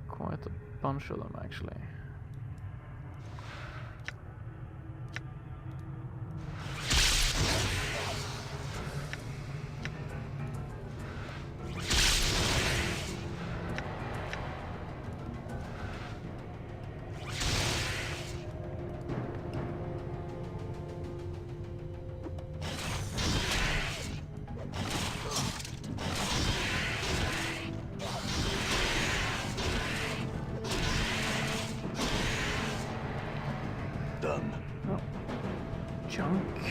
Quite a bunch of them, actually. Done. Oh. Junk. I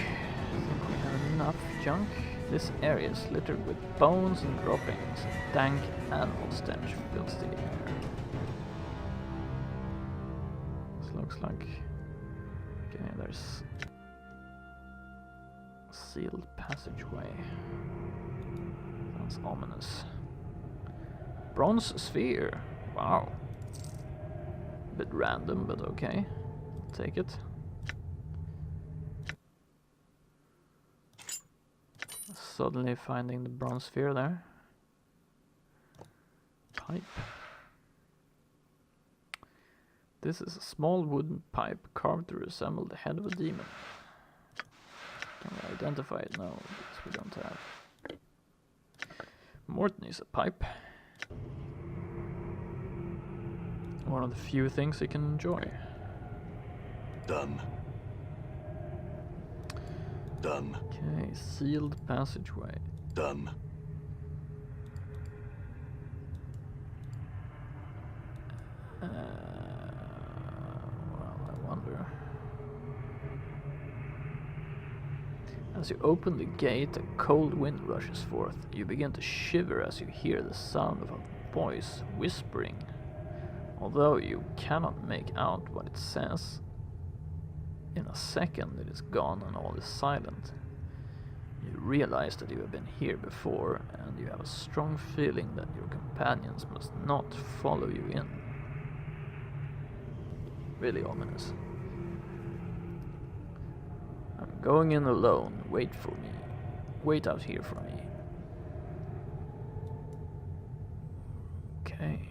think we have enough junk. This area is littered with bones and droppings. A dank animal stench fills the air. This looks like... Okay, there's... a sealed passageway. Sounds ominous. Bronze sphere. Wow. Bit random, but okay. Take it. Suddenly finding the bronze sphere there. Pipe. This is a small wooden pipe carved to resemble the head of a demon. Can we identify it? No, because we don't have. Morton is a pipe. One of the few things he can enjoy. Done. Done. Okay, sealed passageway. Done. Well, I wonder. As you open the gate, a cold wind rushes forth. You begin to shiver as you hear the sound of a voice whispering. Although you cannot make out what it says, in a second it is gone and all is silent. You realize that you have been here before, and you have a strong feeling that your companions must not follow you in. Really ominous. I'm going in alone. Wait for me. Wait out here for me. Okay.